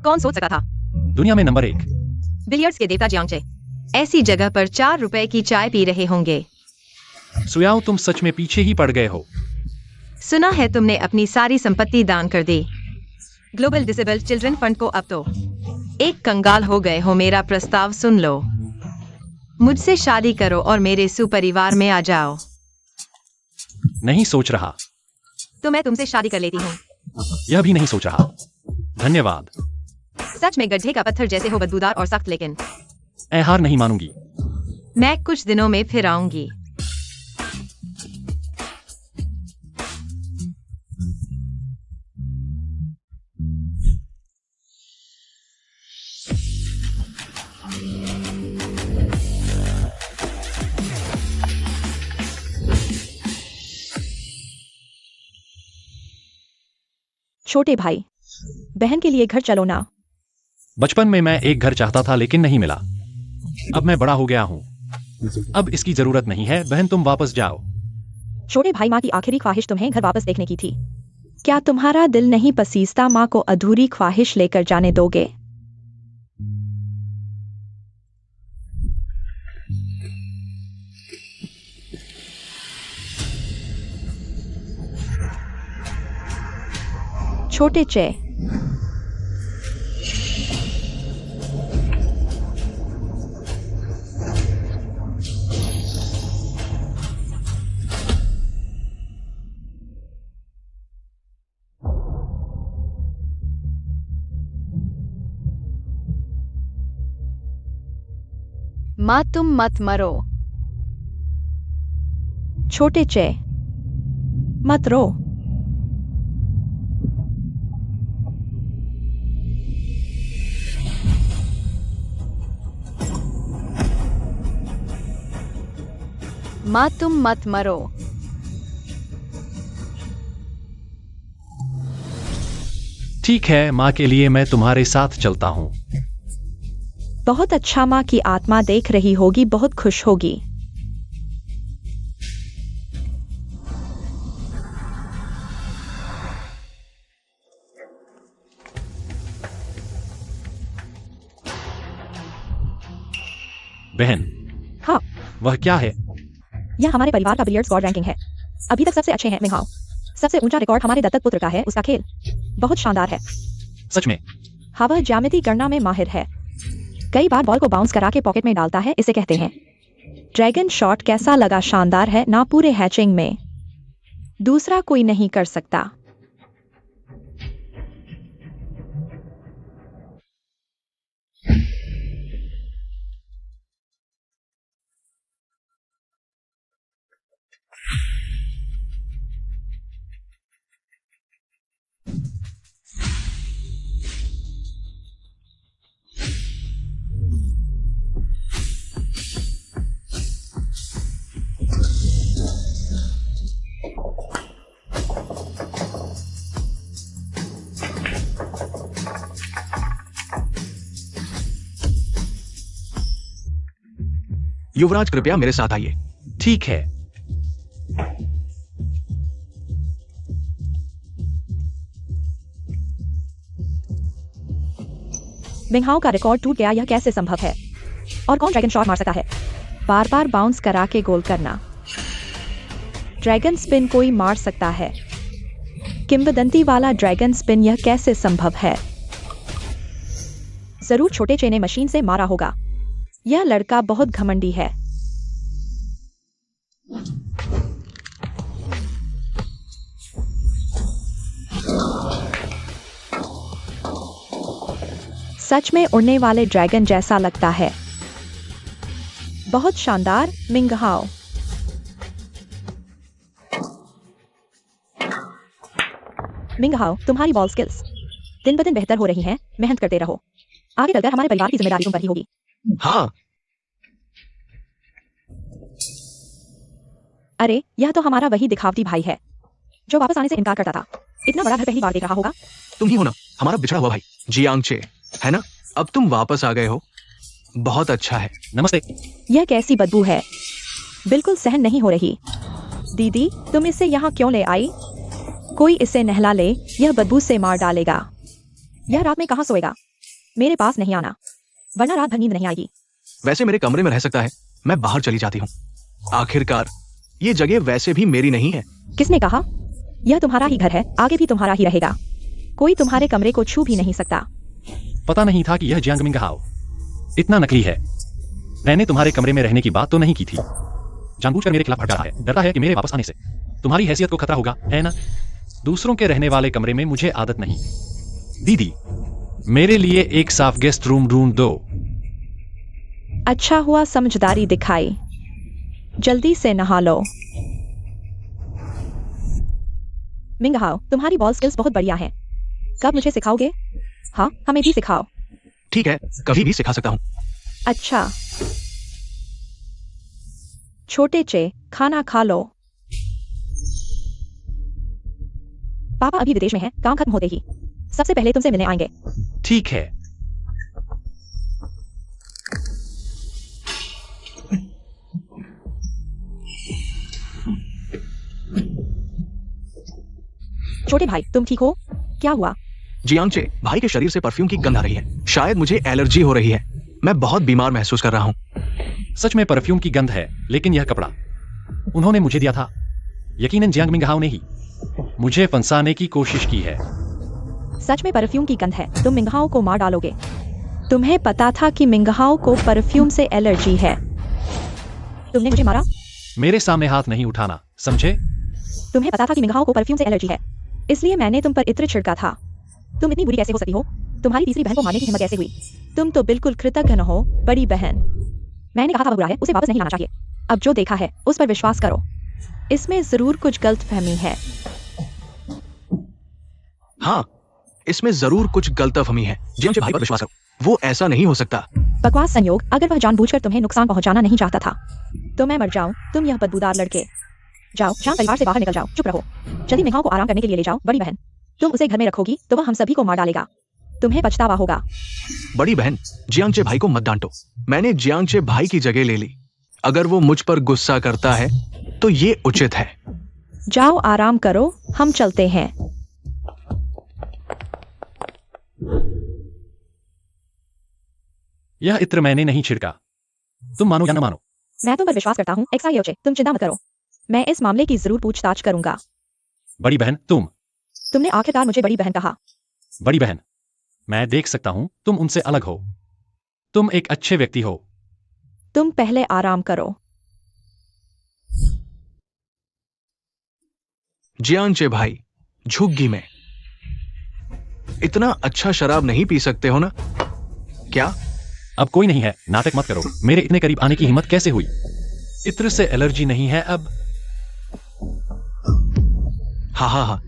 कौन सोच सका था। दुनिया में नंबर 1 बिलियर्ड्स के देवता जियांगचे ऐसी जगह पर 4 रुपए की चाय पी रहे होंगे। सुयाओ, तुम सच में पीछे ही पड़ गए हो। सुना है तुमने अपनी सारी संपत्ति दान कर दी ग्लोबल डिसेबल्ड चिल्ड्रन फंड को। अब तो एक कंगाल हो गए हो। मेरा प्रस्ताव सुन लो, मुझसे शादी करो और मेरे सुपरिवार में आ जाओ। नहीं सोच रहा। तो मैं तुमसे शादी कर लेती हूँ। यह भी नहीं सोच रहा। धन्यवाद। सच में गड्ढे का पत्थर जैसे हो, बदबूदार और सख्त, लेकिन मैं हार नहीं मानूंगी। मैं कुछ दिनों में फिर आऊंगी। छोटे भाई बहन के लिए घर चलो ना। बचपन में मैं एक घर चाहता था लेकिन नहीं मिला। अब मैं बड़ा हो गया हूँ। अब इसकी जरूरत नहीं है। बहन, तुम वापस जाओ। छोटे भाई, माँ की आखिरी ख्वाहिश तुम्हें घर वापस देखने की थी। क्या तुम्हारा दिल नहीं पसीजता माँ को अधूरी ख्वाहिश लेकर जाने दोगे? छोटे चे माँ, तुम मत मरो। छोटे चे मत रो। माँ, तुम मत मरो। ठीक है, माँ के लिए मैं तुम्हारे साथ चलता हूँ। बहुत अच्छा, माँ की आत्मा देख रही होगी, बहुत खुश होगी। बहन, हाँ, वह क्या है? यह हमारे परिवार का बिलियर्ड्स स्कोर रैंकिंग है। अभी तक सबसे अच्छे हैं मिंघाओ। सबसे ऊंचा रिकॉर्ड हमारे दत्तक पुत्र का है। उसका खेल बहुत शानदार है। सच में? हाँ, वह ज्यामिति गणना में माहिर है। कई बार बॉल को बाउंस करा के पॉकेट में डालता है। इसे कहते हैं ड्रैगन शॉट। कैसा लगा? शानदार है ना? पूरे हैचिंग में दूसरा कोई नहीं कर सकता। युवराज, कृपया मेरे साथ आइए। ठीक है। मिंघाओ का रिकॉर्ड टूट गया। यह कैसे संभव है? और कौन ड्रैगन शॉट मार सकता है? बार बार बाउंस करा के गोल करना। ड्रैगन स्पिन कोई मार सकता है। किंवदंती वाला ड्रैगन स्पिन। यह कैसे संभव है? जरूर छोटे चे ने मशीन से मारा होगा। यह लड़का बहुत घमंडी है। सच में उड़ने वाले ड्रैगन जैसा लगता है। बहुत शानदार मिंघाओ। मिंघाओ, तुम्हारी बॉल स्किल्स दिन ब दिन बेहतर हो रही हैं। मेहनत करते रहो। आगे चलकर हमारे परिवार की जिम्मेदारी तुम पर ही होगी। हाँ। अरे, यह तो हमारा वही दिखावटी भाई है जो वापस आने से इनकार करता था। इतना बड़ा घर पहली बार देख रहा होगा। तुम ही हो ना हमारा बिछड़ा हुआ भाई जियांगचे, है ना? अब तुम वापस आ गए हो। बहुत अच्छा है। नमस्ते। यह कैसी बदबू है? बिल्कुल सहन नहीं हो रही। दीदी, तुम इसे यहाँ क्यों ले आई? कोई इसे नहला ले। यह बदबू से मार डालेगा। यह रात में कहाँ सोएगा? मेरे पास नहीं आना, वरना रात भर नींद नहीं आएगी। वैसे मेरे कमरे में रह सकता है, मैं बाहर चली जाती हूँ। आखिरकार ये जगह वैसे भी मेरी नहीं है। किसने कहा? यह तुम्हारा ही घर है, आगे भी तुम्हारा ही रहेगा। कोई तुम्हारे कमरे को छू भी नहीं सकता। पता नहीं था कि यह जियांग मिंगहाओ इतना नकली है। मैंने तुम्हारे कमरे में रहने की बात तो नहीं की थी। जानबूझकर मेरे खिलाफ भड़का रहा है, डरता है कि मेरे वापस आने से तुम्हारी हैसियत को खतरा होगा, है ना? दूसरों के रहने वाले कमरे में मुझे आदत नहीं। दीदी, मेरे लिए एक साफ गेस्ट रूम ढूंढ दो। अच्छा हुआ समझदारी दिखाई। जल्दी से नहा लो। मिंगहाओ, तुम्हारी बॉल स्किल्स बहुत बढ़िया हैं। कब मुझे सिखाओगे? हाँ, हमें भी सिखाओ। ठीक है, कभी भी सिखा सकता हूँ। अच्छा। छोटे चे, खाना खा लो। पापा अभी विदेश में हैं, काम खत्म होते ही सबसे पहले तुमसे मिलने आएंगे। ठीक है। छोटे भाई, तुम ठीक हो? क्या हुआ? जियांगचे, भाई के शरीर से परफ्यूम की गंध आ रही है। शायद मुझे एलर्जी हो रही है। मैं बहुत बीमार महसूस कर रहा हूँ। सच में परफ्यूम की गंध है, लेकिन यह कपड़ा उन्होंने मुझे दिया था। यकीनन जियांग मिंगहाओ ने ही मुझे फंसाने की कोशिश की है। सच में परफ्यूम की गंध है, तुम मिंगहाओ को मार डालोगे। तुम्हें पता था कि मिंगहाओ को परफ्यूम से एलर्जी है। तुमने मुझे मारा। मेरे सामने हाथ नहीं उठाना, समझे? तुम्हें पता था कि मिंगहाओ को परफ्यूम से एलर्जी है, इसलिए मैंने तुम पर इत्र छिड़का था। तुम इतनी बुरी कैसे हो सकती हो? तुम्हारी तीसरी बहन को मारने की हिम्मत कैसे हुई? तुम तो बिल्कुल कृतज्ञ न हो, बड़ी बहन। मैंने कहा था वह बुरा है, उसे वापस नहीं लाना चाहिए। अब जो देखा है उस पर विश्वास करो। इसमें जरूर कुछ गलतफहमी है। हाँ, इसमें जरूर कुछ गलतफहमी है। जियांगचे भाई पर विश्वास करो, वो ऐसा नहीं हो सकता। बकवास संयोग, अगर वह जानबूझकर तुम्हें नुकसान पहुंचाना नहीं चाहता था तो मैं मर जाऊं। तुम यह बदबूदार लड़के। जाओ, शाम परिवार से बाहर निकल जाओ, चुप रहो। जल्दी मिंगहाओ को आराम करने के लिए ले जाओ, बड़ी बहन। तुम उसे घर में रखोगी तो वह हम सभी को मार डालेगा। तुम्हें पछतावा होगा। बड़ी बहन, जियांगचे भाई को मत डांटो। मैंने जियांगचे भाई की जगह ले ली। अगर वो मुझ पर गुस्सा करता है तो ये उचित है। जाओ आराम करो, हम चलते हैं। यह इत्र मैंने नहीं छिड़का। तुम मानो या न मानो। मैं तुम पर विश्वास करता हूँ, एक्सायोचे, तुम चिंता मत करो। मैं इस मामले की जरूर पूछताछ करूंगा। बड़ी बहन, तुमने आखिरकार मुझे बड़ी बहन कहा। बड़ी बहन, मैं देख सकता हूं तुम उनसे अलग हो। तुम एक अच्छे व्यक्ति हो। तुम पहले आराम करो। जियांगचे भाई, झुग्गी में इतना अच्छा शराब नहीं पी सकते हो ना? क्या? अब कोई नहीं है, नाटक मत करो। मेरे इतने करीब आने की हिम्मत कैसे हुई? इत्र से एलर्जी नहीं है अब। हाँ,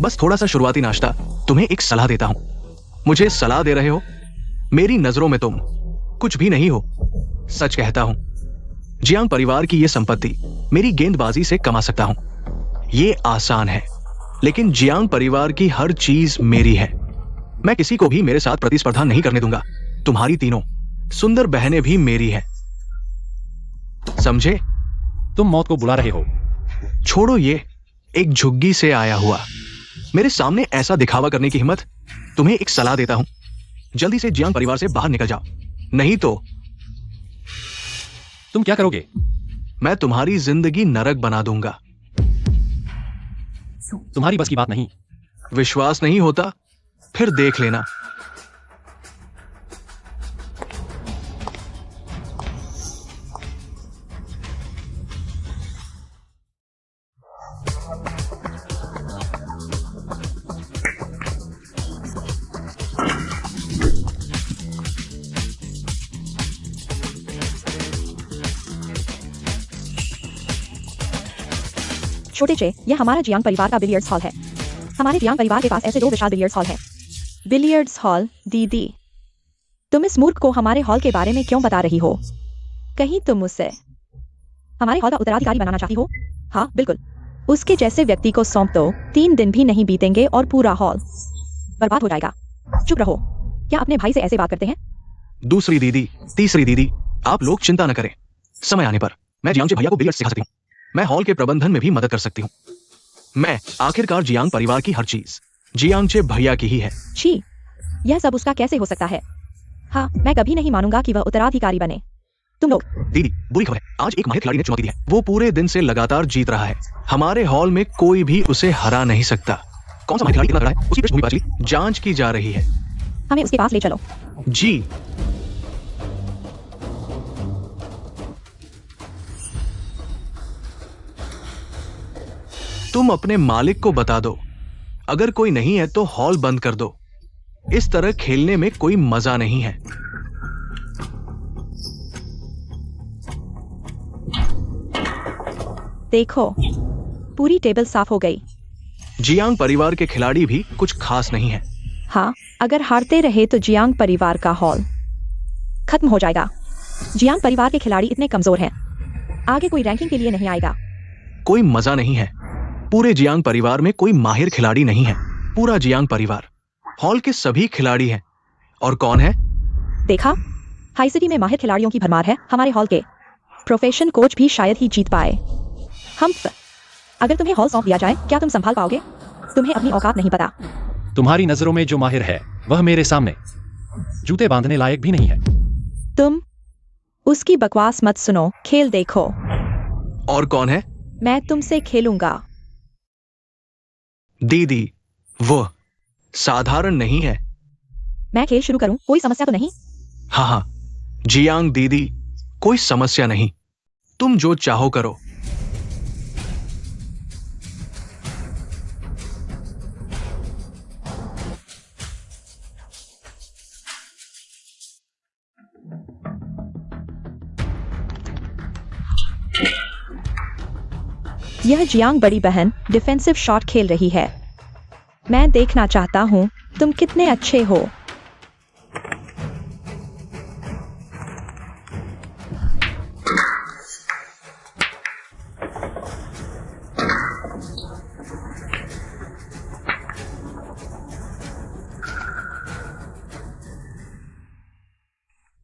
बस थोड़ा सा शुरुआती नाश्ता। तुम्हें एक सलाह देता हूं। मुझे सलाह दे रहे हो? मेरी नजरों में तुम कुछ भी नहीं हो। सच कहता हूं, जियांग परिवार की यह संपत्ति मेरी गेंदबाजी से कमा सकता हूं। ये आसान है, लेकिन जियांग परिवार की हर चीज मेरी है। मैं किसी को भी मेरे साथ प्रतिस्पर्धा नहीं करने दूंगा। तुम्हारी तीनों सुंदर बहनें भी मेरी हैं। समझे? तुम मौत को बुला रहे हो। छोड़ो ये, एक झुग्गी से आया हुआ मेरे सामने ऐसा दिखावा करने की हिम्मत? तुम्हें एक सलाह देता हूं, जल्दी से जियांग परिवार से बाहर निकल जाओ, नहीं तो तुम क्या करोगे? मैं तुम्हारी जिंदगी नरक बना दूंगा। तुम्हारी बस की बात नहीं। विश्वास नहीं होता? फिर देख लेना। छोटे चे, यह हमारा जियांग परिवार का बिलियर्ड्स हॉल है। हमारे जियांग परिवार के पास ऐसे 2 विशाल बिलियर्ड्स हॉल हैं। Billiards hall? दीदी, तुम इस मूर्ख को हमारे हॉल के बारे में क्यों बता रही हो? कहीं तुम उसे हमारे हॉल का उत्तराधिकारी बनाना चाहती हो? हाँ, बिल्कुल। उसके जैसे व्यक्ति को सौंप दो, 3 दिन भी नहीं बीतेंगे और पूरा हॉल बर्बाद हो जाएगा। चुप रहो। क्या अपने भाई से ऐसे बात करते हैं? दूसरी दीदी, तीसरी दीदी, आप लोग चिंता न करें। समय आने पर मैं जियांगचे भैया को बिलियर्ड्स सिखा सकती हूँ। मैं हॉल के प्रबंधन में भी मदद कर सकती हूँ। मैं आखिरकार जियांग परिवार की हर चीज जियांगचे भैया की ही है। छी, यह सब उसका कैसे हो सकता है? हाँ, मैं कभी नहीं मानूंगा कि वह उत्तराधिकारी बने। तुम लोग। दीदी, बुरी खबर है, आज एक माहिर खिलाड़ी ने चुनौती दी है। वो पूरे दिन से लगातार जीत रहा है। हमारे हॉल में कोई भी उसे हरा नहीं सकता। कौन सा माहिर खिलाड़ी इतना तगड़ा है? उसकी पृष्ठभूमि पता चली, जांच की जा रही है। हमें उसके पास ले चलो। जी। तुम अपने मालिक को बता दो, अगर कोई नहीं है तो हॉल बंद कर दो। इस तरह खेलने में कोई मजा नहीं है। देखो, पूरी टेबल साफ हो गई। जियांग परिवार के खिलाड़ी भी कुछ खास नहीं है। हाँ, अगर हारते रहे तो जियांग परिवार का हॉल खत्म हो जाएगा। जियांग परिवार के खिलाड़ी इतने कमजोर हैं, आगे कोई रैंकिंग के लिए नहीं आएगा। कोई मजा नहीं है। पूरे जियांग परिवार में कोई माहिर खिलाड़ी नहीं है। पूरा जियांग परिवार, हॉल के सभी खिलाड़ी हैं। और कौन है? देखा, हाई सिटी में माहिर खिलाड़ियों की भरमार है। हमारे हॉल के प्रोफेशन कोच भी शायद ही जीत पाए। अगर तुम्हें हॉल सौंप दिया जाए, क्या तुम संभाल पाओगे? तुम्हें अपनी औकात नहीं पता। तुम्हारी नजरों में जो माहिर है वह मेरे सामने जूते बांधने लायक भी नहीं है। तुम उसकी बकवास मत सुनो, खेल देखो। और कौन है? मैं तुमसे खेलूंगा। दीदी, वो साधारण नहीं है। मैं खेल शुरू करूं? कोई समस्या तो नहीं? हाँ हाँ, जियांग दीदी, कोई समस्या नहीं। तुम जो चाहो करो। यह जियांग बड़ी बहन डिफेंसिव शॉट खेल रही है। मैं देखना चाहता हूं तुम कितने अच्छे हो।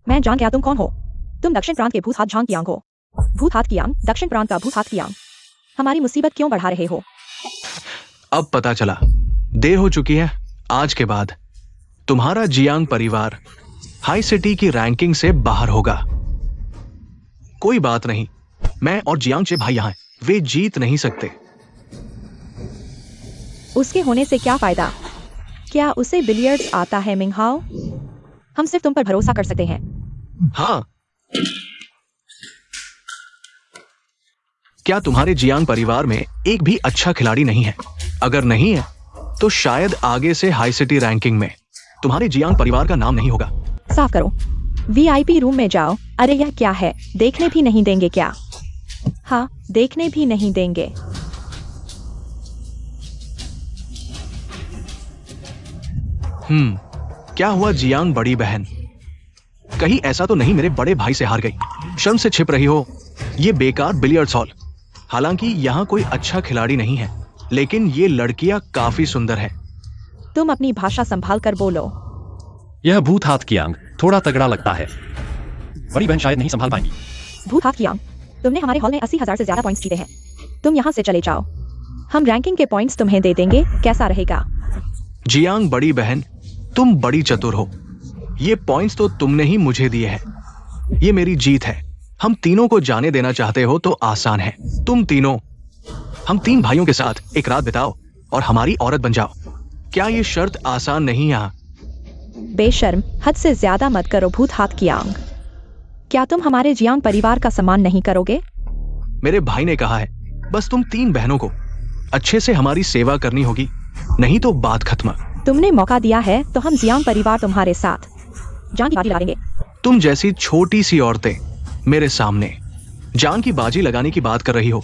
मैं जान गया तुम कौन हो। तुम दक्षिण प्रांत के भूत हाथ झांग कियांग हो। भूत हाथ कियांग, दक्षिण प्रांत का भूत हाथ कियांग। हमारी मुसीबत क्यों बढ़ा रहे हो? अब पता चला, देर हो चुकी है। आज के बाद तुम्हारा जियांग परिवार हाई सिटी की रैंकिंग से बाहर होगा। कोई बात नहीं, मैं और जियांग चे भाई यहां हैं, वे जीत नहीं सकते। उसके होने से क्या फायदा? क्या उसे बिलियर्ड्स आता है मिंगहाओ? हम सिर्फ तुम पर भरोसा कर सकते हैं। हाँ। क्या तुम्हारे जियांग परिवार में एक भी अच्छा खिलाड़ी नहीं है? अगर नहीं है तो शायद आगे से हाई सिटी रैंकिंग में तुम्हारे जियांग परिवार का नाम नहीं होगा। साफ करो। वीआईपी रूम में जाओ। अरे यह क्या है? देखने भी नहीं देंगे क्या? हाँ, देखने भी नहीं देंगे। क्या हुआ जियांग बड़ी बहन? कहीं ऐसा तो नहीं मेरे बड़े भाई से हार गई? शर्म से छिप रही हो? ये बेकार बिलियर्ड्स हॉल। हालांकि यहाँ कोई अच्छा खिलाड़ी नहीं है, लेकिन ये लड़कियां काफी सुंदर है। तुम अपनी भाषा संभाल कर बोलो। यह भूत हाथ कियांग थोड़ा तगड़ा लगता है। बड़ी बहन शायद नहीं संभाल पाएंगी। भूत हाथ कियांग, तुमने हमारे हॉल में 80,000 से ज्यादा पॉइंट्स जीते हैं। तुम यहाँ से चले जाओ। हम रैंकिंग के पॉइंट्स तुम्हें दे देंगे। कैसा रहेगा? जियांग बड़ी बहन, तुम बड़ी चतुर हो। ये पॉइंट्स तो तुमने ही मुझे दिए हैं। ये मेरी जीत है। हम तीनों को जाने देना चाहते हो तो आसान है। तुम तीनों, हम 3 भाइयों के साथ एक रात बिताओ और हमारी औरत बन जाओ। क्या ये शर्त आसान नहीं? यहाँ बेशर्म, हद से ज्यादा मत करो भूत हाथ कियांग। क्या तुम हमारे जियांग परिवार का सम्मान नहीं करोगे? मेरे भाई ने कहा है, बस तुम 3 बहनों को अच्छे से हमारी सेवा करनी होगी, नहीं तो बात खत्म। तुमने मौका दिया है तो हम जियांग परिवार तुम्हारे साथ जान की बाजी लगा देंगे। तुम जैसी छोटी सी औरतें मेरे सामने जान की बाजी लगाने की बात कर रही हो।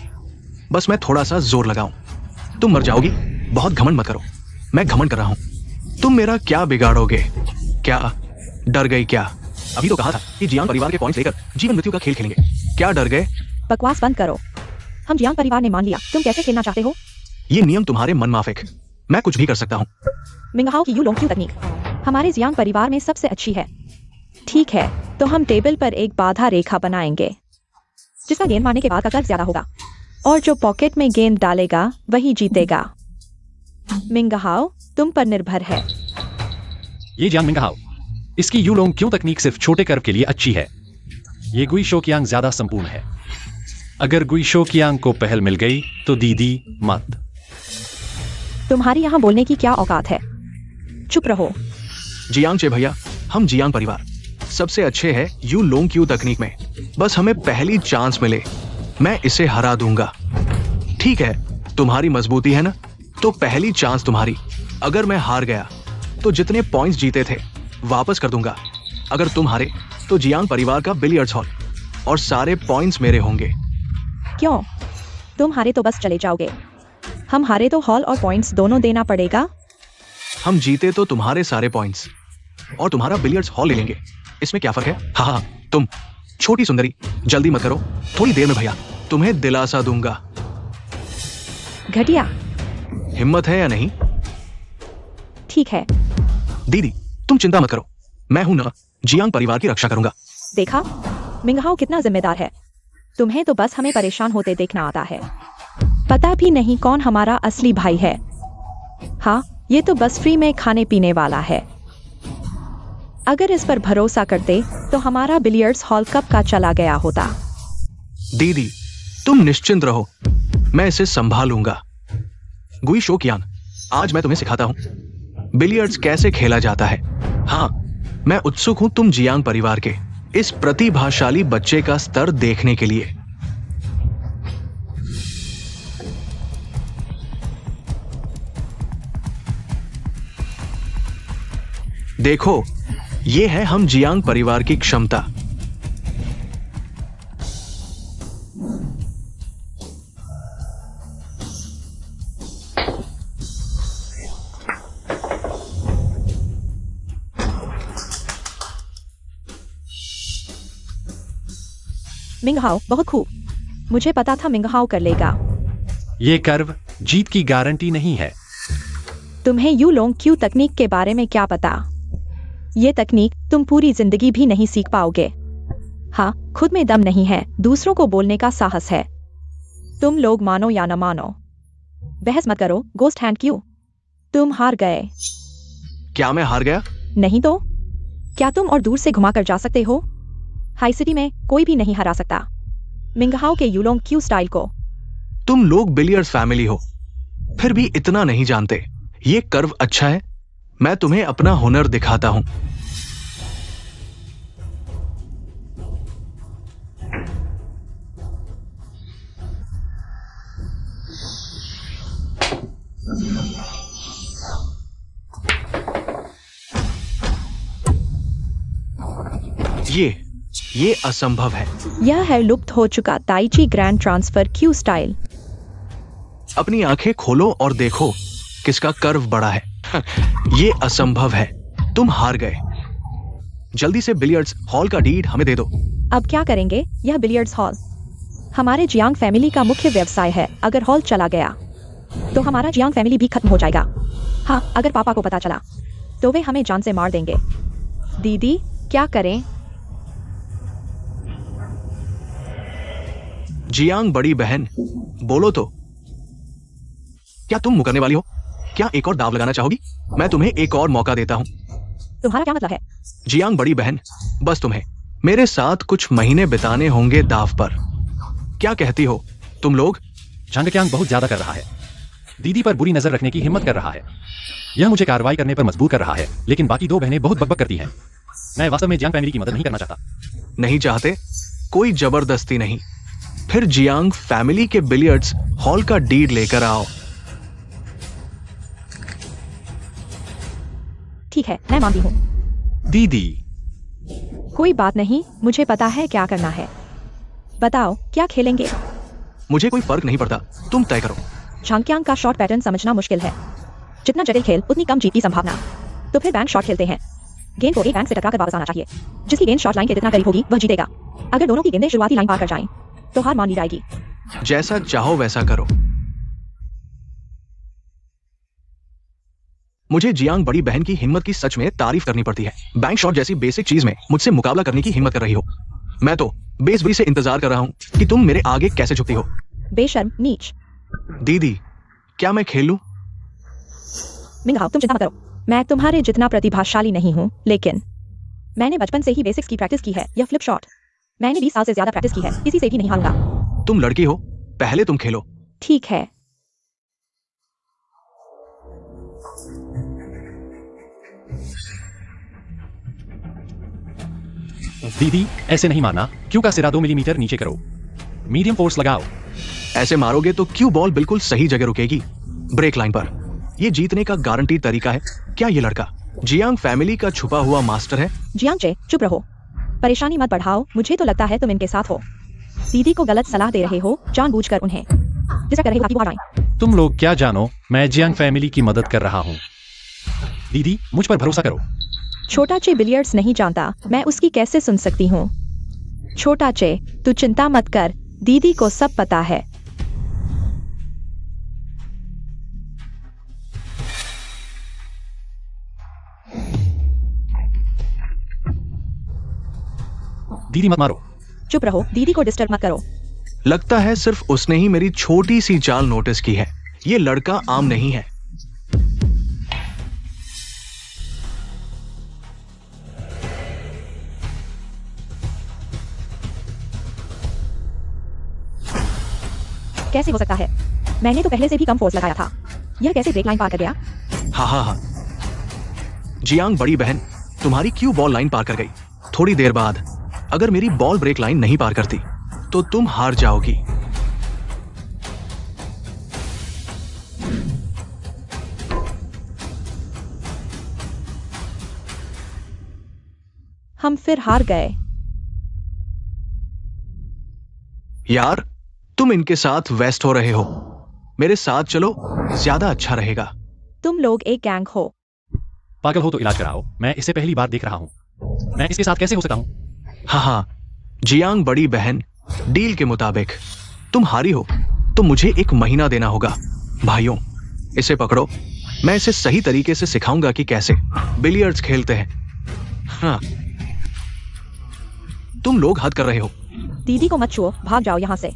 बस मैं थोड़ा सा जोर लगाऊं, तुम मर जाओगी। बहुत घमंड मत करो। मैं घमंड कर रहा हूं। तुम मेरा क्या बिगाड़ोगे? क्या डर गई क्या? अभी तो कहा था कि जियांग परिवार के पॉइंट्स लेकर जीवन मृत्यु का खेल खेलेंगे। क्या डर गए? बकवास बंद करो। हम जियांग परिवार ने मान लिया। तुम कैसे खेलना चाहते हो? ये नियम तुम्हारे मन माफिक। मैं कुछ भी कर सकता हूँ। मिंगहाओ की यू लोंग क्यू तकनीक हमारे जियांग परिवार में सबसे अच्छी है। ठीक है, तो हम टेबल पर एक बाधा रेखा बनाएंगे जिसका गेंद मारने के बाद का कर्व ज्यादा होगा, और जो पॉकेट में गेंद डालेगा वही जीतेगा। मिंगहाओ तुम पर निर्भर है। ये जियांग मिंगहाओ, इसकी यू लोंग क्यों तकनीक सिर्फ छोटे कर्व के लिए अच्छी है। ये गुई शोकियांग ज्यादा संपूर्ण है। अगर गुई शोकियांग को पहल मिल गई तो दीदी मत। तुम्हारी यहाँ बोलने की क्या औकात है? चुप रहो। जियांग चे भैया, हम जियांग परिवार सबसे अच्छे हैं यू लोंग क्यू तकनीक में। बस हमें पहली चांस मिले, मैं इसे हरा दूंगा। ठीक है, तुम्हारी मजबूती है ना, तो पहली चांस तुम्हारी। अगर मैं हार गया तो जितने पॉइंट्स जीते थे वापस कर दूंगा। अगर तुम हारे तो जियांग परिवार का बिलियर्ड्स हॉल और सारे पॉइंट्स मेरे होंगे। क्यों? तुम हारे तो बस चले जाओगे, हम हारे तो हॉल और पॉइंट्स दोनों देना पड़ेगा। हम जीते तो तुम्हारे सारे पॉइंट्स और तुम्हारा बिलियर्ड्स हॉल ले लेंगे। इसमें क्या फर्क है? हाँ हाँ, तुम छोटी सुंदरी जल्दी मत करो, थोड़ी देर में भैया तुम्हें दिलासा दूंगा। घटिया। हिम्मत है या नहीं? ठीक है। दीदी तुम चिंता मत करो, मैं हूं ना, जियांग परिवार की रक्षा करूंगा। देखा, मिंगहाओ कितना जिम्मेदार है। तुम्हें तो बस हमें परेशान होते देखना आता है, पता भी नहीं कौन हमारा असली भाई है। हाँ, ये तो बस फ्री में खाने पीने वाला है। अगर इस पर भरोसा करते तो हमारा बिलियर्ड्स हॉल कब का चला गया होता। दीदी तुम निश्चिंत रहो, मैं इसे संभालूंगा। गुई शोकियांग, आज मैं तुम्हें सिखाता हूं बिलियर्ड्स कैसे खेला जाता है। हाँ, मैं उत्सुक हूं तुम जियांग परिवार के इस प्रतिभाशाली बच्चे का स्तर देखने के लिए। देखो, ये है हम जियांग परिवार की क्षमता। मिंगहाओ बहुत खूब, मुझे पता था मिंगहाओ कर लेगा। ये कर्व जीत की गारंटी नहीं है। तुम्हें यू लोंग क्यू तकनीक के बारे में क्या पता? ये तकनीक तुम पूरी जिंदगी भी नहीं सीख पाओगे। हाँ, खुद में दम नहीं है, दूसरों को बोलने का साहस है। तुम लोग मानो या न मानो, बहस मत करो। गोस्ट हैंड क्यू, तुम हार गए। क्या मैं हार गया? नहीं तो क्या तुम और दूर से घुमा कर जा सकते हो? हाई सिटी में कोई भी नहीं हरा सकता मिंगहाओ के यूलोंग क्यू स्टाइल को। तुम लोग बिलियर्ड्स फैमिली हो, फिर भी इतना नहीं जानते। ये कर्व अच्छा है, मैं तुम्हें अपना हुनर दिखाता हूं। ये असंभव है। यह है लुप्त हो चुका ताइची ग्रैंड ट्रांसफर क्यू स्टाइल। अपनी आंखें खोलो और देखो किसका कर्व बड़ा है। ये असंभव है, तुम हार गए। जल्दी से बिलियर्ड्स हॉल का डीड हमें दे दो। अब क्या करेंगे? यह बिलियर्ड्स हॉल हमारे जियांग फैमिली का मुख्य व्यवसाय है। अगर हॉल चला गया तो हमारा जियांग फैमिली भी खत्म हो जाएगा। हाँ, अगर पापा को पता चला तो वे हमें जान से मार देंगे। दीदी क्या करें? जियांग बड़ी बहन, बोलो तो, क्या तुम मुकरने वाली हो? क्या एक और दाव लगाना चाहोगी? मैं तुम्हें एक और मौका देता हूं। तुम्हारा क्या मतलब है? जियांग बड़ी बहन, बस तुम्हें मेरे साथ कुछ महीने बिताने होंगे दाव पर। क्या कहती हो तुम लोग? झांगक्यांग बहुत ज्यादा कर रहा है, दीदी पर बुरी नजर रखने की हिम्मत कर रहा है। यह मुझे कार्रवाई करने पर मजबूर कर रहा है, लेकिन बाकी दो बहनें बहुत बकबक करती हैं। मैं वास्तव में जियांग फैमिली की मदद नहीं करना चाहता। नहीं चाहते? कोई जबरदस्ती नहीं। फिर जियांग फैमिली के बिलियर्ड्स हॉल का डीड लेकर आओ। ठीक है, मैं मानती हूँ। दीदी कोई बात नहीं, मुझे पता है क्या करना है। बताओ क्या खेलेंगे? मुझे कोई फर्क नहीं पड़ता, तुम तय करो। झांगक्यांग का शॉट पैटर्न समझना मुश्किल है। जितना जटिल खेल उतनी कम जीत की संभावना। तो फिर बैंक शॉट खेलते हैं। गेंद को एक बैंक से टकरा कर वापस आना चाहिए। जिसकी गेंद शॉट लाइन के जितना करीब होगी वह जीतेगा। अगर दोनों की गेंदें शुरुआती लाइन पार कर जाएं, तो हार मान ली जाएगी। जैसा चाहो वैसा करो। मुझे जियांग बड़ी बहन की हिम्मत की सच में तारीफ करनी पड़ती है। बैंक शॉट जैसी बेसिक चीज में मुझसे मुकाबला करने की हिम्मत कर रही हो। मैं तो बेसब्री से इंतजार कर रहा हूं कि तुम मेरे आगे कैसे झुकती हो। बेशर्म नीच। दीदी क्या मैं खेलूं? मिंगहाओ तुम चिंता मत करो, मैं तुम्हारे जितना प्रतिभाशाली नहीं हूँ, लेकिन मैंने बचपन से ही बेसिक्स की प्रैक्टिस की है। यह फ्लिप शॉट मैंने 20 साल से ज्यादा प्रैक्टिस की है, किसी से भी नहीं हारूंगा। तुम लड़की हो, पहले तुम खेलो। ठीक है। दीदी, ऐसे नहीं मारना। क्यू का सिरा 2 मिलीमीटर नीचे करो। मीडियम फोर्स लगाओ। ऐसे मारोगे तो क्यू बॉल बिल्कुल सही जगह रुकेगी, ब्रेक लाइन पर। ये जीतने का गारंटी तरीका है। क्या ये लड़का जियांग फैमिली का छुपा हुआ मास्टर है? जियांग चे, चुप रहो। परेशानी मत बढ़ाओ। मुझे तो लगता है तुम इनके साथ हो। दीदी को गलत सलाह दे रहे हो, जानबूझकर उन्हें डिस्ट्रैक्ट कर रहे हो ताकि वो आए। तुम लोग क्या जानो, मैं जियांग फैमिली की मदद कर रहा हूँ। दीदी, मुझ पर भरोसा करो। छोटा चे बिलियर्ड्स नहीं जानता, मैं उसकी कैसे सुन सकती हूँ? छोटा चे, तू चिंता मत कर, दीदी को सब पता है। दीदी मत मारो। चुप रहो, दीदी को डिस्टर्ब मत करो। लगता है सिर्फ उसने ही मेरी छोटी सी चाल नोटिस की है। ये लड़का आम नहीं है। कैसे हो सकता है? मैंने तो पहले से भी कम फोर्स लगाया था। यह कैसे ब्रेक लाइन पार कर गया? हाँ। जियांग बड़ी बहन, तुम्हारी क्यू बॉल लाइन पार कर गई। थोड़ी देर बाद अगर मेरी बॉल ब्रेक लाइन नहीं पार करती तो तुम हार जाओगी। हम फिर हार गए। यार, तुम इनके साथ वेस्ट हो रहे हो। मेरे साथ चलो, ज्यादा अच्छा रहेगा। तुम लोग एक गैंग हो। पागल हो तो इलाज कराओ। मैं इसे पहली बार देख रहा हूँ। मैं इसके साथ कैसे हो सकता हूँ? हाँ, जियांग बड़ी बहन, डील के मुताबिक तुम हारी हो तो मुझे 1 महीना देना होगा। भाइयों, इसे पकड़ो। मैं इसे सही तरीके से सिखाऊंगा कि कैसे बिलियर्ड्स खेलते हैं। हाँ, तुम लोग हद कर रहे हो। दीदी को मत छुओ, भाग जाओ यहाँ से।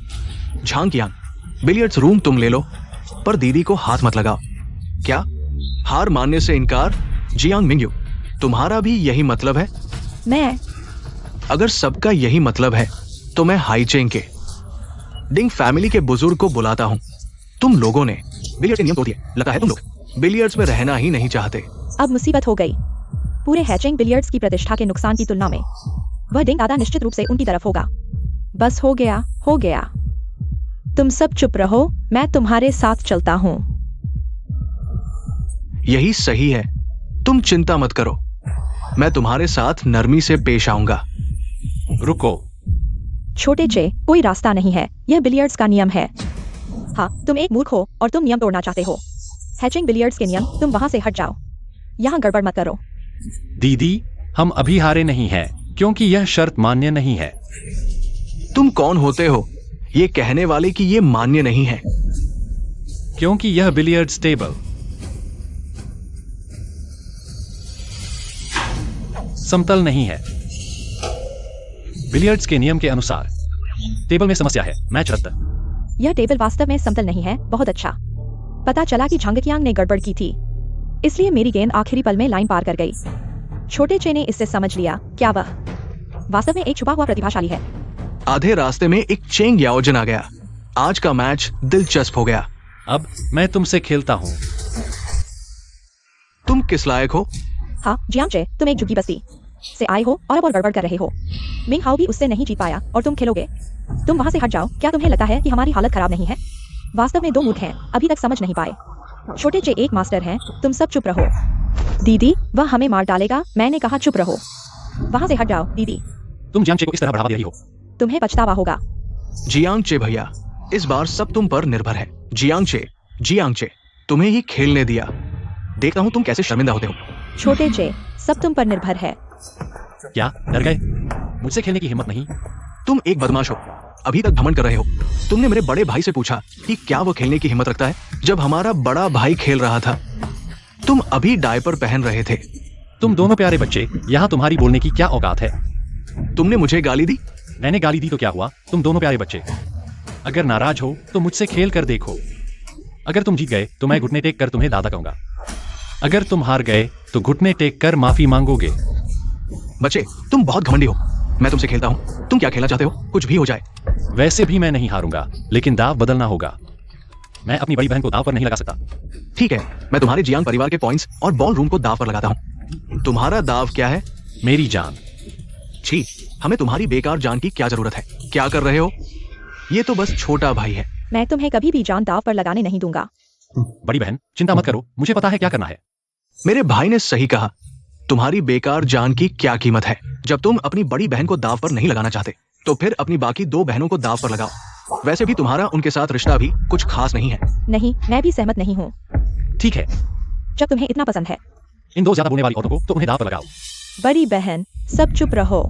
झांग, बिलियर्ड्स रूम तुम ले लो, पर दीदी को हाथ मत लगाओ। क्या हार मानने से इनकार? जियांग मिंगयू, तुम्हारा भी यही मतलब है? मैं अगर सबका यही मतलब है तो मैं हाईचेंग के डिंग फैमिली के बुजुर्ग को बुलाता हूं। तुम लोगों ने बिलियर्ड्स के नियम तोड़ दिए। लगता है तुम लोग बिलियर्ड्स में रहना ही नहीं चाहते। अब मुसीबत हो गई। पूरे हैचिंग बिलियर्ड्स की प्रतिष्ठा के नुकसान की तुलना में वह डिंग दादा निश्चित रूप से उनकी तरफ होगा। बस हो गया। तुम सब चुप रहो, मैं तुम्हारे साथ चलता हूँ। यही सही है, तुम चिंता मत करो। मैं तुम्हारे साथ नरमी से पेश आऊंगा। रुको। छोटे चे, कोई रास्ता नहीं है। यह बिलियर्ड्स का नियम है। हाँ, तुम एक मूर्ख हो और तुम नियम तोड़ना चाहते हो। हैचिंग बिलियर्ड्स के नियम, तुम वहां से हट जाओ। यहाँ गड़बड़ मत करो। दीदी, हम अभी हारे नहीं हैं, क्योंकि यह शर्त मान्य नहीं है। तुम कौन होते हो ये कहने वाले कि ये मान्य नहीं है? क्योंकि यह बिलियर्ड्स टेबल समतल नहीं है। बिलियर्ड्स के नियम के अनुसार टेबल में समस्या है। मैच रद्द। यह टेबल वास्तव में समतल नहीं है। बहुत अच्छा। पता चला कि झांगकियांग ने गड़बड़ की थी, इसलिए मेरी गेंद आखिरी पल में लाइन पार कर गई। छोटे चे ने इससे समझ लिया। क्या वह वास्तव में एक छुपा हुआ प्रतिभाशाली है? आधे रास्ते में एक चेंग याओजन आ गया। आज का मैच दिलचस्प हो गया। अब मैं तुमसे खेलता हूं। तुम किस लायक हो? हाँ, जियांग चे, तुम एक झुग्गी बस्ती से आए हो और अब और गड़बड़ कर रहे हो। मिंग हाउ भी उससे नहीं जीत पाया और तुम खेलोगे। तुम वहां से हट जाओ। क्या तुम्हें लगता है कि हमारी हालत खराब नहीं है? वास्तव में 2 मूर्ख हैं, अभी तक समझ नहीं पाए। छोटे चे एक मास्टर हैं। तुम सब चुप रहो। दीदी, वह हमें मार डालेगा। मैंने कहा चुप रहो। वहां से हट जाओ। दीदी, तुम जियांग चे को इस तरह बढ़ावा दे रही हो। तुम्हें पछतावा होगा। जियांग चे भैया, इस बार सब तुम पर निर्भर है। जियांग चे, तुम्हें ही खेलने दिया। देखता हूं तुम कैसे शर्मिंदा होते हो। छोटे चे, सब तुम पर निर्भर है। क्या डर गए? मुझसे खेलने की हिम्मत नहीं? तुम एक बदमाश हो। अभी तक घमंड कर रहे हो। तुमने मेरे बड़े भाई से पूछा कि क्या वो खेलने की हिम्मत रखता है, जब हमारा बड़ा भाई खेल रहा था। तुम अभी डायपर पहन रहे थे। तुम दोनों प्यारे बच्चे, यहाँ तुम्हारी बोलने की क्या औकात है? तुमने मुझे गाली दी। मैंने गाली दी तो क्या हुआ? तुम दोनों प्यारे बच्चे। अगर नाराज हो तो मुझसे खेल कर देखो। अगर तुम जीत गए तो मैं घुटने टेक कर तुम्हें दादा कहूंगा। अगर तुम हार गए तो घुटने टेक कर माफी मांगोगे। बच्चे, तुम बहुत घमंडी हो। मैं तुमसे खेलता हूँ, तुम क्या खेलना चाहते हो? कुछ भी हो जाए। वैसे भी मैं नहीं हारूंगा, लेकिन दाव बदलना होगा। मैं अपनी बड़ी बहन को दाव पर नहीं लगा सकता। ठीक है, मैं तुम्हारे जियांग परिवार के पॉइंट्स और बॉल रूम को दाव पर लगाता हूँ। तुम्हारा दाव क्या है? मेरी जान। छी, हमें तुम्हारी बेकार जान की क्या जरूरत है? क्या कर रहे हो? ये तो बस छोटा भाई है। मैं तुम्हें कभी भी जान दाव पर लगाने नहीं दूंगा। बड़ी बहन, चिंता मत करो, मुझे पता है क्या करना है। मेरे भाई ने सही कहा। तुम्हारी बेकार जान की क्या कीमत है? जब तुम अपनी बड़ी बहन को दाव पर नहीं लगाना चाहते, तो फिर अपनी बाकी दो बहनों को दाव पर लगाओ। वैसे भी तुम्हारा उनके साथ रिश्ता भी कुछ खास नहीं है। नहीं, मैं भी सहमत नहीं हूँ। ठीक है, जब तुम्हें इतना पसंद है इन दो ज्यादा बोलने वाली औरतों को तो उन्हें दाव पर लगाओ। बड़ी बहन, सब चुप रहो।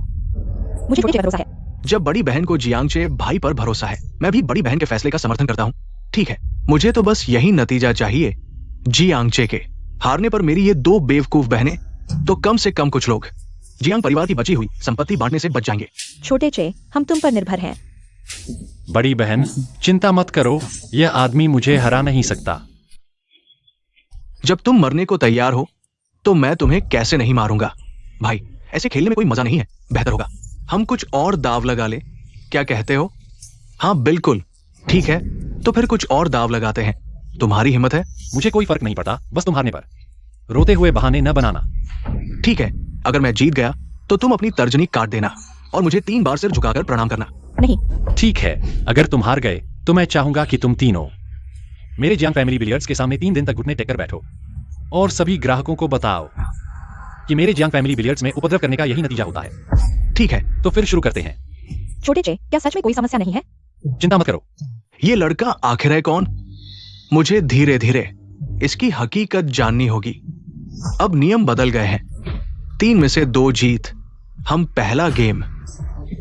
मुझे छोटे पर भरोसा है। जब बड़ी बहन को जियांगचे भाई पर भरोसा है, मैं भी बड़ी बहन के फैसले का समर्थन करता हूँ। ठीक है, मुझे तो बस यही नतीजा चाहिए। जियांगचे के हारने पर मेरी ये दो बेवकूफ बहनें, तो कम से कम कुछ लोग जियांग परिवार की बची हुई संपत्ति बांटने से बच जाएंगे। छोटे चे, हम तुम पर निर्भर हैं। बड़ी बहन, चिंता मत करो, यह आदमी मुझे हरा नहीं सकता। जब तुम मरने को तैयार हो, तो मैं तुम्हें कैसे नहीं मारूंगा? भाई, ऐसे खेलने में कोई मजा नहीं है। बेहतर होगा हम कुछ और दाव लगा ले। क्या कहते हो? हाँ बिल्कुल ठीक है, तो फिर कुछ और दाव लगाते हैं। तुम्हारी हिम्मत है? मुझे कोई फर्क नहीं पड़ता, बस तुम हारने पर रोते हुए बहाने न बनाना। ठीक है, अगर मैं जीत गया तो तुम अपनी तर्जनी काट देना और मुझे 3 बार सिर झुकाकर प्रणाम करना। नहीं। ठीक है, अगर तुम हार गए तो मैं चाहूंगा कि तुम तीनों मेरे जियांग फैमिली बिलियर्ड्स के सामने 3 दिन तक घुटने टेक कर बैठो और सभी ग्राहकों को बताओ कि मेरे जियांग फैमिली बिलियर्ड्स में उपद्रव करने का यही नतीजा होता है। ठीक है, तो फिर शुरू करते हैं। छोटे चे, क्या सच में कोई समस्या नहीं है? चिंता मत करो। ये लड़का आखिर है कौन? मुझे धीरे धीरे इसकी हकीकत जाननी होगी। अब नियम बदल गए हैं। 3 में से 2 जीत। हम पहला गेम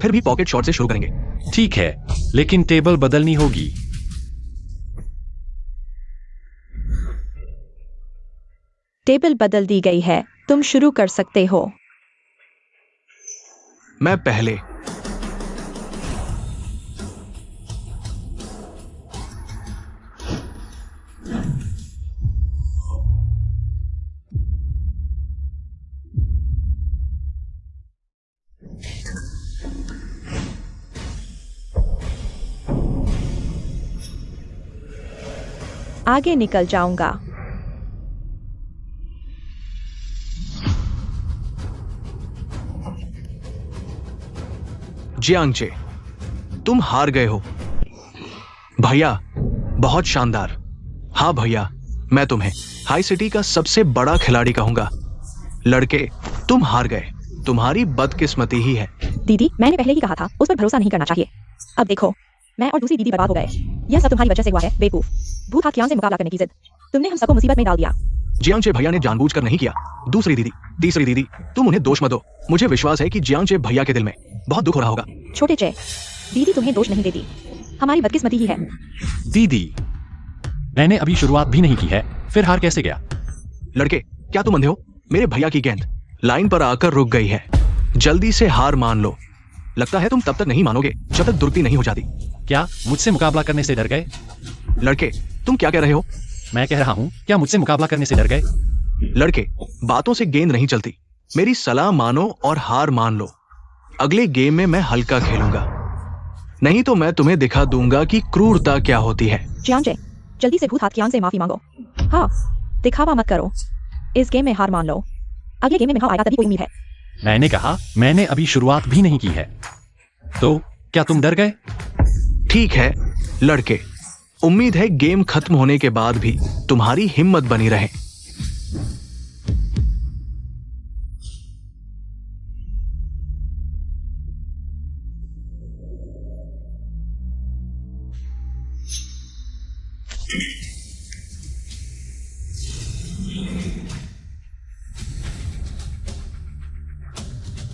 फिर भी पॉकेट शॉट से शुरू करेंगे। ठीक है, लेकिन टेबल बदलनी होगी। टेबल बदल दी गई है, तुम शुरू कर सकते हो। मैं पहले। आगे निकल जाऊंगा। जियांगचे, तुम हार गए हो। भैया, बहुत शानदार। हाँ भैया, मैं तुम्हें हाई सिटी का सबसे बड़ा खिलाड़ी कहूंगा। लड़के, तुम हार गए। तुम्हारी बदकिस्मती ही है। दीदी, मैंने पहले ही कहा था, उस पर भरोसा नहीं करना चाहिए। अब देखो, मैं और दूसरी दीदी बर्बाद हो गए। यह सब तुम्हारी वजह से हुआ है, बेवकूफ। भूत हाकियां से मुकाबला करने की जिद, तुमने हम सबको मुसीबत में डाल दिया। जियांगचे भैया ने जानबूझकर नहीं किया। दूसरी दीदी, तीसरी दीदी, तुम उन्हें दोष मत दो। मुझे विश्वास है कि जियांगचे भैया के दिल में बहुत दुख हो रहा होगा। छोटे चे, दीदी तुम्हें दोष नहीं देती, हमारी बदकिस्मती ही है। दीदी, मैंने अभी शुरुआत भी नहीं की है, फिर हार कैसे गया? लड़के, क्या तुम अंधे हो? मेरे भैया की गेंद लाइन पर आकर रुक गई है। जल्दी से हार मान लो। लगता है तुम तब तक नहीं मानोगे जब तक दुर्गति नहीं हो जाती। क्या मुझसे मुकाबला करने से डर गए? लड़के, तुम क्या कह रहे हो? मैं कह रहा हूं, क्या मुझसे मुकाबला करने से डर गए? लड़के, बातों से गेंद नहीं चलती। मेरी सलाह मानो और हार मान लो। अगले गेम में मैं हल्का खेलूंगा, नहीं तो मैं तुम्हें दिखा दूंगा कि क्रूरता क्या होती है। जियांगचे, जल्दी से भूत हाकियां से माफी मांगो। हाँ, दिखावा मत करो। इस गेम में हार मान लो। अगले गेम में मिठाई आएगा तभी कोई उम्मीद है। मैंने कहा, मैंने अभी शुरुआत भी नहीं की है। तो क्या तुम डर गए? ठीक है लड़के, उम्मीद है गेम खत्म होने के बाद भी तुम्हारी हिम्मत बनी रहे।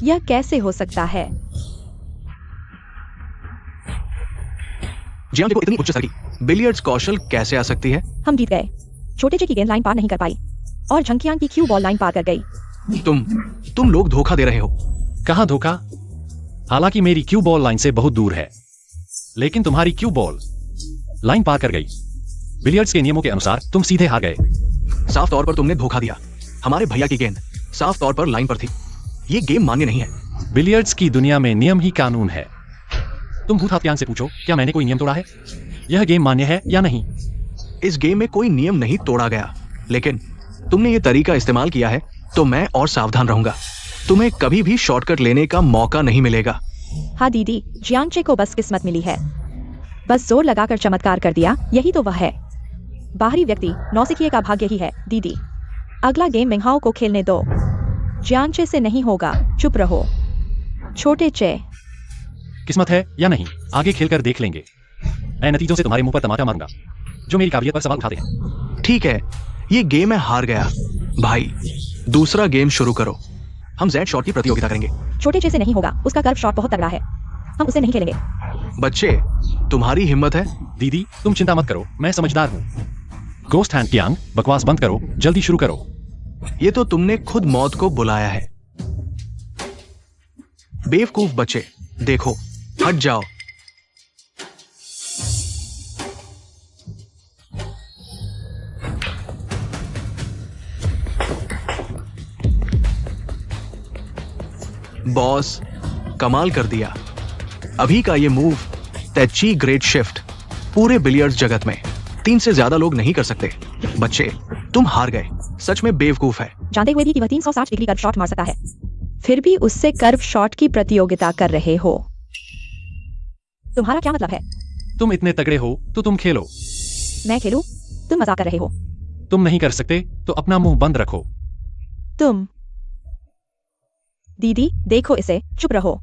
यह कैसे हो सकता है? जियांगचे को इतनी उच्च स्तर की बिलियर्ड्स कौशल कैसे आ सकती है? हम जीत गए। छोटे चे की गेंद लाइन पार नहीं कर पाई और झंकियांग की क्यू बॉल लाइन पार कर गई। तुम लोग धोखा दे रहे हो। कहां धोखा? हालांकि मेरी क्यू बॉल लाइन से बहुत दूर है, लेकिन तुम्हारी क्यू बॉल लाइन पार कर गई। बिलियर्ड्स के नियमों के अनुसार तुम सीधे हार गए। साफ तौर पर तुमने धोखा दिया। हमारे भैया की गेंद साफ तौर पर लाइन पर थी। ये गेम मान्य नहीं है। बिलियर्ड्स की दुनिया में नियम ही कानून है। तुम भूत हत्यान से पूछो, क्या मैंने कोई नियम तोड़ा है? यह गेम मान्य है या नहीं? इस गेम में कोई नियम नहीं तोड़ा गया, लेकिन तुमने ये तरीका इस्तेमाल किया है तो मैं और सावधान रहूंगा। तुम्हें कभी भी शॉर्टकट लेने का मौका नहीं मिलेगा। हाँ दीदी, जियांगचे को बस किस्मत मिली है। बस जोर लगाकर चमत्कार कर दिया, यही तो वह है। बाहरी व्यक्ति नौसिखिए का भाग्य ही है दीदी। अगला गेम मिंगहाओ को खेलने दो। जियांगचे से नहीं होगा, चुप रहो। छोटे चे। किस्मत है या नहीं, आगे खेलकर देख लेंगे। मैं नतीजों से तुम्हारे मुंह पर तमाचा मारूंगा जो मेरी काबिलियत पर सवाल उठाते हैं। ठीक है, ये गेम मैं हार गया। भाई, दूसरा गेम शुरू करो। हम जेड शॉट की प्रतियोगिता करेंगे। छोटे चे से नहीं होगा, उसका कर्व शॉट बहुत तगड़ा है, हम उसे नहीं खेलेंगे। बच्चे, तुम्हारी हिम्मत है। दीदी तुम चिंता मत करो, मैं समझदार हूँ। गोस्ट हैंड कियांग, बकवास बंद करो, जल्दी शुरू करो। ये तो तुमने खुद मौत को बुलाया है। बेवकूफ बच्चे, देखो, हट जाओ। बॉस, कमाल कर दिया। अभी का ये मूव तेची ग्रेट शिफ्ट पूरे बिलियर्ड्स जगत में 3 से ज्यादा लोग नहीं कर सकते। बच्चे, तुम हार गए। सच में बेवकूफ है। जानते हुए भी कि वह 360 डिग्री कर्व शॉट मार सकता है, फिर भी उससे कर्व शॉट की प्रतियोगिता कर रहे हो। तुम्हारा क्या मतलब है? तुम इतने तगड़े हो तो तुम खेलो। मैं खेलूं? तुम मजाक कर रहे हो। तुम नहीं कर सकते तो अपना मुंह बंद रखो। तुम दीदी देखो इसे, चुप रहो।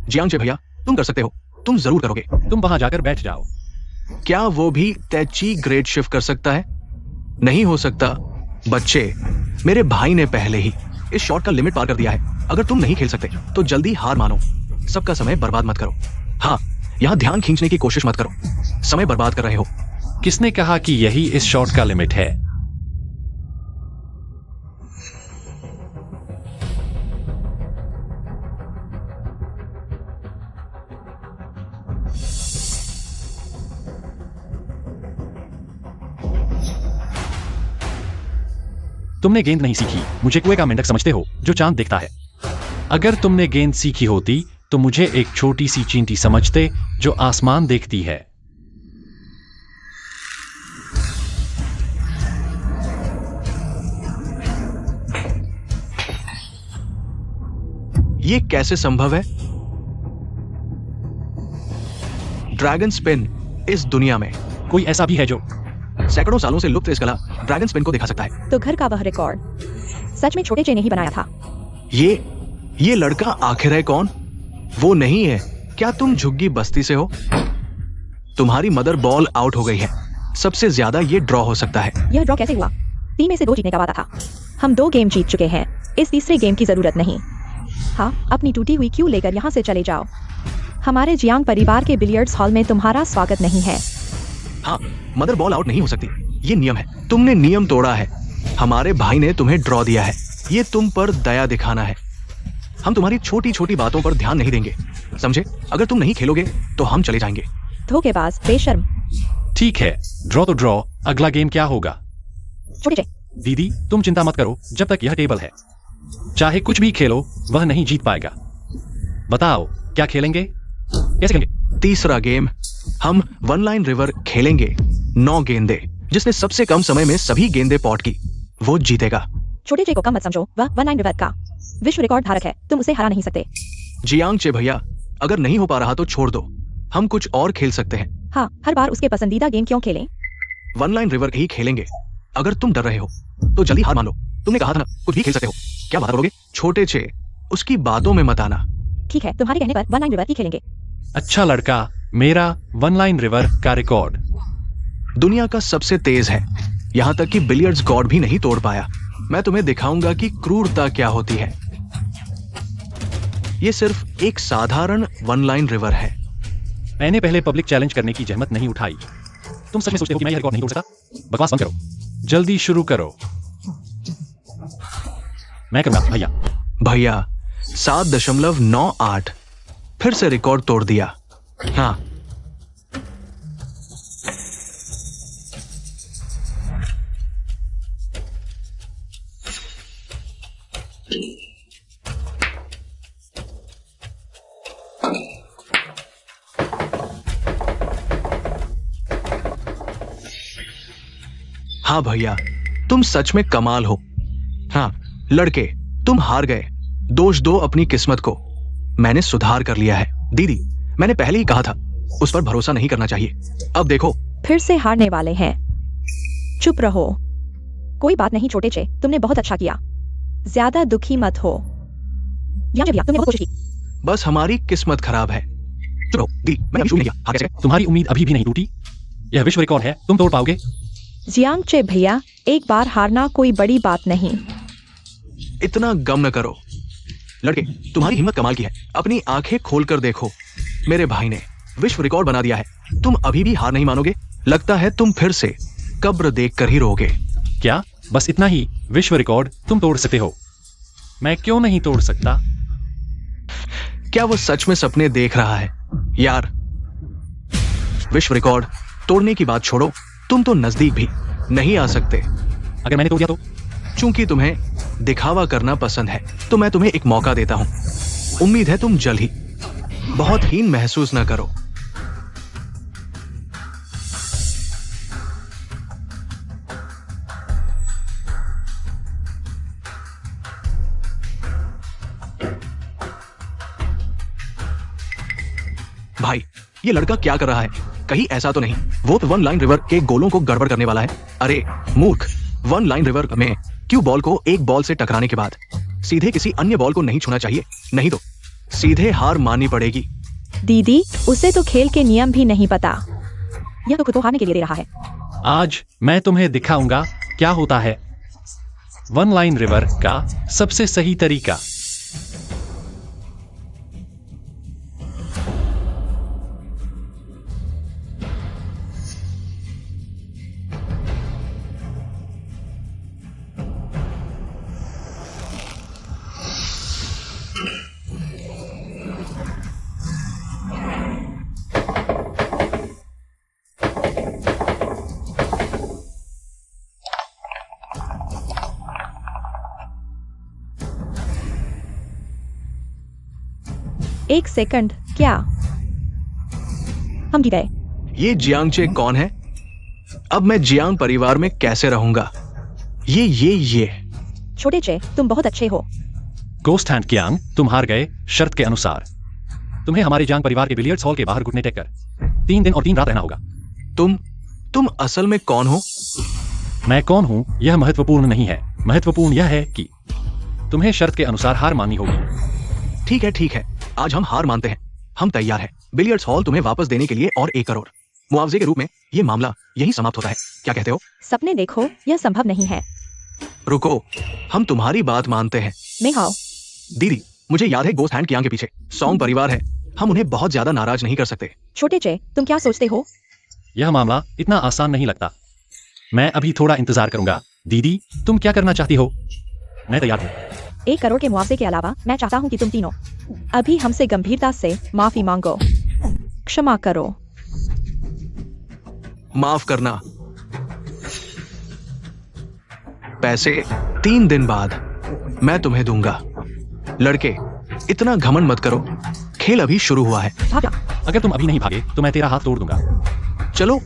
जियांगचे भैया, तुम कर सकते हो, तुम जरूर करोगे। तुम वहां जाकर बैठ जाओ। क्या वो भी तेची ग्रेट शिफ्ट कर सकता है? नहीं हो सकता। बच्चे, मेरे भाई ने पहले ही इस शॉट का लिमिट पार कर दिया है। अगर तुम नहीं खेल सकते तो जल्दी हार मानो। सबका समय बर्बाद मत करो। हाँ, यहाँ ध्यान खींचने की कोशिश मत करो, समय बर्बाद कर रहे हो। किसने कहा कि यही इस शॉट का लिमिट है? तुमने गेंद नहीं सीखी, मुझे कुएं का मेंढक समझते हो जो चांद देखता है। अगर तुमने गेंद सीखी होती तो मुझे एक छोटी सी चींटी समझते जो आसमान देखती है। ये कैसे संभव है? ड्रैगन स्पिन इस दुनिया में कोई ऐसा भी है जो सैकड़ों सालों से लुप्त इस कला ड्रैगन स्पिन को दिखा सकता है। तो घर का वह रिकॉर्ड सच में छोटे चे ने ही बनाया था। ये लड़का आखिर है कौन? वो नहीं है। क्या तुम झुग्गी बस्ती से हो? तुम्हारी मदर बॉल आउट हो गई है। सबसे ज्यादा ये ड्रॉ हो सकता है। यह ड्रॉ कैसे हुआ? 3 में से 2 जीतने का वादा था। हम 2 गेम जीत चुके हैं, इस तीसरे गेम की जरूरत नहीं। हाँ, अपनी टूटी हुई क्यू लेकर यहाँ से चले जाओ। हमारे जियांग परिवार के बिलियर्ड्स हॉल में तुम्हारा स्वागत नहीं है। हाँ, मदर बॉल आउट नहीं हो सकती, ये नियम है। तुमने नियम तोड़ा है। हमारे भाई ने तुम्हें ड्रॉ दिया है। ये तुम पर दया दिखाना है। हम तुम्हारी छोटी छोटी बातों पर ध्यान नहीं देंगे, समझे? अगर तुम नहीं खेलोगे तो हम चले जाएंगे। धोखेबाज, बेशर्म। ठीक है, ड्रॉ तो ड्रॉ। अगला गेम क्या होगा? छोटे चे, दीदी तुम चिंता मत करो, जब तक यह टेबल है चाहे कुछ भी खेलो वह नहीं जीत पाएगा। बताओ क्या खेलेंगे, कैसे खेलेंगे? तीसरा गेम, हम 1 लाइन रिवर खेलेंगे। 9 गेंदे। जिसने सबसे कम समय में सभी गेंदे पॉट की वो जीतेगा। छोटे चे को कम मत समझो, वह 1 लाइन रिवर का विश्व रिकॉर्ड धारक है, तुम उसे हरा नहीं सकते। जियांगचे भैया, अगर नहीं हो पा रहा तो छोड़ दो, हम कुछ और खेल सकते हैं। हाँ, हर बार उसके पसंदीदा गेम क्यों खेलें? 1 लाइन रिवर ही खेलेंगे। अगर तुम डर रहे हो तो जल्दी हार मान लो। तुमने कहा था ना, कुछ भी खेल सकते हो। क्या बात करोगे? छोटे चे, उसकी बातों में मत आना। ठीक है, तुम्हारे कहने पर 1 लाइन रिवर ही खेलेंगे। अच्छा लड़का, मेरा 1 लाइन रिवर का रिकॉर्ड दुनिया का सबसे तेज है। यहाँ तक कि बिलियर्ड्स गॉड भी नहीं तोड़ पाया। मैं तुम्हें दिखाऊंगा कि क्रूरता क्या होती है। ये सिर्फ एक साधारण 1 लाइन रिवर है। मैंने पहले पब्लिक चैलेंज करने की जहमत नहीं उठाई। तुम सच में सोचते हो कि मैं यह रिकॉर्ड नहीं तोड़ सकता? बकवास बंद करो, जल्दी शुरू करो। मैं करूंगा भैया। भैया 7.98 फिर से रिकॉर्ड तोड़ दिया। हाँ, हाँ भैया, तुम सच में कमाल हो। हाँ लड़के, तुम हार गए। दोष दो अपनी किस्मत को। मैंने सुधार कर लिया है। दीदी, मैंने पहले ही कहा था, उस पर भरोसा नहीं करना चाहिए। अब देखो। फिर से हारने वाले हैं। चुप रहो। कोई बात नहीं छोटे चे, तुमने बहुत अच्छा किया। ज्यादा दुखी मत हो। यहाँ तुमने बहुत कोशिश की। बस हमारी किस्मत खराब है। चुप रहो दी, मैंने अभी शुरू नहीं किया। हार कैसे गए? तुम्हारी उम्मीद अभी भी नहीं टूटी। यह विश्व रिकॉर्ड है, तुम तोड़ पाओगे। जियांग चे भैया, एक बार हारना कोई बड़ी बात नहीं। इतना गम न करो। लड़के, तुम्हारी हिम्मत कमाल की है। अपनी आंखें खोलकर देखो, मेरे भाई ने विश्व रिकॉर्ड बना दिया है। तुम अभी भी हार नहीं मानोगे? लगता है तुम फिर से कब्र देखकर ही रोगे। क्या बस इतना ही? विश्व रिकॉर्ड तुम तोड़ सकते हो, मैं क्यों नहीं तोड़ सकता? क्या वो सच में सपने देख रहा है? यार, विश्व रिकॉर्ड तोड़ने की बात छोड़ो, तुम तो नजदीक भी नहीं आ सकते। अगर मैंने तोड़ दिया तो? चूंकि तुम्हें दिखावा करना पसंद है, तो मैं तुम्हें एक मौका देता हूं। उम्मीद है तुम जल्द ही बहुत हीन महसूस न करो। भाई, ये लड़का क्या कर रहा है? कहीं ऐसा तो नहीं वो वन लाइन रिवर के गोलों को गड़बड़ करने वाला है? अरे मूर्ख, वन लाइन रिवर में क्यों बॉल को एक बॉल से टकराने के बाद सीधे किसी अन्य बॉल को नहीं छूना चाहिए, नहीं तो सीधे हार माननी पड़ेगी। दीदी, उसे तो खेल के नियम भी नहीं पता। यह तो खुद को हारने के लिए दे रहा है। आज मैं तुम्हें दिखाऊंगा क्या होता है वन लाइन रिवर का सबसे सही तरीका। एक सेकंड, क्या हम जीत गए? ये जियांगचे कौन है? अब मैं जियांग परिवार में कैसे रहूंगा? ये छोटे चे, तुम बहुत अच्छे हो। गोस्ट हैंड कियांग, तुम हार गए शर्त के अनुसार। तुम्हें हमारे जांग परिवार के बिलियर्ड्स हॉल के बाहर घुटने टेक कर 3 दिन और 3 रात रहना होगा। तुम असल में कौन हो? मैं कौन हूं यह महत्वपूर्ण नहीं है, महत्वपूर्ण यह है कि तुम्हें शर्त के अनुसार हार माननी होगी। ठीक है, आज हम हार मानते हैं। हम तैयार हैं। बिलियर्ड्स हॉल तुम्हें वापस देने के लिए और 1 करोड़ मुआवजे के रूप में। ये मामला यहीं समाप्त होता है, क्या कहते हो? सपने देखो, यह संभव नहीं है। रुको, हम तुम्हारी बात मानते हैं। मैं हाओ। दीदी, मुझे याद है गोस्ट हैंड कियांग के पीछे सॉन्ग परिवार है। हम उन्हें बहुत ज्यादा नाराज नहीं कर सकते। छोटे चे, तुम क्या सोचते हो? यह मामला इतना आसान नहीं लगता। मैं अभी थोड़ा इंतजार करूंगा। दीदी, तुम क्या करना चाहती हो? मैं तैयार हूं। 1 करोड़ के मुआवजे के अलावा मैं चाहता हूं कि तुम तीनों अभी हमसे गंभीरता से माफी मांगो। क्षमा करो। माफ करना। पैसे 3 दिन बाद मैं तुम्हें दूंगा। लड़के, इतना घमंड मत करो, खेल अभी शुरू हुआ है। भाग जा। अगर तुम अभी नहीं भागे तो मैं तेरा हाथ तोड़ दूंगा। चलो।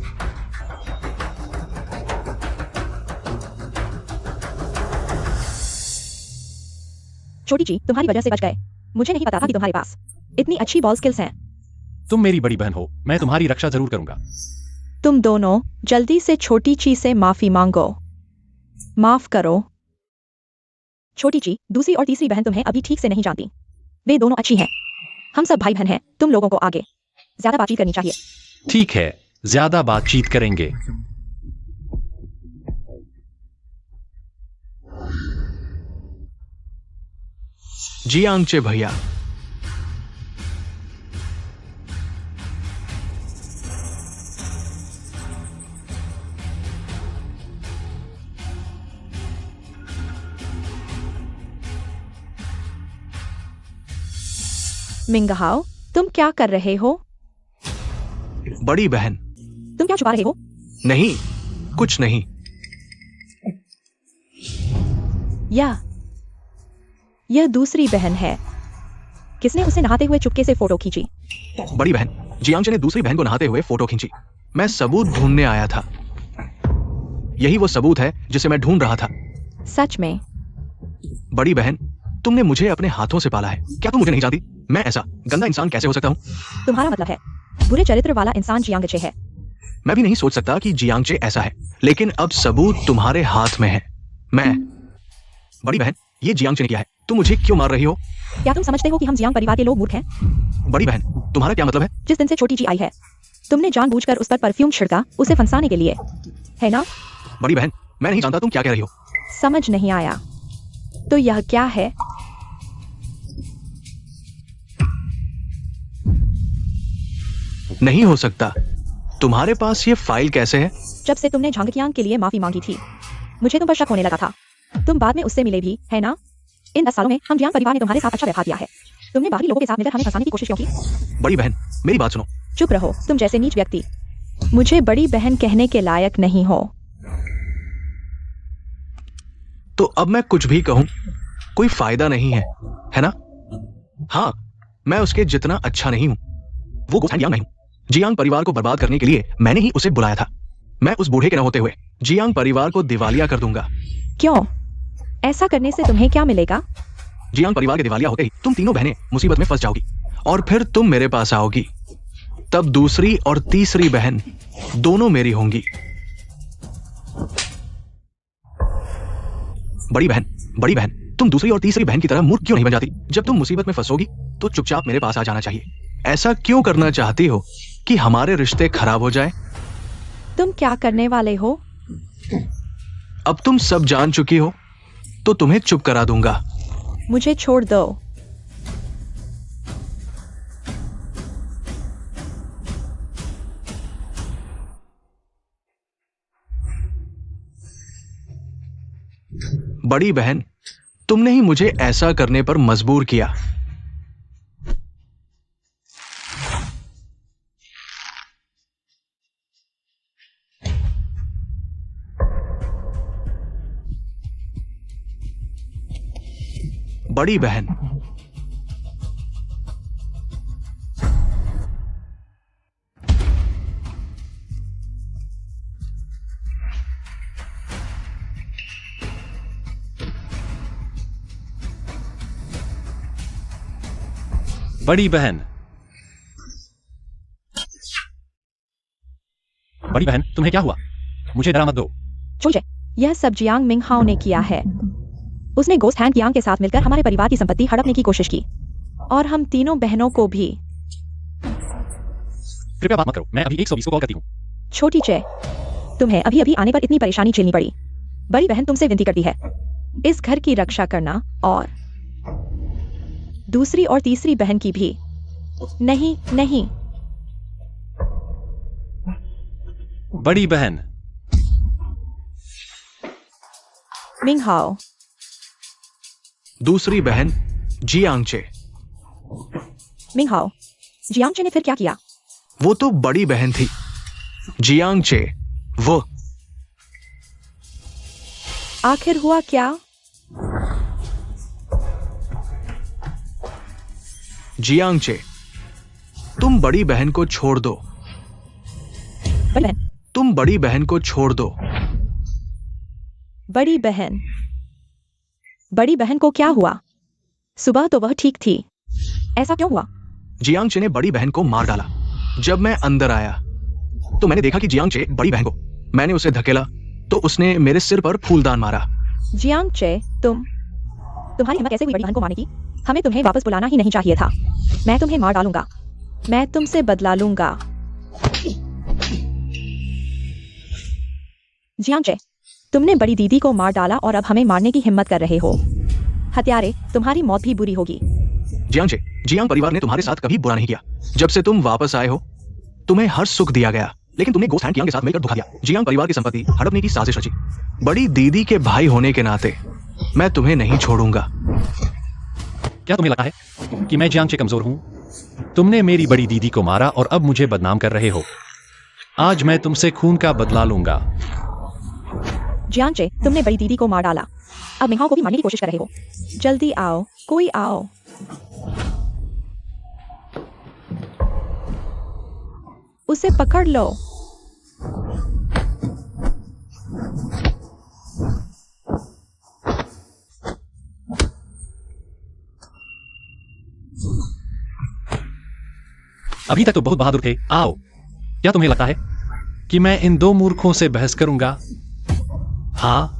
छोटी जी, तुम्हारी वजह से बच गए। मुझे नहीं पता था कि तुम्हारे पास इतनी अच्छी बॉल स्किल्स हैं। तुम मेरी बड़ी बहन हो, मैं तुम्हारी रक्षा जरूर करूंगा। तुम दोनों जल्दी से छोटी ची से माफी मांगो। माफ करो। छोटी ची, दूसरी और तीसरी बहन तुम्हें अभी ठीक से नहीं जानती। वे दोनों अच्छी हैं। हम सब भाई बहन हैं। तुम लोगों को आगे ज्यादा बातचीत करनी चाहिए। ठीक है, ज्यादा बातचीत करेंगे। जियांगचे भैया, मिंगहाओ, तुम क्या कर रहे हो? बड़ी बहन। तुम क्या छुपा रहे हो? नहीं, कुछ नहीं। यह दूसरी बहन है। किसने उसे नहाते हुए चुपके से फोटो खींची? बड़ी बहन, जियांगचे ने दूसरी बहन को नहाते हुए फोटो खींची। मैं सबूत ढूंढने आया था। यही वो सबूत है जिसे मैं ढूंढ रहा था। सच में? बड़ी बहन, तुमने मुझे अपने हाथों से पाला है। क्या तुम मुझे नहीं जानती? मैं ऐसा गंदा इंसान कैसे हो सकता हूँ? तुम्हारा मतलब है बुरे चरित्र वाला इंसान जियांगचे है। मैं भी नहीं सोच सकता कि जियांगचे ऐसा है, लेकिन अब सबूत तुम्हारे हाथ में है। मैं बड़ी बहन, ये जियांगचे ने किया है। तुम मुझे क्यों मार रही हो? क्या तुम समझते हो कि हम जियांग परिवार के लोग मूर्ख हैं? बड़ी बहन, तुम्हारा क्या मतलब है? जिस दिन से छोटी जी आई है, तुमने जानबूझकर उस पर परफ्यूम छिड़का, उसे फंसाने के लिए, है ना? बड़ी बहन, मैं नहीं जानता तुम क्या कह रही हो। समझ नहीं आया। तो यह क्या है? नहीं हो सकता। तुम्हारे पास ये फाइल कैसे है? जब से तुमने झांगकियांग के लिए माफी मांगी थी, मुझे तुम पर शक होने लगा था। तुम बाद में उससे मिले भी, है ना? इन 10 सालों में हम जियांग परिवार ने तुम्हारे साथ अच्छा व्यवहार किया है। तुमने बाहरी लोगों के साथ मिलकर हमें फंसाने की कोशिश क्यों की? बड़ी बहन, मेरी बात सुनो। चुप रहो, तुम जैसे नीच व्यक्ति मुझे बड़ी बहन कहने के लायक नहीं हो। तो अब मैं कुछ भी कहूं कोई फायदा नहीं है, है ना? हाँ, मैं उसके जितना अच्छा नहीं हूं। वो गोस्ट जियांग नहीं हूं। जियांग परिवार को बर्बाद करने के लिए मैंने ही उसे बुलाया था। मैं उस बूढ़े के न होते हुए जियांग परिवार को दिवालिया कर दूंगा। क्यों? ऐसा करने से तुम्हें क्या मिलेगा? जियांग परिवार के दिवालिया होते ही तुम तीनों बहनें मुसीबत में फंस जाओगी और फिर तुम मेरे पास आओगी। तब दूसरी और तीसरी बहन दोनों मेरी होंगी। बड़ी बहन, तुम दूसरी और तीसरी बहन की तरह मूर्ख क्यों नहीं बन जाती? जब तुम मुसीबत में फंसोगी तो चुपचाप मेरे पास आ जाना चाहिए। ऐसा क्यों करना चाहती हो कि हमारे रिश्ते खराब हो जाए? तुम क्या करने वाले हो? अब तुम सब जान चुकी हो तो तुम्हें चुप करा दूंगा। मुझे छोड़ दो। बड़ी बहन, तुमने ही मुझे ऐसा करने पर मजबूर किया। बड़ी बहन, बड़ी बहन, बड़ी बहन, तुम्हें क्या हुआ? मुझे डरा मत दो। चुजे, यह सब जियांग मिंगहाओ ने किया है। उसने गोस्ट हैंग कियांग के साथ मिलकर हमारे परिवार की संपत्ति हड़पने की कोशिश की और हम तीनों बहनों को भी। कृपया बात मत करो, मैं अभी 120 को कॉल करती हूँ। छोटी चे, तुम्हें अभी अभी आने पर इतनी परेशानी झेलनी पड़ी। बड़ी बहन तुमसे विनती करती है इस घर की रक्षा करना और दूसरी और तीसरी बहन की भी। नहीं नहीं। बड़ी बहन, मिंगहाओ। दूसरी बहन जियांगचे। मिंगहाओ, जियांगचे ने फिर क्या किया? वो तो बड़ी बहन थी। जियांगचे, वो। आखिर हुआ क्या? जियांगचे, तुम बड़ी बहन को छोड़ दो। बड़ी बहन। तुम बड़ी बहन को छोड़ दो। बड़ी बहन। बड़ी बहन को क्या हुआ? सुबह तो वह ठीक थी, ऐसा क्यों हुआ? जियांगचे ने बड़ी बहन को मार डाला। जब मैं अंदर आया तो मैंने देखा कि जियांगचे बड़ी बहन को, मैंने उसे धकेला तो उसने मेरे सिर पर फूलदान मारा। जियांगचे, तुम्हारी हिम्मत कैसे हुई बड़ी बहन को मारने की? हमें तुम्हें वापस बुलाना ही नहीं चाहिए था। मैं तुम्हें मार डालूंगा। मैं तुमसे बदला लूंगा। जियांगचे, तुमने बड़ी दीदी को मार डाला और अब हमें मारने की हिम्मत कर रहे हो। हत्यारे, तुम्हारी मौत भी बुरी होगी। जियांगचे, जियांग परिवार ने तुम्हारे साथ कभी बुरा नहीं किया। जब से तुम वापस आए हो तुम्हें हर सुख दिया गया, लेकिन तुमने गोस्ट हैंग कियांग के साथ मिलकर धोखा दिया। जियांग परिवार की संपत्ति हड़पने की साजिश रची। बड़ी दीदी के भाई होने के नाते मैं तुम्हें नहीं छोड़ूंगा। क्या तुम्हें लगता है कि मैं जियांगचे कमजोर हूं? तुमने मेरी बड़ी दीदी को मारा और अब मुझे बदनाम कर रहे हो। आज मैं तुमसे खून का बदला लूंगा। जियांगचे, तुमने बड़ी दीदी को मार डाला, अब मिंगहाओ को भी मारने की कोशिश कर रहे हो। जल्दी आओ, कोई आओ। उसे पकड़ लो। अभी तक तो बहुत बहादुर थे। आओ, क्या तुम्हें लगता है कि मैं इन दो मूर्खों से बहस करूंगा? हाँ,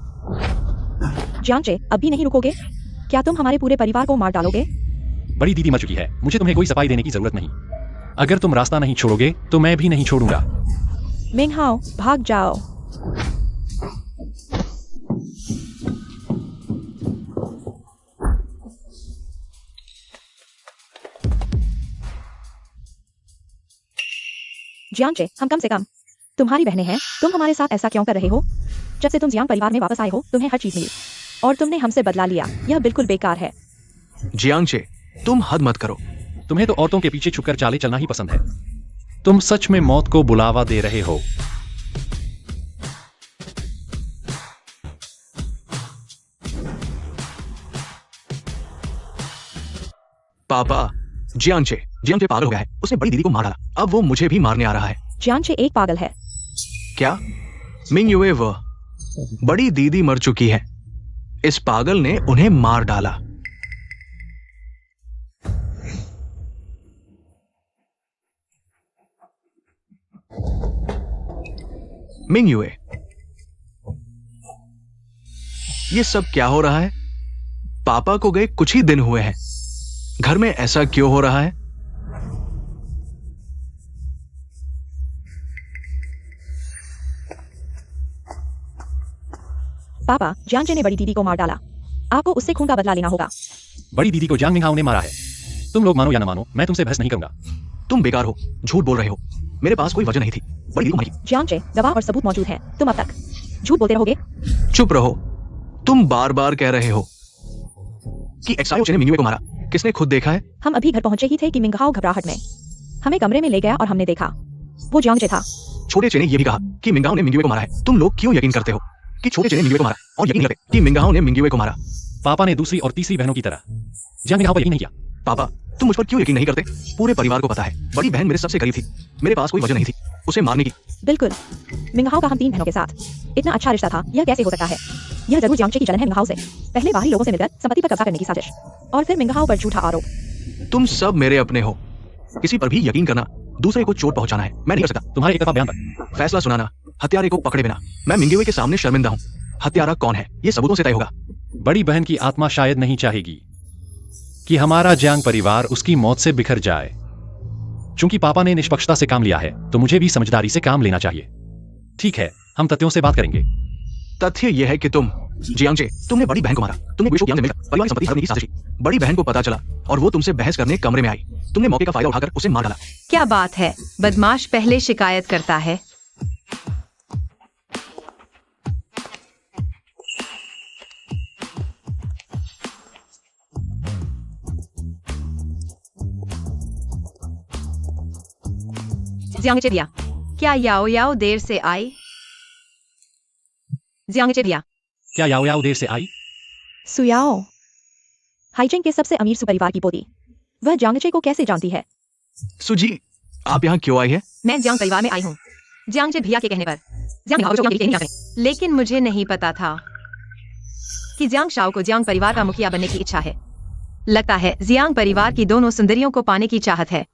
जियांगचे, अब भी नहीं रुकोगे? क्या तुम हमारे पूरे परिवार को मार डालोगे? बड़ी दीदी मर चुकी है, मुझे तुम्हें कोई सफाई देने की जरूरत नहीं। अगर तुम रास्ता नहीं छोड़ोगे तो मैं भी नहीं छोड़ूंगा। मिंगहाओ, भाग जाओ। जियांगचे, हम कम से कम तुम्हारी बहनें हैं। तुम हमारे साथ ऐसा क्यों कर रहे हो? जब से तुम जियांग परिवार में वापस आए हो, तुम्हें हर चीज मिली और तुमने हमसे बदला लिया। यह बिल्कुल बेकार है। जियांगचे, तुम हद मत करो। तुम्हें तो औरतों के पीछे छुपकर चाले चलना ही पसंद है। तुम सच में मौत को बुलावा दे रहे हो। पापा, जियांगचे पागल हो गया है। उसने बड़ी दीदी को मारा, अब वो मुझे भी मारने आ रहा है। जियांगचे एक पागल है। क्या? मिंग युए, वो बड़ी दीदी मर चुकी है। इस पागल ने उन्हें मार डाला। मिंग युए, ये सब क्या हो रहा है? पापा को गए कुछ ही दिन हुए हैं, घर में ऐसा क्यों हो रहा है? पापा, जियांगचे ने बड़ी दीदी को मार डाला। आपको उससे खून का बदला लेना होगा। बड़ी दीदी को जियांग मिंगहाओ ने मारा है। तुम लोग मानो या ना मानो, मैं तुमसे बहस नहीं करूंगा। तुम बेकार हो, झूठ बोल रहे हो। मेरे पास कोई वजह नहीं थी। बड़ी दीदी को मारी। जियांगचे, गवाह और सबूत मौजूद हैं। तुम अब तक झूठ बोलते रहोगे? चुप रहो। तुम बार बार कह रहे हो कि एक्सायोचे ने मिंगयुए को मारा। किसने खुद देखा है? हम अभी घर पहुंचे ही थे कि मिंगहाओ घबराहट में हमें कमरे में ले गया और हमने देखा वो जियांगचे था। छोटे चे ने यह भी कहा कि मिंगहाओ ने मिंगयुए को मारा है। तुम लोग क्यों यकीन करते हो कि छोटे चे ने मिंगयुए को मारा और यकीन करते कि मिंगहाओ ने मिंगयुए को मारा? पापा ने दूसरी और तीसरी बहनों की तरह जियांग मिंगहाओ पर यकीन नहीं किया। पापा, तुम मुझ पर क्यों यकीन नहीं करते? पूरे परिवार को पता है, बड़ी बहन मेरे सबसे करीब थी। मेरे पास कोई वजह नहीं थी उसे मारने की। बिल्कुल, मिंगहाओ का हम 3 बहनों के साथ इतना अच्छा रिश्ता था। यह कैसे हो सकता है? यह जरूर जियांगचे की जलन है मिंगहाओ से। पहले बाहरी लोगों से मिलकर संपत्ति पर कब्जा करने की साजिश और फिर मिंगहाओ पर झूठा आरोप। तुम सब मेरे अपने हो। किसी पर भी यकीन करना दूसरे को चोट पहुंचाना है। मैं नहीं कर सकता। तुम्हारे एक तरफा बयान पर फैसला सुनाना, हत्यारे को पकड़े बिना। मैं मिंगयुए के सामने शर्मिंदा हूँ। हत्यारा कौन है ये सबूतों से तय होगा। बड़ी बहन की आत्मा शायद नहीं चाहेगी कि हमारा जियांग परिवार उसकी मौत से बिखर जाए। चूंकि पापा ने निष्पक्षता से काम लिया है तो मुझे भी समझदारी से काम लेना चाहिए। ठीक है, हम तथ्यों से बात करेंगे। तथ्य यह है कि जियांगचे, तुमने बड़ी बहन को मारा। तुमने गुइशो यांग से मिलकर परिवार की संपत्ति हड़पने की साजिश की। बड़ी बहन को पता चला और वो तुमसे बहस करने कमरे में आई। तुमने मौके का फायदा उठाकर उसे मार डाला। क्या बात है, बदमाश पहले शिकायत करता है। जियांगचे भैया, क्या याओ याओ देर से आई? जियांगचे भैया, क्या याओ याओ देर से आई? सुयाओ, हाइजिंग के सबसे अमीर सुपरिवार की पोती, वह जियांगचे को कैसे जानती है? सुजी, आप यहाँ क्यों आई है? मैं जियांग परिवार में आई हूँ। जियांगचे भैया के कहने पर जियांग मिंगहाओ को नहीं आते। लेकिन मुझे नहीं पता था कि जियांग शाओ को जियांग परिवार का मुखिया बनने की इच्छा है। लगता है जियांग परिवार की दोनों सुंदरियों को पाने की चाहत है।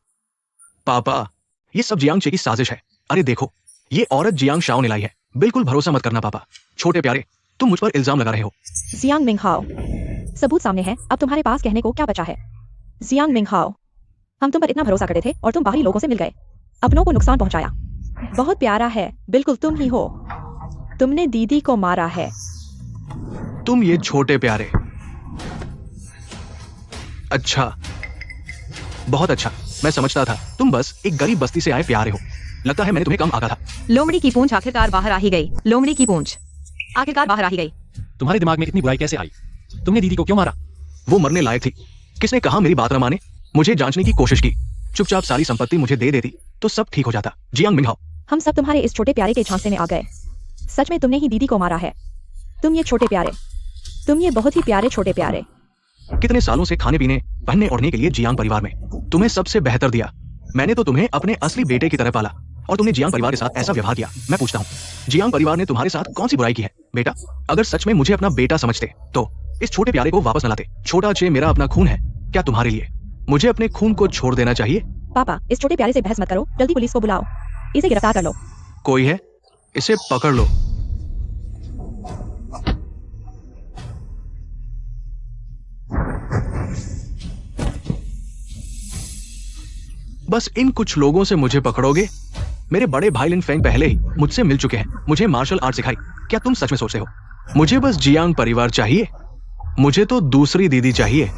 पापा, ये सब जियांगचे की साजिश है। अरे देखो, ये औरत जियांग शाओ ने लाई है। बिल्कुल भरोसा मत करना पापा। छोटे प्यारे, तुम मुझ पर इल्जाम लगा रहे हो। जियांग मिंगहाओ, सबूत सामने है। अब तुम्हारे पास कहने को क्या बचा है? जियांग मिंगहाओ, हम तुम पर इतना भरोसा करते थे और तुम बाहरी लोगों से मिल गए, अपनों को नुकसान पहुंचाया। बहुत प्यारा है, बिल्कुल तुम ही हो। तुमने दीदी को मारा है। तुम ये छोटे प्यारे। अच्छा, बहुत अच्छा। मैं समझता था तुम बस एक गरीब बस्ती से आए प्यारे हो। लगता है मैंने तुम्हें कम आका था। लोमड़ी की पूंछ आखिरकार बाहर आ ही गई। लोमड़ी की पूंछ आखिरकार बाहर आ ही गई। तुम्हारे दिमाग में इतनी बुराई कैसे आई? तुमने दीदी को क्यों मारा? वो मरने लायक थी। किसने कहा मेरी बात न माने? मुझे जांचने की कोशिश की। चुपचाप सारी संपत्ति मुझे दे देती तो सब ठीक हो जाता। जियांग मिंगहाओ, हम सब तुम्हारे इस छोटे प्यारे के झांसे में आ गए। सच में तुमने ही दीदी को मारा है। तुम ये छोटे प्यारे, तुम ये बहुत ही प्यारे छोटे प्यारे। कितने सालों से खाने पीने पहनने ओढ़ने के लिए जियांग परिवार में तुम्हें सबसे बेहतर दिया। मैंने तो तुम्हें अपने असली बेटे की तरह पाला और तुमने जियांग परिवार के साथ ऐसा व्यवहार किया। मैं पूछता हूँ, जियांग परिवार ने तुम्हारे साथ कौन सी बुराई की है? बेटा, अगर सच में मुझे अपना बेटा समझते तो इस छोटे प्यारे को वापस न लाते। छोटा चे मेरा अपना खून है। क्या तुम्हारे लिए मुझे अपने खून को छोड़ देना चाहिए पापा, इस छोटे प्यारे से बहस मत करो, जल्दी पुलिस को बुलाओ, इसे गिरफ्तार कर लो। कोई है? इसे पकड़ लो। बस इन कुछ लोगों से मुझे पकड़ोगे? मेरे बड़े भाई लिन फेंग पहले ही मुझसे मिल चुके हैं, मुझे मार्शल आर्ट सिखाई। क्या तुम सच में सोचते हो मुझे बस जियांग परिवार चाहिए? मुझे तो दूसरी दीदी चाहिए,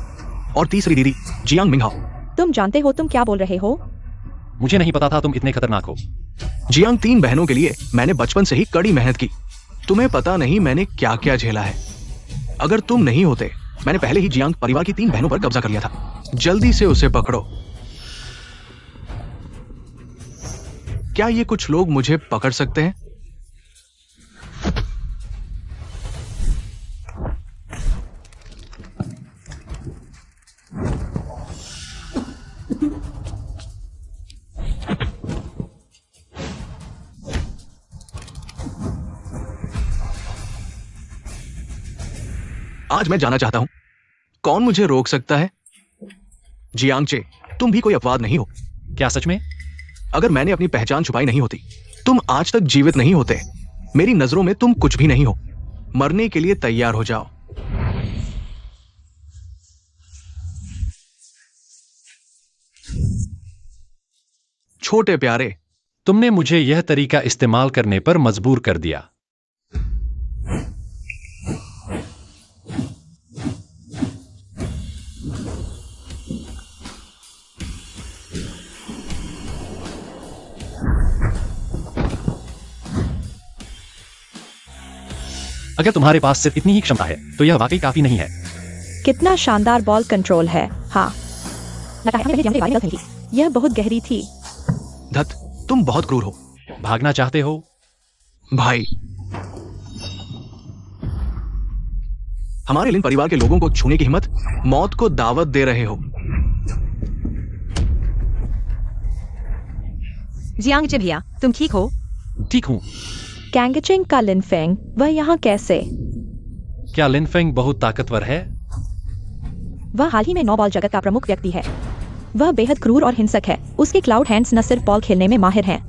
और तीसरी दीदी जियांग मिंगहाओ। तुम जानते हो तुम क्या बोल रहे हो? मुझे नहीं पता था तुम इतने खतरनाक हो। जियांग 3 बहनों के लिए मैंने बचपन से ही कड़ी मेहनत की। तुम्हें पता नहीं मैंने क्या क्या झेला है। अगर तुम नहीं होते, मैंने पहले ही जियांग परिवार की 3 बहनों पर कब्जा कर लिया था। जल्दी से उसे पकड़ो। क्या ये कुछ लोग मुझे पकड़ सकते हैं? आज मैं जाना चाहता हूं। कौन मुझे रोक सकता है? जियांगचे, तुम भी कोई अपवाद नहीं हो। क्या सच में? अगर मैंने अपनी पहचान छुपाई नहीं होती, तुम आज तक जीवित नहीं होते। मेरी नजरों में तुम कुछ भी नहीं हो। मरने के लिए तैयार हो जाओ। छोटे प्यारे, तुमने मुझे यह तरीका इस्तेमाल करने पर मजबूर कर दिया। अगर तुम्हारे पास सिर्फ इतनी ही क्षमता है तो यह वाकई काफी नहीं है। कितना शानदार बॉल कंट्रोल है। हाँ, लगता है हमने जियांग के बारे में गलत कही थी। यह बहुत गहरी थी। धत, तुम बहुत क्रूर हो। भागना चाहते हो? भाई, हमारे लिन परिवार के लोगों को छूने की हिम्मत, मौत को दावत दे रहे हो। जियांगचे भैया, तुम ठीक हो? ठीक हूँ। कैंगचिंग का लिन फेंग, वह यहाँ कैसे? क्या लिन फेंग बहुत ताकतवर है? वह हाल ही में 9 बॉल जगत का प्रमुख व्यक्ति है। वह बेहद क्रूर और हिंसक है। उसके क्लाउड हैंड्स न सिर्फ बॉल खेलने में माहिर हैं,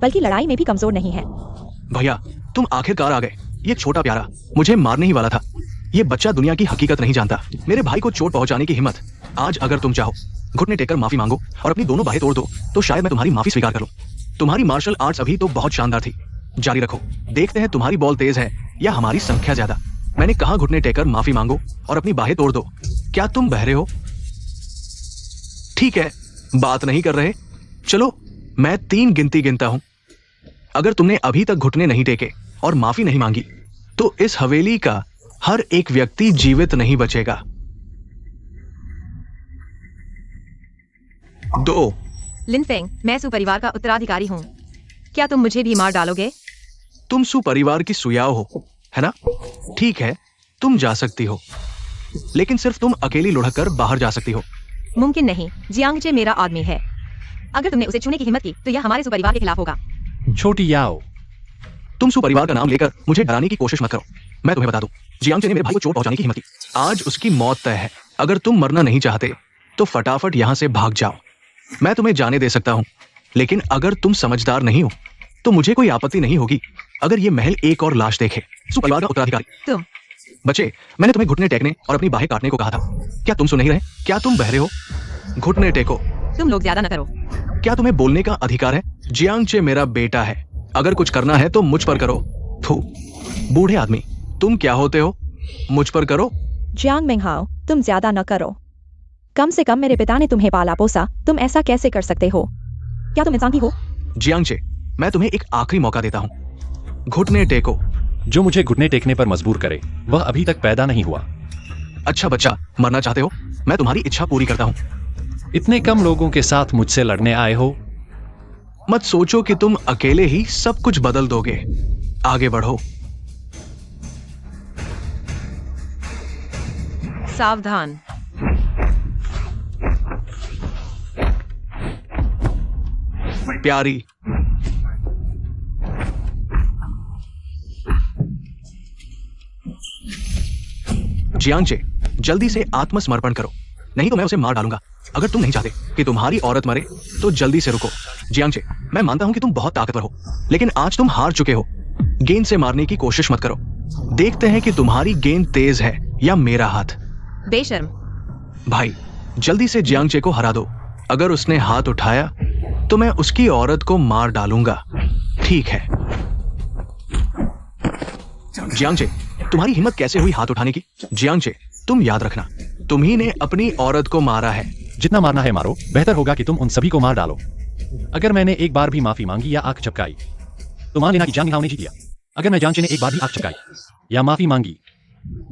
बल्कि लड़ाई में भी कमजोर नहीं है। भैया, तुम आखिरकार आ गए। ये छोटा प्यारा मुझे मारने ही वाला था। ये बच्चा दुनिया की हकीकत नहीं जानता। मेरे भाई को चोट पहुंचाने की हिम्मत। आज अगर तुम चाहो, घुटने टेककर माफी मांगो और अपनी दोनों बाहें तोड़ दो, तो शायद मैं तुम्हारी माफी स्वीकार कर लूं। तुम्हारी मार्शल आर्ट्स अभी तो बहुत शानदार थी। जारी रखो। देखते हैं तुम्हारी बॉल तेज है या हमारी संख्या ज्यादा। मैंने कहा घुटने टेककर माफी मांगो और अपनी बाहें तोड़ दो। क्या तुम बहरे हो? ठीक है, बात नहीं कर रहे। चलो, मैं 3 गिनती गिनता हूं। अगर तुमने अभी तक घुटने नहीं टेके और माफी नहीं मांगी, तो इस हवेली का हर एक व्यक्ति जीवित नहीं बचेगा। 2। लिन फेंग, मैं सुपरिवार का उत्तराधिकारी हूँ। क्या तुम मुझे भी मार डालोगे? तुम सुपरिवार की सुयाव हो, है ना? ठीक है, तुम जा सकती हो, लेकिन सिर्फ तुम अकेली लुढ़क कर बाहर जा सकती हो। मुमकिन नहीं, जियांगचे मेरा आदमी है। अगर तुमने उसे छूने की हिम्मत की तो यह हमारे सुपरिवार के खिलाफ होगा। छोटी याओ, तुम सुपरिवार का नाम लेकर मुझे डराने की कोशिश मत करो। मैं तुम्हें बता दूं, जियांगचे ने मेरे भाई को चोट पहुंचाने की हिम्मत की। आज उसकी मौत तय है। अगर तुम मरना नहीं चाहते तो फटाफट यहां से भाग जाओ। मैं तुम्हें जाने दे सकता हूं, लेकिन अगर तुम समझदार नहीं हो तो मुझे कोई आपत्ति नहीं होगी अगर ये महल एक और लाश देखे। सुपरिवार का उत्तराधिकारी तुम। बच्चे, मैंने तुम्हें घुटने टेकने और अपनी बाहें काटने को कहा था। क्या तुम सुन नहीं रहे? क्या तुम बहरे हो? घुटने टेको। तुम लोग ज्यादा न करो। क्या तुम्हें बोलने का अधिकार है? जियांगचे मेरा बेटा है। अगर कुछ करना है तो मुझ पर करो। थू, बूढ़े आदमी, तुम क्या होते हो? मुझ पर करो। जियांग मिंगहाओ, तुम ज्यादा न करो। कम से कम मेरे पिता ने तुम्हें पाला पोसा, तुम ऐसा कैसे कर सकते हो? क्या तुम इंसान भी हो? जियांगचे, मैं तुम्हें एक आखिरी मौका देता हूं। घुटने टेको। जो मुझे घुटने टेकने पर मजबूर करे वह अभी तक पैदा नहीं हुआ। अच्छा बच्चा, मरना चाहते हो? मैं तुम्हारी इच्छा पूरी करता हूं। इतने कम लोगों के साथ मुझसे लड़ने आए हो? मत सोचो कि तुम अकेले ही सब कुछ बदल दोगे। आगे बढ़ो। सावधान। प्यारी, जियांगचे, जल्दी से आत्मसमर्पण करो, नहीं तो मैं उसे मार डालूंगा। अगर तुम नहीं चाहते कि तुम्हारी औरत मरे तो जल्दी से रुको। जियांगचे, मैं मानता हूं कि तुम बहुत ताकतवर हो, लेकिन आज तुम हार चुके हो। गेंद से मारने की कोशिश मत करो। देखते हैं कि तुम्हारी गेंद तेज है या मेरा हाथ। बेशर्म। भाई, जल्दी से जियांगचे को हरा दो। अगर उसने हाथ उठाया तो मैं उसकी औरत को मार डालूंगा। ठीक है। जियांगचे, तुम्हारी हिम्मत कैसे हुई हाथ उठाने की? जियांगचे, तुम याद रखना, तुम्ही ने अपनी औरत को मारा है। जितना मारना है मारो, बेहतर होगा कि तुम उन सभी को मार डालो। अगर मैंने एक बार भी माफी मांगी या आंख झपकाई तो मान लेना कि जांग मिंगहाओ ने जीत लिया। अगर मैं जियांगचे ने एक बार भी आंख झपकाई या माफी मांगी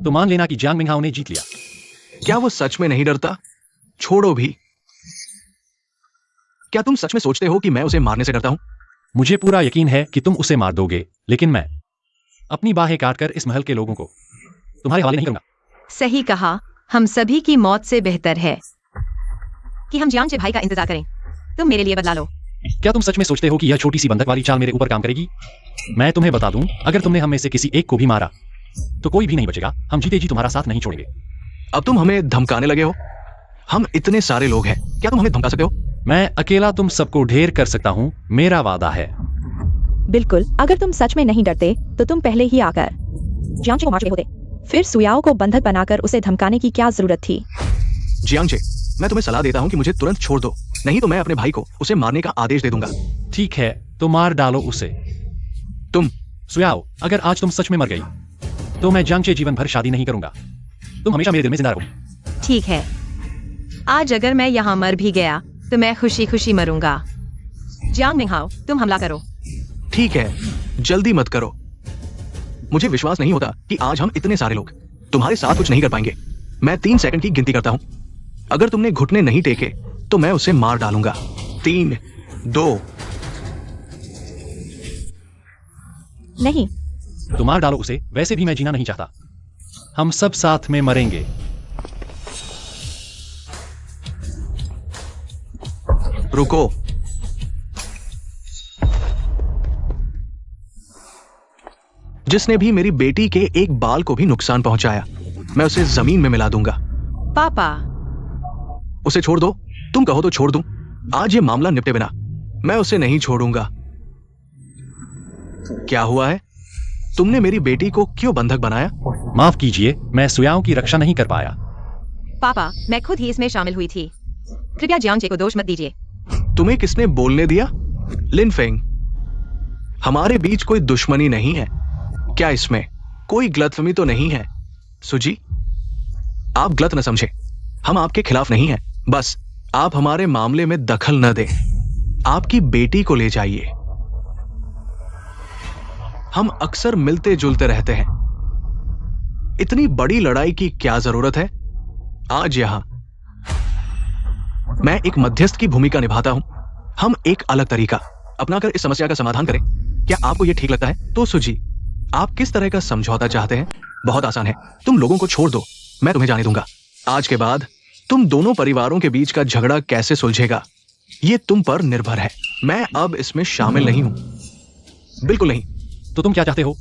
तो मान लेना कि जांग मिंगहाओ ने जीत लिया। क्या वो सच में नहीं डरता? छोड़ो भी। क्या तुम सच में सोचते हो कि मैं उसे मारने से डरता हूं? मुझे पूरा यकीन है कि तुम उसे मार दोगे, लेकिन मैं अपनी बाहें काटकर इस महल के लोगों को तुम्हारे हवाले नहीं करूंगा। सही कहा। हम सभी की मौत से बेहतर है कि हम जियांगचे भाई का इंतजार करें। तुम मेरे लिए बदला लो। क्या तुम सच में सोचते हो कि यह छोटी सी बंधक वाली चाल मेरे ऊपर काम करेगी? मैं तुम्हें बता दूं, अगर तुमने हम में से किसी एक को भी मारा तो कोई भी नहीं बचेगा। हम जीते जी तुम्हारा साथ नहीं छोड़ेंगे। अब तुम हमें धमकाने लगे हो? हम इतने सारे लोग हैं, क्या तुम हमें धमका सकते हो? मैं अकेला तुम सबको ढेर कर सकता हूं, मेरा वादा है। बिल्कुल, अगर तुम सच में नहीं डरते तो तुम पहले ही आकर जियांगचे को मार चुके होते। फिर सुयाओ को बंधक बनाकर उसे धमकाने की क्या जरूरत थी? जियांगचे, मैं तुम्हें सलाह देता हूं कि मुझे तुरंत छोड़ दो, नहीं तो मैं अपने भाई को उसे मारने का आदेश दे दूंगा। ठीक है, तो मार डालो उसे। तुम सुयाओ, अगर आज तुम सच में मर गई तो मैं जियांगचे जीवन भर शादी नहीं करूंगा। तुम हमेशा मेरे दिल में जिंदा रहोगी। ठीक है, आज अगर मैं यहाँ मर भी गया तो मैं खुशी खुशी मरूंगा। जियांग मिंगहाओ, तुम हमला करो। ठीक है, जल्दी मत करो। मुझे विश्वास नहीं होता कि आज हम इतने सारे लोग तुम्हारे साथ कुछ नहीं कर पाएंगे। मैं 3 सेकंड की गिनती करता हूं। अगर तुमने घुटने नहीं टेके तो मैं उसे मार डालूंगा। 3, 2। नहीं, तो मार डालो उसे, वैसे भी मैं जीना नहीं चाहता। हम सब साथ में मरेंगे। रुको। जिसने भी मेरी बेटी के एक बाल को भी नुकसान पहुंचाया, मैं उसे जमीन में मिला दूंगा। पापा, उसे छोड़ दो। तुम कहो तो छोड़ दूं। आज ये मामला निपटे बिना मैं उसे नहीं छोड़ूंगा। क्या हुआ है? तुमने मेरी बेटी को क्यों बंधक बनाया? माफ कीजिए, मैं सुयाओं की रक्षा नहीं कर पाया। पापा, मैं खुद ही इसमें शामिल हुई थी। कृपया जियांगचे को दोष मत दीजिए। तुम्हें किसने बोलने दिया? लिन फेंग, हमारे बीच कोई दुश्मनी नहीं है। क्या इसमें कोई गलतफहमी तो नहीं है? सुजी, आप गलत न समझे, हम आपके खिलाफ नहीं हैं। बस आप हमारे मामले में दखल न दें। आपकी बेटी को ले जाइए। हम अक्सर मिलते जुलते रहते हैं। इतनी बड़ी लड़ाई की क्या जरूरत है? आज यहां मैं एक मध्यस्थ की भूमिका निभाता हूं। हम एक अलग तरीका अपनाकर इस समस्या का समाधान करें। क्या आपको यह ठीक लगता है? तो सुजी, आप किस तरह का समझौता चाहते हैं? बहुत आसान है, तुम लोगों को छोड़ दो, मैं तुम्हें जाने दूंगा। आज के बाद तुम दोनों परिवारों के बीच का झगड़ा कैसे सुलझेगा, यह तुम पर निर्भर है। मैं अब इसमें शामिल नहीं हूं, बिल्कुल नहीं। तो तुम क्या चाहते हो?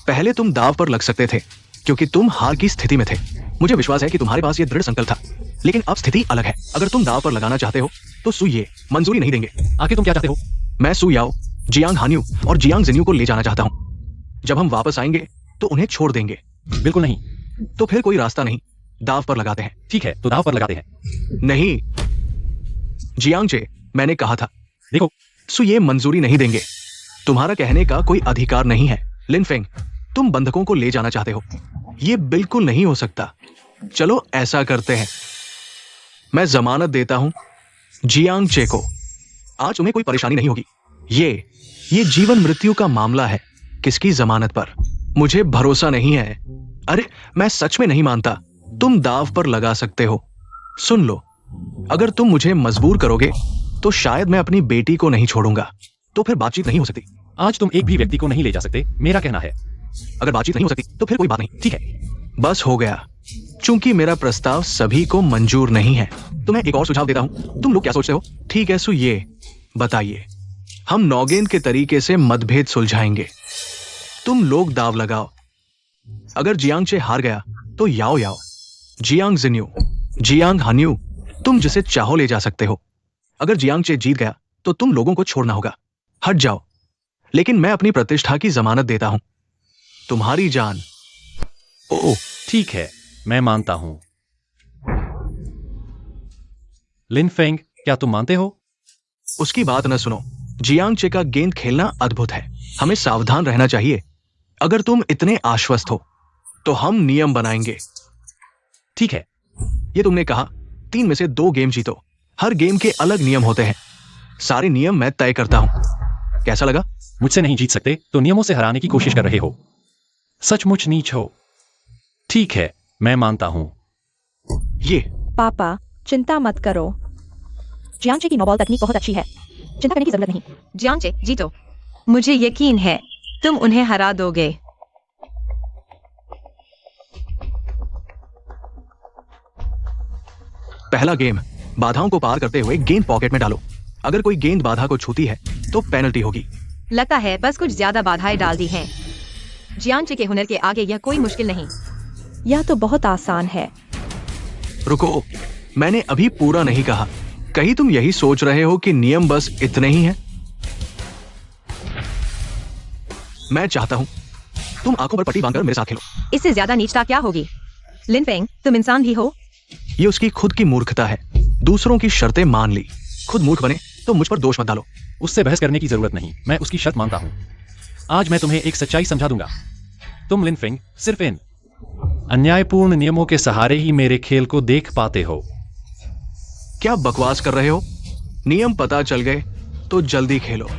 पहले तुम दाव पर लग सकते थे क्योंकि तुम हार की स्थिति में थे। मुझे विश्वास है कि तुम्हारे पास यह दृढ़ संकल्प था, लेकिन अब स्थिति अलग है। अगर तुम दाव पर लगाना चाहते हो तो सुये मंजूरी नहीं देंगे। आखिर तुम क्या चाहते हो? मैं सुयाओ, जियांग हान्यू और जियांग जिन्यू को ले जाना चाहता हूं। जब हम वापस आएंगे तो उन्हें छोड़ देंगे। बिल्कुल नहीं। तो फिर कोई रास्ता नहीं, दाव पर लगाते हैं। ठीक है, तो दाव पर लगाते हैं। नहीं जियांगचे, मैंने कहा था। देखो, सुये मंजूरी नहीं देंगे। तुम्हारा कहने का कोई अधिकार नहीं है। लिन फेंग, तुम बंधकों को ले जाना चाहते हो, यह बिल्कुल नहीं हो सकता। चलो ऐसा करते हैं, मैं जमानत देता हूं जियांगचे को। आज तुम्हें कोई परेशानी नहीं होगी। ये जीवन मृत्यु का मामला है। किसकी जमानत पर? मुझे भरोसा नहीं है। अरे, मैं सच में नहीं मानता। तुम दाव पर लगा सकते हो। सुन लो, अगर तुम मुझे मजबूर करोगे तो शायद मैं अपनी बेटी को नहीं छोड़ूंगा। तो फिर बातचीत नहीं हो सकती। आज तुम एक भी व्यक्ति को नहीं ले जा सकते, मेरा कहना है। अगर बातचीत नहीं हो सकती तो फिर कोई बात नहीं। ठीक है, बस हो गया। चूंकि मेरा प्रस्ताव सभी को मंजूर नहीं है तो मैं एक और सुझाव देता हूं। तुम लोग क्या सोचते हो? ठीक है, सो ये बताइए, हम नौगेंद के तरीके से मतभेद सुलझाएंगे। तुम लोग दाव लगाओ। अगर जियांगचे हार गया तो याओ याओ, जियांग जिन्यू, जियांग हान्यू तुम जिसे चाहो ले जा सकते हो। अगर जियांगचे जीत गया तो तुम लोगों को छोड़ना होगा। हट जाओ। लेकिन मैं अपनी प्रतिष्ठा की जमानत देता हूं। तुम्हारी जान। ओह ठीक है, मैं मानता हूं। लिन फेंग, क्या तुम मानते हो? उसकी बात न सुनो। जियांगचे का गेंद खेलना अद्भुत है। हमें सावधान रहना चाहिए। अगर तुम इतने आश्वस्त हो तो हम नियम बनाएंगे। ठीक है। ये तुमने कहा 3 में से 2 गेम जीतो। हर गेम के अलग नियम होते हैं। सारे नियम मैं तय करता हूं। कैसा लगा? मुझसे नहीं जीत सकते तो नियमों से हराने की कोशिश कर रहे हो। सचमुच नीच हो। ठीक है, मैं मानता हूं। ये पापा चिंता मत करो, जियांगचे की नोबॉल तकनीक बहुत अच्छी है, चिंता करने की जरूरत नहीं। जियांगचे जीतो। मुझे यकीन है तुम उन्हें हरा दोगे। पहला गेम, बाधाओं को पार करते हुए गेंद पॉकेट में डालो। अगर कोई गेंद बाधा को छूती है तो पेनल्टी होगी। लगता है बस कुछ ज्यादा बाधाएं डाल दी हैं। जियांगचे के हुनर के आगे यह कोई मुश्किल नहीं। यह तो बहुत आसान है। रुको, मैंने अभी पूरा नहीं कहा। कहीं तुम यही सोच रहे हो कि नियम बस इतने ही हैं? मैं चाहता हूं तुम आंखों पर पट्टी बांधकर मेरे साथ खेलो। इससे ज्यादा नीचता क्या होगी? लिन फेंग, तुम इंसान भी हो। ये उसकी खुद की मूर्खता है। दूसरों की शर्तें मान ली। खुद मूर्ख बने तो मुझ पर दोष मत डालो। उससे बहस करने की जरूरत नहीं, मैं उसकी शर्त मानता हूं। आज मैं तुम्हें एक सच्चाई समझा दूंगा। तुम लिन फेंग सिर्फ इन अन्यायपूर्ण नियमों के सहारे ही मेरे खेल को देख पाते हो। क्या बकवास कर रहे हो? नियम पता चल गए तो जल्दी खेलो।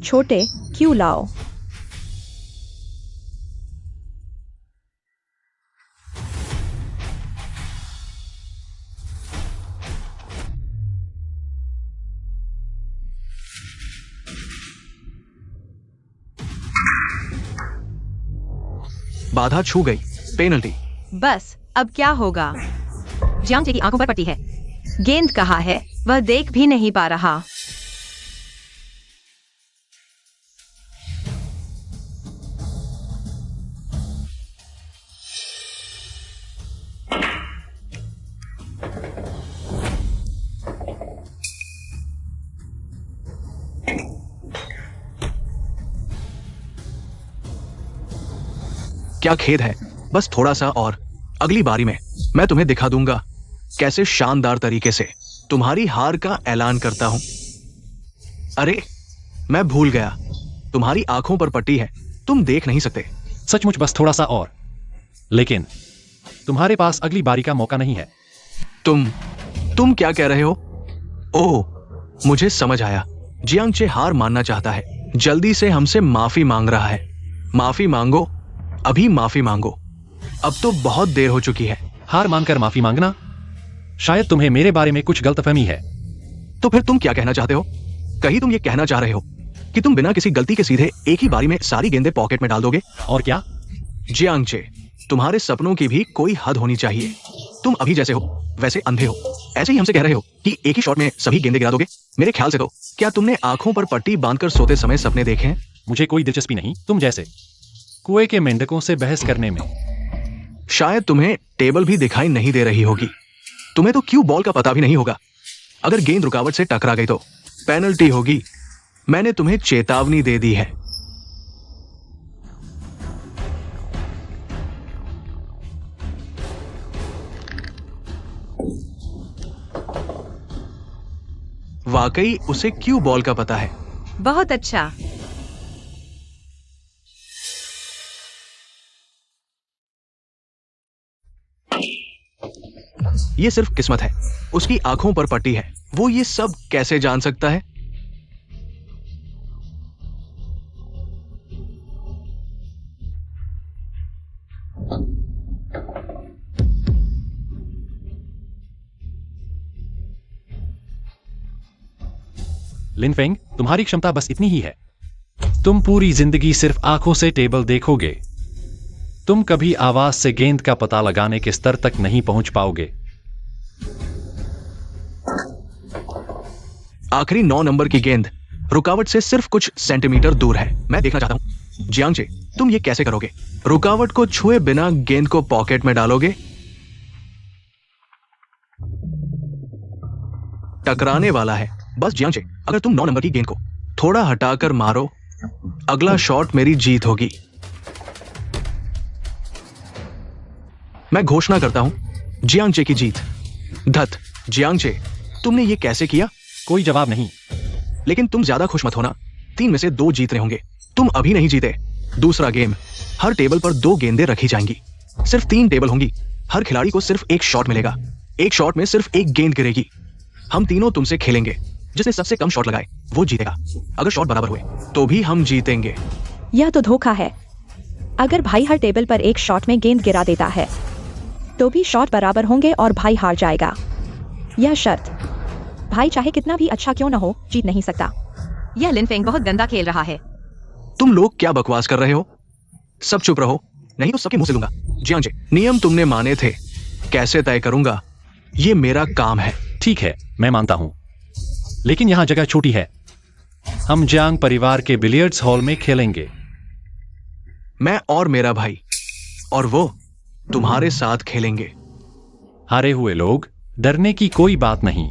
छोटे क्यों लाओ? बाधा छू गई, पेनल्टी। बस अब क्या होगा? जियांगचे की आंखों पर पट्टी है। गेंद कहाँ है वह देख भी नहीं पा रहा। क्या खेद है। बस थोड़ा सा और। अगली बारी में मैं तुम्हें दिखा दूंगा कैसे शानदार तरीके से तुम्हारी हार का ऐलान करता हूं। अरे मैं भूल गया, तुम्हारी आंखों पर पट्टी है, तुम देख नहीं सकते। सचमुच बस थोड़ा सा और। लेकिन तुम्हारे पास अगली बारी का मौका नहीं है। तुम क्या कह रहे हो? ओह, मुझे समझ आया। जियांगचे हार मानना चाहता है। जल्दी से हमसे माफी मांग रहा है। माफी मांगो, अभी माफी मांगो। अब तो बहुत देर हो चुकी है। हार मानकर माफी मांगना? शायद तुम्हें मेरे बारे में कुछ गलतफहमी है। तो फिर तुम क्या कहना चाहते हो? कहीं तुम ये कहना चाह रहे हो कि तुम बिना किसी गलती के सीधे एक ही बारी में सारी गेंदें पॉकेट में डाल दोगे? और क्या? जियांगचे, तुम्हारे सपनों की भी कोई हद होनी चाहिए। तुम अभी जैसे हो वैसे अंधे हो। ऐसे ही हमसे कह रहे हो कि एक ही शॉट में सभी गेंदें गिरा दोगे? मेरे ख्याल से तो क्या तुमने आंखों पर पट्टी बांधकर सोते समय सपने देखे हैं? मुझे कोई दिलचस्पी नहीं तुम जैसे कुएं के मेंढकों से बहस करने में। शायद तुम्हें टेबल भी दिखाई नहीं दे रही होगी। तुम्हें तो क्यू बॉल का पता भी नहीं होगा। अगर गेंद रुकावट से टकरा गई तो पेनल्टी होगी। मैंने तुम्हें चेतावनी दे दी है। वाकई उसे क्यू बॉल का पता है। बहुत अच्छा। ये सिर्फ किस्मत है। उसकी आंखों पर पट्टी है। वो ये सब कैसे जान सकता है? लिन फेंग, तुम्हारी क्षमता बस इतनी ही है। तुम पूरी जिंदगी सिर्फ आंखों से टेबल देखोगे। तुम कभी आवाज से गेंद का पता लगाने के स्तर तक नहीं पहुंच पाओगे। आखिरी 9 नंबर की गेंद रुकावट से सिर्फ कुछ सेंटीमीटर दूर है। मैं देखना चाहता हूं जियांगचे, तुम ये कैसे करोगे? रुकावट को छुए बिना गेंद को पॉकेट में डालोगे? टकराने वाला है। बस जियांगचे, अगर तुम 9 नंबर की गेंद को थोड़ा हटाकर मारो, अगला शॉट मेरी जीत होगी। मैं घोषणा करता हूं जियांगचे की जीत। धत, जियांगचे, तुमने ये कैसे किया? कोई जवाब नहीं। लेकिन तुम ज्यादा खुश मत होना, 3 में से 2 जीत रहे होंगे। तुम अभी नहीं जीते। दूसरा गेम, हर टेबल पर 2 गेंदें रखी जाएंगी। सिर्फ 3 टेबल होंगी। हर खिलाड़ी को सिर्फ 1 शॉट मिलेगा। 1 शॉट में सिर्फ 1 गेंद गिरेगी। हम तीनों तुमसे खेलेंगे। जिसने सबसे कम शॉट लगाए वो जीतेगा। अगर शॉट बराबर हुए तो भी हम जीतेंगे। यह तो धोखा है। अगर भाई हर टेबल पर 1 शॉट में गेंद गिरा देता है तो भी शॉट बराबर होंगे और भाई हार जाएगा। यह शर्त। भाई चाहे कितना भी अच्छा क्यों न हो, जीत नहीं सकता। यह लिनफेंग बहुत गंदा खेल रहा है। तुम लोग क्या बकवास कर रहे हो? सब चुप रहो, नहीं तो सबके मुंह से लूंगा। जियांगचे, नियम तुमने माने थे, कैसे तय करूंगा? ये मेरा काम है। ठीक है, मैं मानता हूं, लेकिन यहां जगह छोटी है। हम जियांग परिवार के बिलियर्ड्स हॉल में खेलेंगे। मैं और मेरा भाई, और वो तुम्हारे साथ खेलेंगे। हारे हुए लोग, डरने की कोई बात नहीं।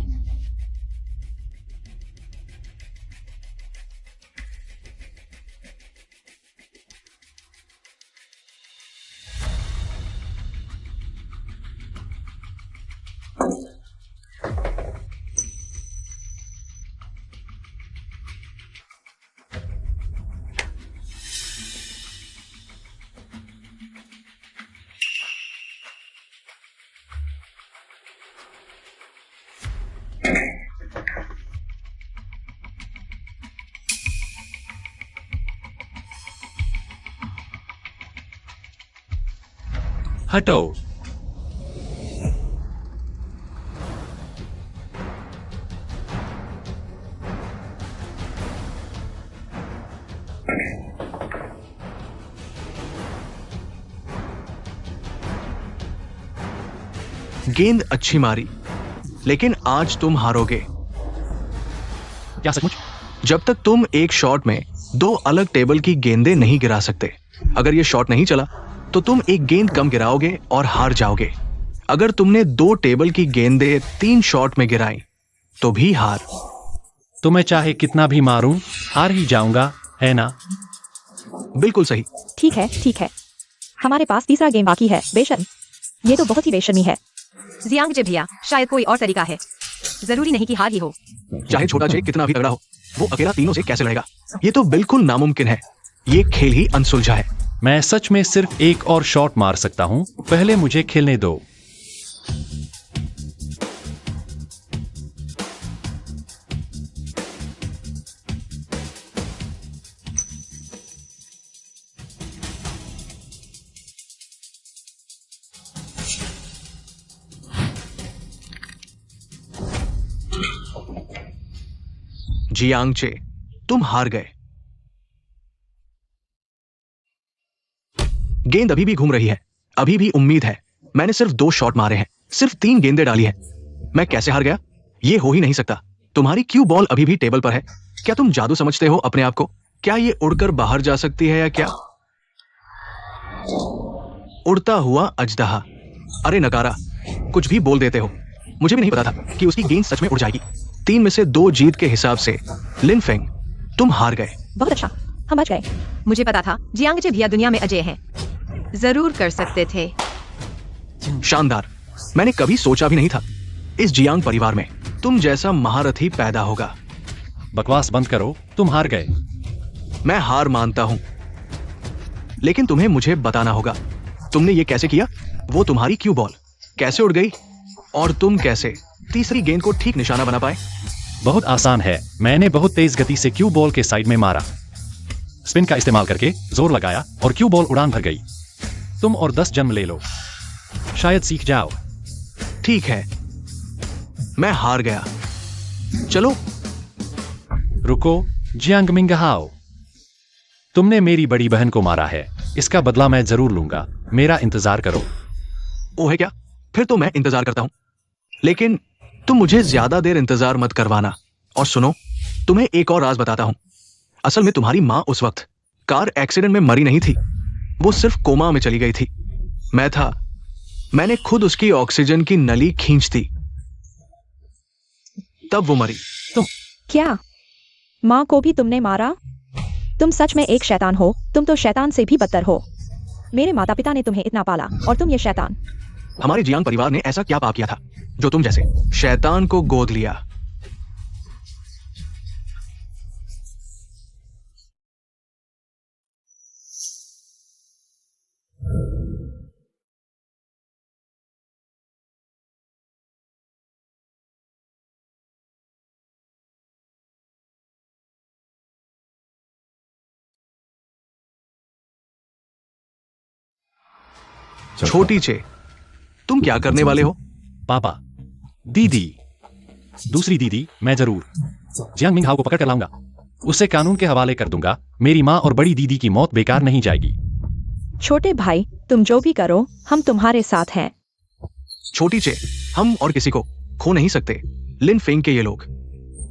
हटो। गेंद अच्छी मारी, लेकिन आज तुम हारोगे। क्या सचमुच? जब तक तुम एक शॉट में 2 अलग टेबल की गेंदें नहीं गिरा सकते। अगर ये शॉट नहीं चला तो तुम एक गेंद कम गिराओगे और हार जाओगे। अगर तुमने 2 टेबल की गेंदें 3 शॉट में गिराई तो भी हार। तो मैं चाहे कितना भी मारूं, हार ही जाऊंगा, है ना? बिल्कुल सही। ठीक है, ठीक है। हमारे पास तीसरा गेम बाकी है। बेशर्म, ये तो बहुत ही बेशर्मी है। जियांगचे भैया, शायद कोई और तरीका है। जरूरी नहीं कि हार ही हो। चाहे छोटा जे कितना भी तगड़ा हो, वो अकेला तीनों से कैसे लड़ेगा? ये तो बिल्कुल नामुमकिन है। ये खेल ही अनसुलझा है। मैं सच में सिर्फ एक और शॉट मार सकता हूं। पहले मुझे खेलने दो। जियांगचे, तुम हार गए। गेंद अभी भी घूम रही है। अभी भी उम्मीद है। मैंने सिर्फ 2 शॉट मारे हैं, सिर्फ 3 गेंदें डाली हैं। मैं कैसे हार गया? ये हो ही नहीं सकता। तुम्हारी क्यू बॉल अभी भी टेबल पर है। क्या तुम जादू समझते हो अपने आप को? क्या ये उड़कर बाहर जा सकती है या क्या? उड़ता हुआ अजदहा। अरे नकारा, कुछ भी बोल देते हो। मुझे भी नहीं पता था कि उसकी गेंद सच में उड़ जाएगी। 3 में से 2 जीत के हिसाब से लिनफेंग, तुम हार गए। बहुत अच्छा, हम बच गए। मुझे पता था जियांगचे भैया दुनिया में अजय हैं। जरूर कर सकते थे। शानदार। मैंने कभी सोचा भी नहीं था इस जियांग परिवार में तुम जैसा महारथी पैदा होगा। बकवास बंद करो, तुम हार गए। मैं हार मानता हूं, लेकिन तुम्हें मुझे बताना होगा तुमने ये कैसे किया। वो तुम्हारी क्यू बॉल कैसे उड़ गई और तुम कैसे तीसरी गेंद को ठीक निशाना बना पाए? बहुत आसान है। मैंने बहुत तेज गति से क्यू बॉल के साइड में मारा, स्पिन का इस्तेमाल करके जोर लगाया और क्यू बॉल उड़ान भर गई। तुम और 10 जन्म ले लो, शायद सीख जाओ। ठीक है, मैं हार गया। चलो। रुको, जियांग मिंगहाओ, तुमने मेरी बड़ी बहन को मारा है। इसका बदला मैं जरूर लूंगा। मेरा इंतजार करो। ओ है क्या? फिर तो मैं इंतजार करता हूं, लेकिन तुम मुझे ज्यादा देर इंतजार मत करवाना। और सुनो, तुम्हें एक और राज बताता हूं। असल में तुम्हारी मां उस वक्त कार एक्सीडेंट में मरी नहीं थी, वो सिर्फ कोमा में चली गई थी। मैं था, मैंने खुद उसकी ऑक्सीजन की नली खींच दी, तब वो मरी। क्या माँ को भी तुमने मारा? तुम सच में एक शैतान हो। तुम तो शैतान से भी बदतर हो। मेरे माता पिता ने तुम्हें इतना पाला और तुम ये शैतान। हमारे जियांग परिवार ने ऐसा क्या पाप किया था जो तुम जैसे शैतान को गोद लिया? छोटी चे, तुम क्या करने वाले हो? पापा, दीदी, दूसरी दीदी, मैं जरूर जियांग मिंगहाओ को पकड़ कर लाऊंगा। उसे कानून के हवाले कर दूंगा। मेरी माँ और बड़ी दीदी की मौत बेकार नहीं जाएगी। छोटे भाई, तुम जो भी करो, हम तुम्हारे साथ हैं। छोटी चे, हम और किसी को खो नहीं सकते। लिन फेंग के ये लोग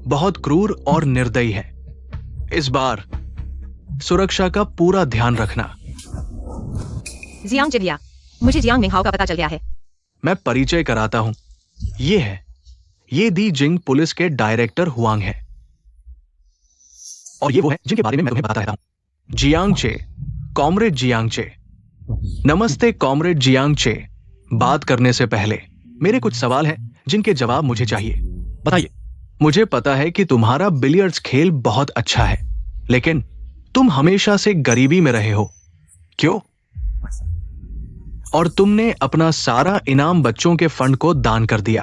बहुत क्रूर और निर्दयी हैं। इस बार सुरक्षा का पूरा ध्यान रखना। जियांग जे भैया, मुझे जियांग मिंगहाओ का पता चल गया है। मैं परिचय कराता हूं। ये दी जिंग पुलिस के डायरेक्टर हुआंग है, और ये वो है जिनके बारे में मैं तुम्हें बताता रहता हूं। जियांग चे, कॉमरेड जियांग चे। नमस्ते कॉमरेड जियांग चे। बात करने से पहले मेरे कुछ सवाल हैं जिनके जवाब मुझे चाहिए। बताइए। मुझे पता है कि तुम्हारा बिलियर्ड्स खेल बहुत अच्छा है, लेकिन तुम हमेशा से गरीबी में रहे हो। क्यों? और तुमने अपना सारा इनाम बच्चों के फंड को दान कर दिया।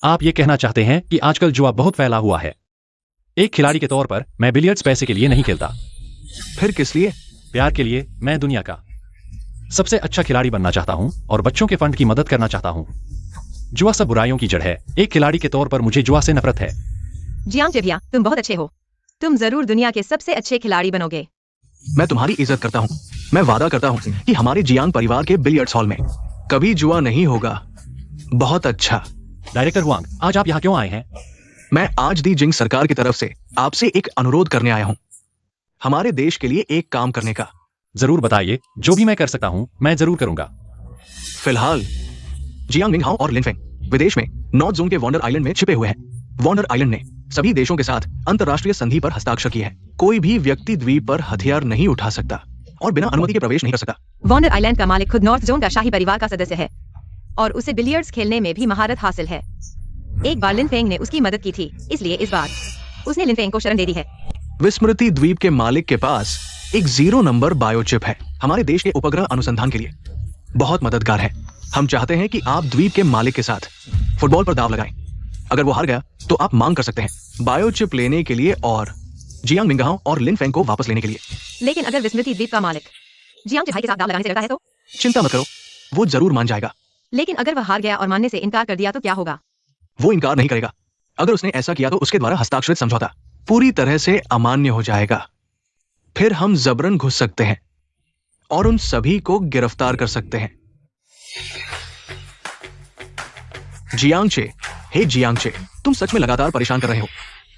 आप ये कहना चाहते हैं कि आजकल जुआ बहुत फैला हुआ है। एक खिलाड़ी के तौर पर मैं बिलियर्ड्स पैसे के लिए नहीं खेलता। फिर किस लिए? प्यार के लिए। मैं दुनिया का सबसे अच्छा खिलाड़ी बनना चाहता हूं और बच्चों के फंड की मदद करना चाहता हूं। जुआ सब बुराइयों की जड़ है। एक खिलाड़ी के तौर पर मुझे जुआ से नफरत है। जियांग जे भैया, तुम बहुत अच्छे हो। तुम जरूर दुनिया के सबसे अच्छे खिलाड़ी बनोगे। मैं तुम्हारी इज्जत करता हूं। मैं वादा करता हूं कि हमारे जियांग परिवार के बिलियर्ड्स हॉल में कभी जुआ नहीं होगा। बहुत अच्छा। डायरेक्टर हुआंग, आज आप यहाँ क्यों आए हैं? मैं आज दी जिंग सरकार की तरफ से आपसे एक अनुरोध करने आया हूं, हमारे देश के लिए एक काम करने का। जरूर बताइए। जो भी मैं कर सकता हूं मैं जरूर करूंगा। फिलहाल जियांग मिंगहाओ और लिन फेंग विदेश में नॉर्थ जोन के वॉन्डर आइलैंड में छिपे हुए हैं। वॉन्डर आइलैंड ने सभी देशों के साथ अंतरराष्ट्रीय संधि पर हस्ताक्षर किए हैं। कोई भी व्यक्ति द्वीप पर हथियार नहीं उठा सकता और बिना अनुमति के प्रवेश नहीं कर सकता। वॉन्डर आइलैंड का मालिक खुद नॉर्थ जोन का शाही परिवार का सदस्य है और उसे बिलियर्ड्स खेलने में भी महारत हासिल है। एक बार लिन फेंग ने उसकी मदद की थी, इसलिए इस बार उसने लिन फेंग को शरण दे दी है। विस्मृति द्वीप के मालिक के पास एक 0 नंबर बायोचिप है। हमारे देश के उपग्रह अनुसंधान के लिए बहुत मददगार है। हम चाहते हैं कि आप द्वीप के मालिक के साथ फुटबॉल पर दाव लगाएं। अगर वो हार गया तो आप मांग कर सकते हैं बायोचिप लेने के लिए और जियांग मिंगहाओ और लिन फेंग को वापस लेने के लिए। लेकिन अगर विस्मृति द्वीप का मालिक जियांग जे भाई के साथ दाव लगाने से डरता है तो? चिंता मत करो, वो जरूर मान जाएगा। लेकिन अगर वह हार गया और मानने से इनकार कर दिया तो क्या होगा? वो इनकार नहीं करेगा। अगर उसने ऐसा किया तो उसके द्वारा हस्ताक्षरित समझौता पूरी तरह से अमान्य हो जाएगा। फिर हम जबरन घुस सकते हैं और उन सभी को गिरफ्तार कर सकते हैं। जियांगचे, हे जियांगचे, तुम सच में लगातार परेशान कर रहे हो।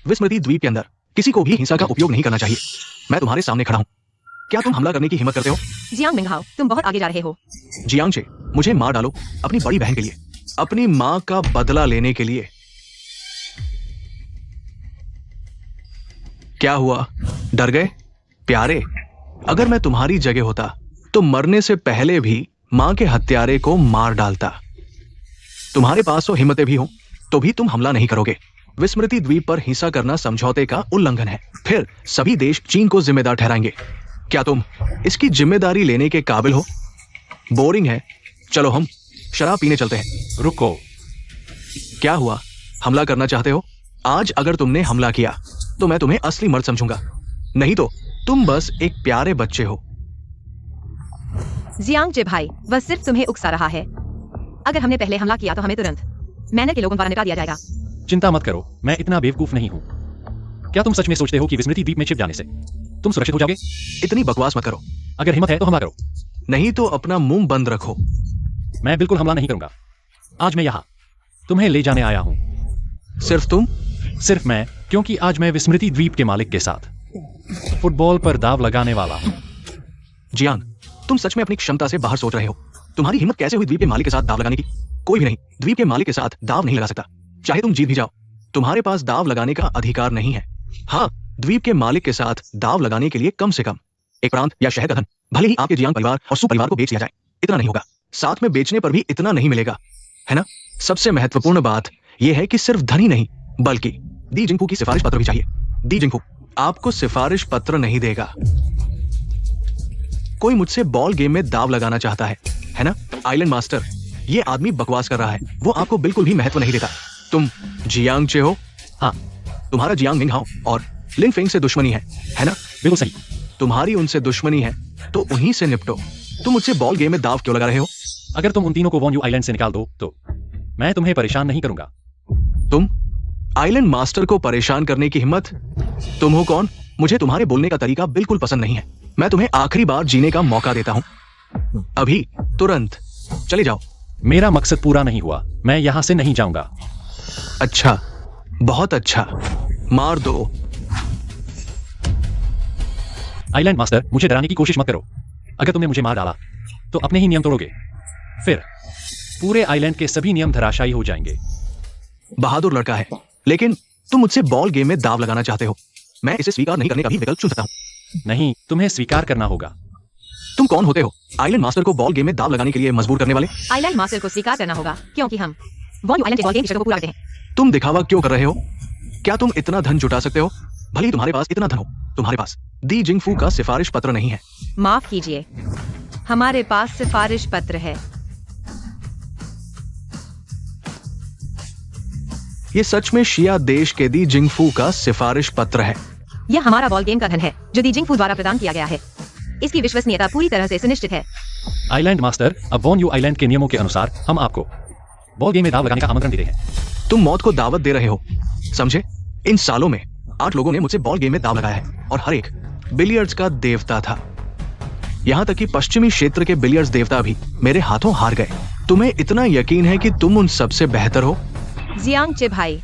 विस्मृति द्वीप के अंदर किसी को भी हिंसा का उपयोग नहीं करना चाहिए। मैं तुम्हारे सामने खड़ा हूं। क्या तुम हमला करने की हिम्मत करते हो? जियांग मिंगहाओ, तुम बहुत आगे जा रहे हो। जियांगचे, मुझे मार डालो अपनी बड़ी बहन के लिए, अपनी मां का बदला लेने के लिए। क्या हुआ? डर गए? प्यारे, अगर मैं तुम्हारी जगह होता तो मरने से पहले भी मां के हत्यारे को मार डालता। तुम्हारे पास तो हिम्मतें भी हो तो भी तुम हमला नहीं करोगे। विस्मृति द्वीप पर हिंसा करना समझौते का उल्लंघन है। फिर सभी देश चीन को जिम्मेदार ठहराएंगे। क्या तुम इसकी जिम्मेदारी लेने के काबिल हो? बोरिंग है, चलो हम शराब पीने चलते हैं। रुको। क्या हुआ? हमला करना चाहते हो? आज अगर तुमने हमला किया तो मैं तुम्हें असली मर्द समझूंगा, नहीं तो तुम बस एक प्यारे बच्चे हो। जियांग जे भाई, वह सिर्फ तुम्हें उकसा रहा है। अगर हमने पहले हमला किया तो हमें तुरंत मैनर के लोगों द्वारा निकाल दिया जाएगा। चिंता मत करो, मैं इतना बेवकूफ नहीं हूं। क्या तुम सच में सोचते हो कि विस्मृति द्वीप में छिप जाने से तुम सुरक्षित हो जाओगे? इतनी बकवास मत करो। अगर हिम्मत है तो हमला करो, नहीं तो अपना मुंह बंद रखो। मैं बिल्कुल हमला नहीं करूंगा। आज मैं यहाँ तुम्हें ले जाने आया हूं। सिर्फ तुम? सिर्फ मैं क्योंकि आज मैं विस्मृति द्वीप के मालिक के साथ फुटबॉल पर दाव लगाने वाला हूं। जियांग, तुम सच में अपनी क्षमता से बाहर सोच रहे हो। तुम्हारी हिम्मत कैसे हुई द्वीप के मालिक के साथ दाव लगाने की? कोई भी नहीं द्वीप के मालिक के साथ दाव नहीं लगा सकता, चाहे तुम जीत भी जाओ। तुम्हारे पास दाव लगाने का अधिकार नहीं है। हाँ, द्वीप के मालिक के साथ दाव लगाने के लिए कम से कम एक प्रांत या शहर का धन, भले ही आपके जियांग परिवार और सु परिवार को बेच लिया जाए, इतना नहीं होगा। साथ में बेचने पर भी इतना नहीं मिलेगा, है ना? सबसे महत्वपूर्ण बात यह है कि सिर्फ धन ही नहीं, बल्कि दी जिंगफू की सिफारिश पत्र भी चाहिए। दी जिंगफू आपको सिफारिश पत्र नहीं देगा। कोई मुझसे बॉल गेम में दाव लगाना चाहता है ना? आइलैंड मास्टर, ये आदमी बकवास कर रहा है। वो आपको बिल्कुल भी महत्व नहीं देता। तुम जियांग चे हो? हाँ, तुम्हारा जियांग मिंग हाओ और लिन फेंग से दुश्मनी है ना? बिल्कुल सही। तुम्हारी उनसे दुश्मनी है तो उन्हीं से निपटो। तुम मुझसे बॉल गेम में दाव क्यों लगा रहे हो? अगर तुम उन तीनों को वॉन यू आइलैंड से निकाल दो तो मैं तुम्हें परेशान नहीं करूंगा। तुम आइलैंड मास्टर को परेशान करने की हिम्मत? तुम हो कौन? मुझे तुम्हारे बोलने का तरीका बिल्कुल पसंद नहीं है। मैं तुम्हें आखिरी बार जीने का मौका देता हूं। अभी तुरंत चले जाओ। मेरा मकसद पूरा नहीं हुआ, मैं यहां से नहीं जाऊंगा। अच्छा, बहुत अच्छा, मार दो। आइलैंड मास्टर, मुझे डराने की कोशिश मत करो। अगर तुमने मुझे मार डाला तो अपने ही नियम तोड़ोगे, फिर पूरे आइलैंड के सभी नियम धराशायी हो जाएंगे। बहादुर लड़का है, लेकिन तुम मुझसे बॉल गेम में दाव लगाना चाहते हो। मैं इसे स्वीकार नहीं करने का भी विकल्प चुन सकता हूं। नहीं, तुम्हें स्वीकार करना होगा। तुम कौन होते हो आइलैंड मास्टर को बॉल गेम में दाव लगाने के लिए मजबूर करने वाले? आइलैंड मास्टर को स्वीकार करना होगा क्योंकि हम वॉन यू आइलैंड के बॉल गेम की शर्तों को पूरा करते हैं। तुम दिखावा क्यों कर रहे हो? क्या तुम इतना धन जुटा सकते हो? भले ही तुम्हारे पास इतना धन हो, तुम्हारे पास दी जिंगफू का सिफारिश पत्र नहीं है। माफ कीजिए, हमारे पास सिफारिश पत्र है। ये सच में शिया देश के दी जिंगफू का सिफारिश पत्र है। यह हमारा बॉल गेम का धन है जो दी जिंगफू द्वारा प्रदान किया गया है। इसकी विश्वसनीयता पूरी तरह से सुनिश्चित है। आइलैंड मास्टर, अब वॉन यू आइलैंड के नियमों के अनुसार हम आपको बॉल गेम में दाव लगाने का आमंत्रण दे रहे हैं। तुम मौत को दावत दे रहे हो, समझे? इन सालों में 8 लोगों ने मुझसे बॉल गेम में दाव लगाया है और हर एक बिलियर्ड्स का देवता था। यहां तक कि पश्चिमी क्षेत्र के बिलियर्ड्स देवता भी मेरे हाथों हार गए। तुम्हें इतना यकीन है कि तुम उन सबसे बेहतर हो? जियांग चे भाई,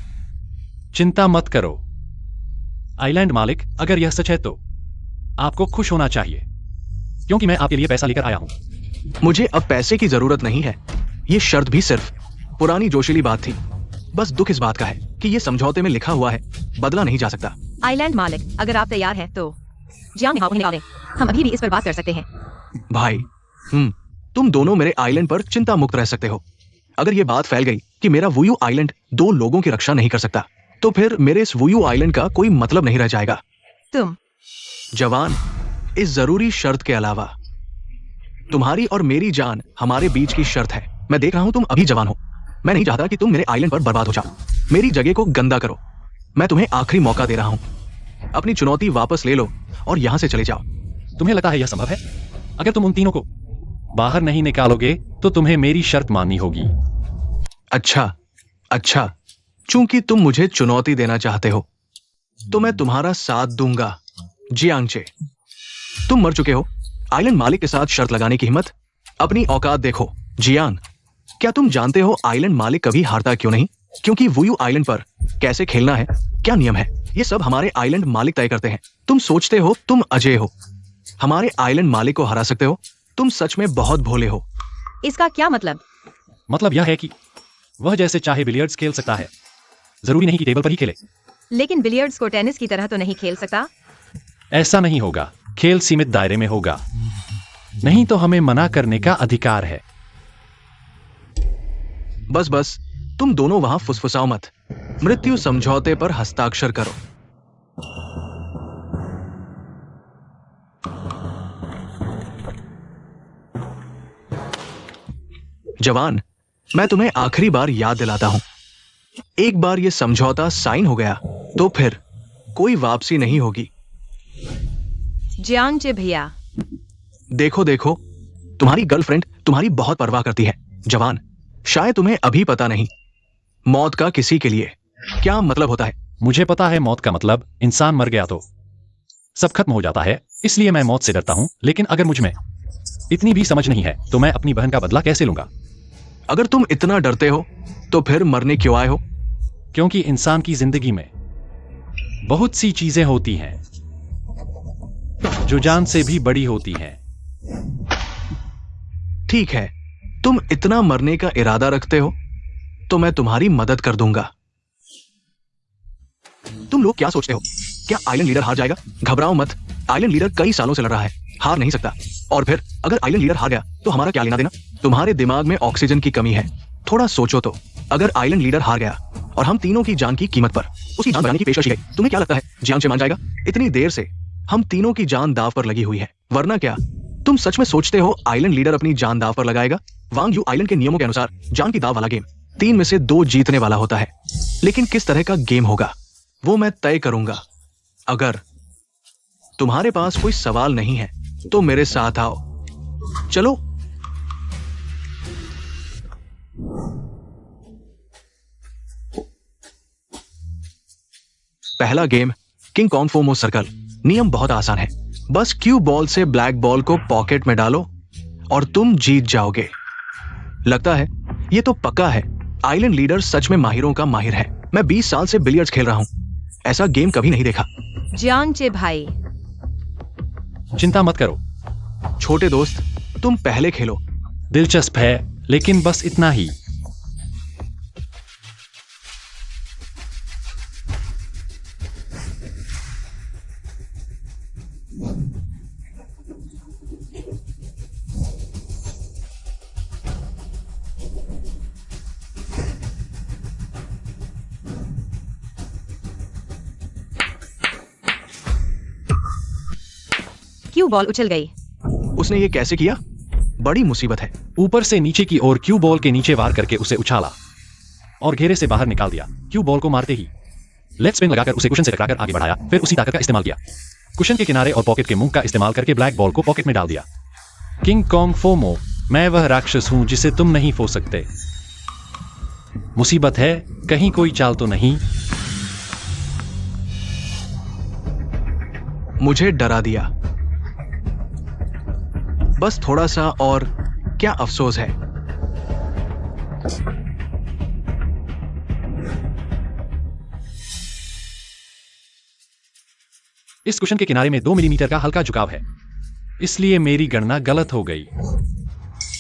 चिंता मत करो आइलैंड मालिक, अगर यह सच है तो आपको खुश होना चाहिए क्योंकि मैं आपके लिए पैसा लेकर आया हूं। मुझे अब पैसे की जरूरत नहीं है। ये शर्त भी सिर्फ पुरानी जोशीली बात थी। बस दुख इस बात का है कि ये समझौते में लिखा हुआ है, बदला नहीं जा सकता। आइलैंड मालिक, अगर आप तैयार हैं तो जियांग हाओ निकालें। हम अभी भी इस पर बात कर सकते हैं। भाई, तुम दोनों मेरे आइलैंड पर चिंता मुक्त रह सकते हो। अगर ये बात फैल गई कि मेरा वुयू आइलैंड 2 लोगों की रक्षा नहीं कर सकता, तो फिर मेरे इस वुयू आइलैंड का कोई मतलब नहीं रह जाएगा। तुम जवान, इस जरूरी शर्त के अलावा तुम्हारी और मेरी जान हमारे बीच की शर्त है। मैं देख रहा हूं तुम अभी जवान हो। मैं नहीं चाहता कि तुम मेरे आइलैंड पर बर्बाद हो जाओ। मेरी जगह को गंदा करो। मैं तुम्हें आखिरी मौका दे रहा हूं। अपनी चुनौती वापस ले लो और यहां से चले जाओ। तुम्हें लगता है यह संभव है? अगर तुम उन तीनों को बाहर नहीं निकालोगे तो तुम्हें मेरी शर्त माननी होगी। अच्छा, चूंकि तुम मुझे चुनौती देना चाहते हो तो मैं तुम्हारा साथ दूंगा। जियांगचे, तुम मर चुके हो। आइलैंड मालिक के साथ शर्त लगाने की हिम्मत? अपनी औकात देखो। जियांग, क्या तुम जानते हो आइलैंड मालिक कभी हारता क्यों नहीं? क्योंकि वुयू आइलैंड पर कैसे खेलना है, क्या नियम है, ये सब हमारे आइलैंड मालिक तय करते हैं। तुम सोचते हो तुम अजय हो, हमारे आइलैंड मालिक को हरा सकते हो? तुम सच में बहुत भोले हो। इसका क्या मतलब? मतलब यह है कि वह जैसे चाहे बिलियर्ड्स खेल सकता है, जरूरी नहीं कि टेबल पर ही खेले। लेकिन बिलियर्ड्स को टेनिस की तरह तो नहीं खेल सकता। ऐसा नहीं होगा, खेल सीमित दायरे में होगा, नहीं तो हमें मना करने का अधिकार है। बस, तुम दोनों वहां फुसफुसाओ मत। मृत्यु समझौते पर हस्ताक्षर करो। जवान, मैं तुम्हें आखिरी बार याद दिलाता हूं, एक बार यह समझौता साइन हो गया तो फिर कोई वापसी नहीं होगी। जियांग चे भैया, देखो, तुम्हारी गर्लफ्रेंड तुम्हारी बहुत परवाह करती है। जवान, शायद तुम्हें अभी पता नहीं, मौत का किसी के लिए क्या मतलब होता है। मुझे पता है मौत का मतलब, इंसान मर गया तो सब खत्म हो जाता है, इसलिए मैं मौत से डरता हूं। लेकिन अगर मुझ में इतनी भी समझ नहीं है तो मैं अपनी बहन का बदला कैसे लूंगा? अगर तुम इतना डरते हो तो फिर मरने क्यों आए हो? क्योंकि इंसान की जिंदगी में बहुत सी चीजें होती हैं जो जान से भी बड़ी होती हैं। ठीक है, तुम इतना मरने का इरादा रखते हो तो मैं तुम्हारी मदद कर दूंगा। तुम लोग क्या सोचते हो? क्या आइलैंड लीडर हार जाएगा? घबराओ मत, आइलैंड लीडर कई सालों से लड़ रहा है, हार नहीं सकता। और फिर अगर आइलैंड लीडर हार गया तो हमारा क्या लेना देना? तुम्हारे दिमाग में ऑक्सीजन की कमी है, थोड़ा सोचो तो। अगर आइलैंड लीडर हार गया और हम तीनों की जान की कीमत पर उसकी जान बचाने की पेशकश की गई, तुम्हें क्या लगता है जियांग से मान जाएगा? इतनी देर से हम तीनों की जान दाव पर लगी हुई है, वरना क्या तुम सच में सोचते हो आइलैंड लीडर अपनी जान दाव पर लगाएगा? वांग यू आइलैंड के नियमों के अनुसार जान की दाव वाला गेम 3 में से 2 जीतने वाला होता है, लेकिन किस तरह का गेम होगा वो मैं तय करूंगा। अगर तुम्हारे पास कोई सवाल नहीं है तो मेरे साथ आओ, चलो। पहला game king Kong FOMO circle. नियम बहुत आसान है, बस क्यू बॉल से ब्लैक बॉल को पॉकेट में डालो और तुम जीत जाओगे। लगता है ये तो पक्का है, आइलैंड लीडर सच में माहिरों का माहिर है। मैं 20 साल से बिलियर्ड्स खेल रहा हूं, ऐसा गेम कभी नहीं देखा। जियांग भाई, चिंता मत करो छोटे दोस्त, तुम पहले खेलो। दिलचस्प है, लेकिन बस इतना ही। क्यों बॉल उछल गई? उसने ये कैसे किया? बड़ी मुसीबत है। ऊपर से नीचे की ओर क्यू बॉल के नीचे वार करके उसे उछाला और घेरे से बाहर निकाल दिया। क्यू बॉल को मारते ही लेग स्पिन लगाकर उसे कुशन से टकराकर आगे बढ़ाया, फिर उसी ताकत का इस्तेमाल किया। कुशन के किनारे और पॉकेट के मुंह का इस्तेमाल करके ब्लैक बॉल को पॉकेट में डाल दिया। किंग कॉन्ग फोमो, मैं वह राक्षस हूं जिसे तुम नहीं फो सकते। मुसीबत है, कहीं कोई चाल तो नहीं? मुझे डरा दिया। बस थोड़ा सा और, क्या अफसोस है। इस कुशन के किनारे में 2 मिलीमीटर का हल्का झुकाव है, इसलिए मेरी गणना गलत हो गई।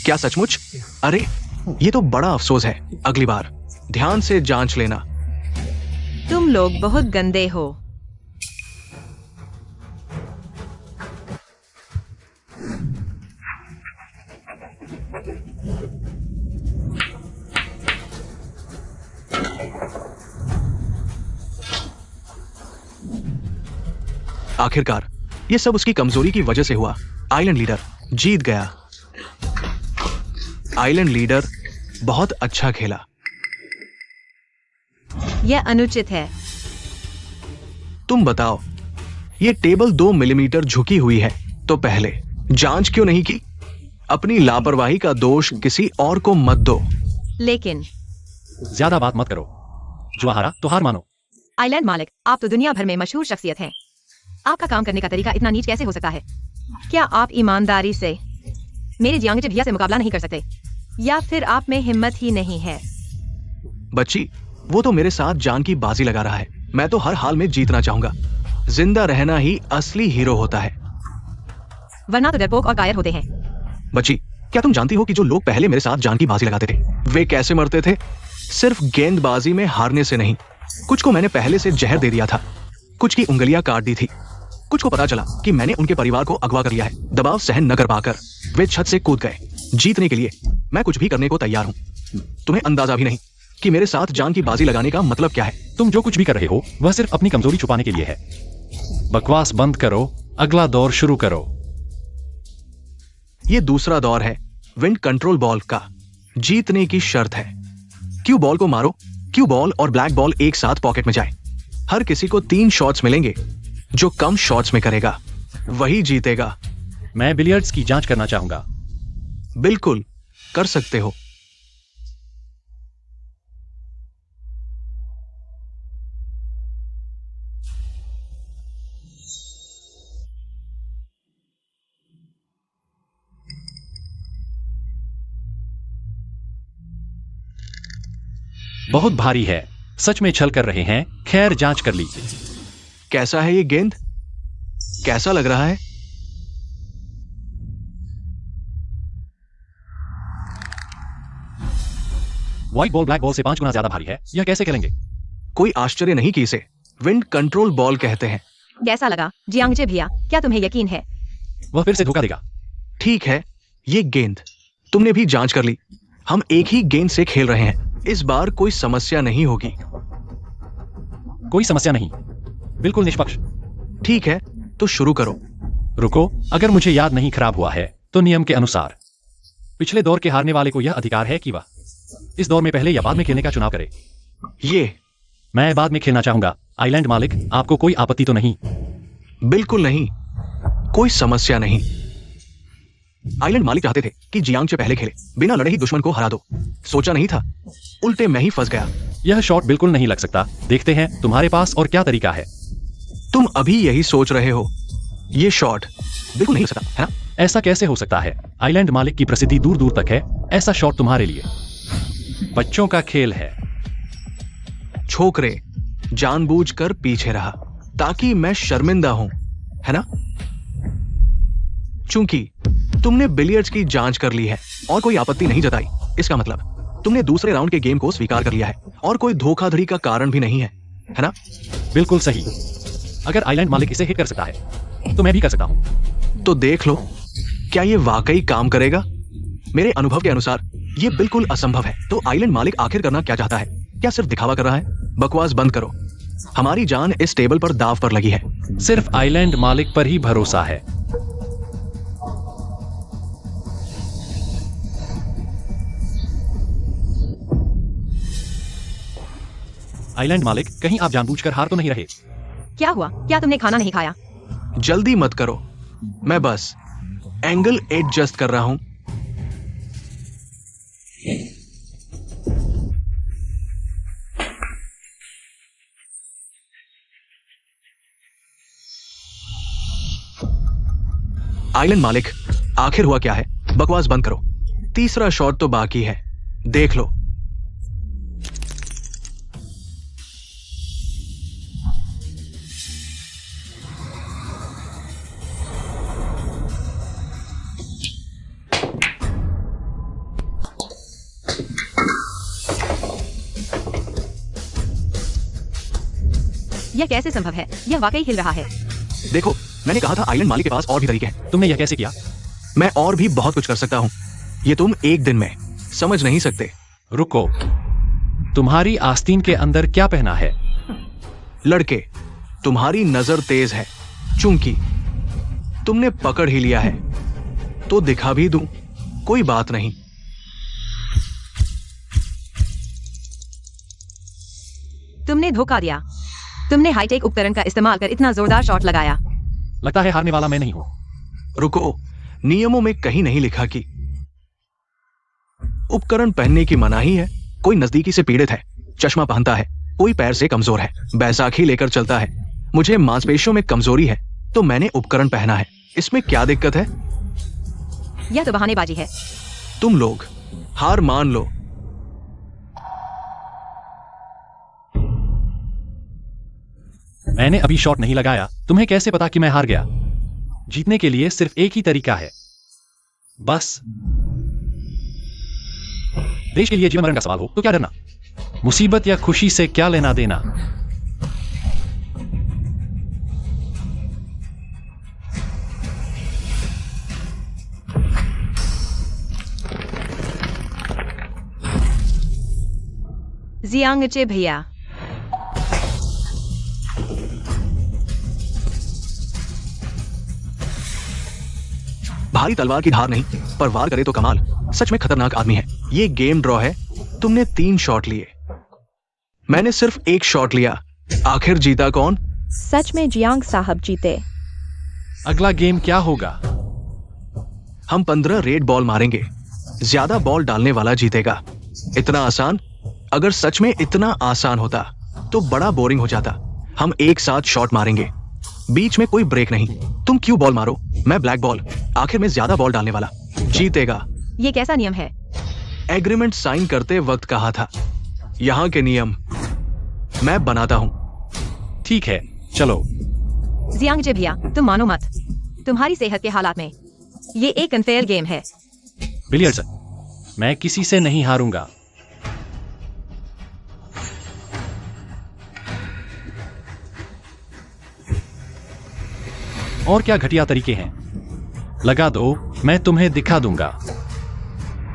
क्या सचमुच? अरे ये तो बड़ा अफसोस है। अगली बार ध्यान से जांच लेना। तुम लोग बहुत गंदे हो। आखिरकार ये सब उसकी कमजोरी की वजह से हुआ। आइलैंड लीडर जीत गया। आइलैंड लीडर बहुत अच्छा खेला। यह अनुचित है। तुम बताओ, ये टेबल 2 मिलीमीटर झुकी हुई है तो पहले जांच क्यों नहीं की? अपनी लापरवाही का दोष किसी और को मत दो। लेकिन ज्यादा बात मत करो, जो हारा तो हार मानो। आइलैंड मालिक, आप तो दुनिया भर में मशहूर शख्सियत हैं। आपका काम करने का तरीका इतना नीच कैसे हो सकता है? क्या आप ईमानदारी से मेरे जियांग भैया से मुकाबला नहीं कर सकते, या फिर आप में हिम्मत ही नहीं है? बच्ची, वो तो मेरे साथ जान की बाजी लगा रहा है। मैं तो हर हाल में जीतना चाहूंगा। जिंदा रहना ही असली हीरो होता है, वरना तो डरपोक और कायर होते हैं। बच्ची, क्या तुम जानती हो कि जो लोग पहले मेरे साथ जान की बाजी लगाते थे वे कैसे मरते थे? सिर्फ गेंदबाजी में हारने से नहीं। कुछ को मैंने पहले से जहर दे दिया था, कुछ की उंगलियां काट दी थी, कुछ को पता चला कि मैंने उनके परिवार को अगवा कर लिया है। दबाव सहन न कर पाकर वे छत से कूद गए। जीतने के लिए मैं कुछ भी करने को तैयार हूं। तुम्हें अंदाजा भी नहीं कि मेरे साथ जान की बाजी लगाने का मतलब क्या है। तुम जो कुछ भी कर रहे हो वह सिर्फ अपनी कमजोरी छुपाने के लिए है। बकवास बंद करो, अगला दौर शुरू करो। ये दूसरा दौर है विंड कंट्रोल बॉल का। जीतने की शर्त है क्यू बॉल को मारो। क्यू बॉल और ब्लैक बॉल एक साथ पॉकेट में जाए। हर किसी को 3 शॉट्स मिलेंगे। जो कम शॉट्स में करेगा वही जीतेगा। मैं बिलियर्ड्स की जांच करना चाहूंगा। बिल्कुल कर सकते हो। बहुत भारी है, सच में छल कर रहे हैं। खैर, जांच कर ली। कैसा है ये गेंद? कैसा लग रहा है? व्हाइट बॉल ब्लैक बॉल से 5 गुना ज्यादा भारी है, यह कैसे खेलेंगे? कोई आश्चर्य नहीं कि इसे विंड कंट्रोल बॉल कहते हैं। कैसा लगा जियांगचे भैया, क्या तुम्हें यकीन है? वह फिर से धोखा देगा। ठीक है, ये गेंद तुमने भी जांच कर ली। हम एक ही गेंद से खेल रहे हैं। इस बार कोई समस्या नहीं होगी। कोई समस्या नहीं, बिल्कुल निष्पक्ष। ठीक है, तो शुरू करो। रुको, अगर मुझे याद नहीं खराब हुआ है तो नियम के अनुसार पिछले दौर के हारने वाले को यह अधिकार है कि वह इस दौर में पहले या बाद में खेलने का चुनाव करे। ये मैं बाद में खेलना चाहूंगा। आइलैंड मालिक, आपको कोई आपत्ति तो नहीं? बिल्कुल नहीं, कोई समस्या नहीं। आइलैंड मालिक चाहते थे कि जियांगचे पहले खेले, बिना लड़े ही दुश्मन को हरा दो। सोचा नहीं था, उल्टे मैं ही फंस गया। यह शॉट बिल्कुल नहीं लग सकता। देखते हैं तुम्हारे पास और क्या तरीका है। तुम अभी यही सोच रहे हो। ये शॉट बिल्कुल नहीं हो सकता, है ना? ऐसा कैसे हो सकता है? आइलैंड मालिक की प्रसिद्धि दूर दूर तक है। ऐसा शॉट तुम्हारे लिए बच्चों का खेल है। छोकरे जानबूझकर पीछे रहा ताकि मैं शर्मिंदा हूं, है ना? चूंकि तुमने बिलियर्ड्स की जांच कर ली है और कोई आपत्ति नहीं जताई, इसका मतलब तुमने दूसरे राउंड के गेम को स्वीकार कर लिया है और कोई धोखाधड़ी का कारण भी नहीं है ना? बिल्कुल सही। अगर आइलैंड मालिक इसे हिट कर सकता है तो मैं भी कर सकता हूं। तो देख लो, क्या ये वाकई काम करेगा? मेरे अनुभव के अनुसार ये बिल्कुल असंभव है। तो आइलैंड मालिक आखिर करना क्या चाहता है? क्या सिर्फ दिखावा कर रहा है? बकवास बंद करो। हमारी जान इस टेबल पर दाव पर लगी है। सिर्फ आइलैंड मालिक पर ही भरोसा है। आइलैंड मालिक, कहीं आप जानबूझकर हार तो नहीं रहे? क्या हुआ? क्या तुमने खाना नहीं खाया? जल्दी मत करो, मैं बस एंगल एडजस्ट कर रहा हूं। आइलैंड मालिक, आखिर हुआ क्या है? बकवास बंद करो। तीसरा शॉट तो बाकी है, देख लो। यह कैसे संभव है? यह वाकई हिल रहा है। देखो, मैंने कहा था आइलैंड मालिक के पास और भी तरीके हैं। तुमने यह कैसे किया? मैं और भी बहुत कुछ कर सकता हूं। ये तुम एक दिन में समझ नहीं सकते। रुको, तुम्हारी आस्तीन के अंदर क्या पहना है? लड़के, तुम्हारी नजर तेज है। चूंकि तुमने पकड़ ही लिया है तो दिखा भी दूं, कोई बात नहीं। तुमने धोखा दिया। तुमने हाईटेक उपकरण का इस्तेमाल कर इतना जोरदार शॉट लगाया। लगता है हारने वाला मैं नहीं हूं। रुको, नियमों में कहीं नहीं लिखा कि उपकरण पहनने की मनाही है। कोई नजदीकी से पीड़ित है, चश्मा पहनता है, कोई पैर से कमजोर है, बैसाखी लेकर चलता है। मुझे मांसपेशियों में कमजोरी है तो मैंने उपकरण पहना है। इसमें क्या दिक्कत है? यह तो बहानेबाजी है। तुम लोग हार मान लो। मैंने अभी शॉट नहीं लगाया। तुम्हें कैसे पता कि मैं हार गया? जीतने के लिए सिर्फ एक ही तरीका है, बस। देश के लिए जीवन मरण का सवाल हो तो क्या डरना? मुसीबत या खुशी से क्या लेना देना? जियांगचे भैया, भारी तलवार की धार नहीं, पर वार करे तो कमाल। सच में खतरनाक आदमी है। ये गेम ड्रॉ है। तुमने 3 शॉट लिए, मैंने सिर्फ 1 शॉट लिया। आखिर जीता कौन? सच में जियांग साहब जीते। अगला गेम क्या होगा? हम 15 रेड बॉल मारेंगे। ज्यादा बॉल डालने वाला जीतेगा। इतना आसान? अगर सच में इतना आसान होता तो बड़ा बोरिंग हो जाता। हम एक साथ शॉट मारेंगे, बीच में कोई ब्रेक नहीं। तुम क्यों बॉल मारो, मैं ब्लैक बॉल। आखिर में ज्यादा बॉल डालने वाला जीतेगा। ये कैसा नियम है? एग्रीमेंट साइन करते वक्त कहा था। यहाँ के नियम मैं बनाता हूं। ठीक है, चलो। जियांगजे भैया, तुम मानो मत। तुम्हारी सेहत के हालात में ये एक अनफेयर गेम है। बिलियर्ड्स, मैं किसी से नहीं हारूंगा। और क्या घटिया तरीके हैं। लगा दो, मैं तुम्हें दिखा दूंगा।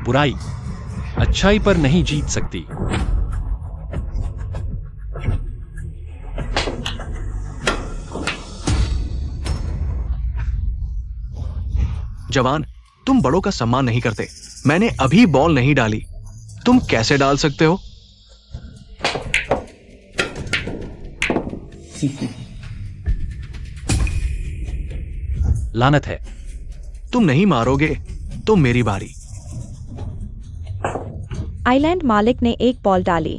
बुराई अच्छाई पर नहीं जीत सकती। जवान, तुम बड़ों का सम्मान नहीं करते। मैंने अभी बॉल नहीं डाली, तुम कैसे डाल सकते हो? लानत है। तुम नहीं मारोगे तो मेरी बारी। आइलैंड मालिक ने एक बॉल डाली।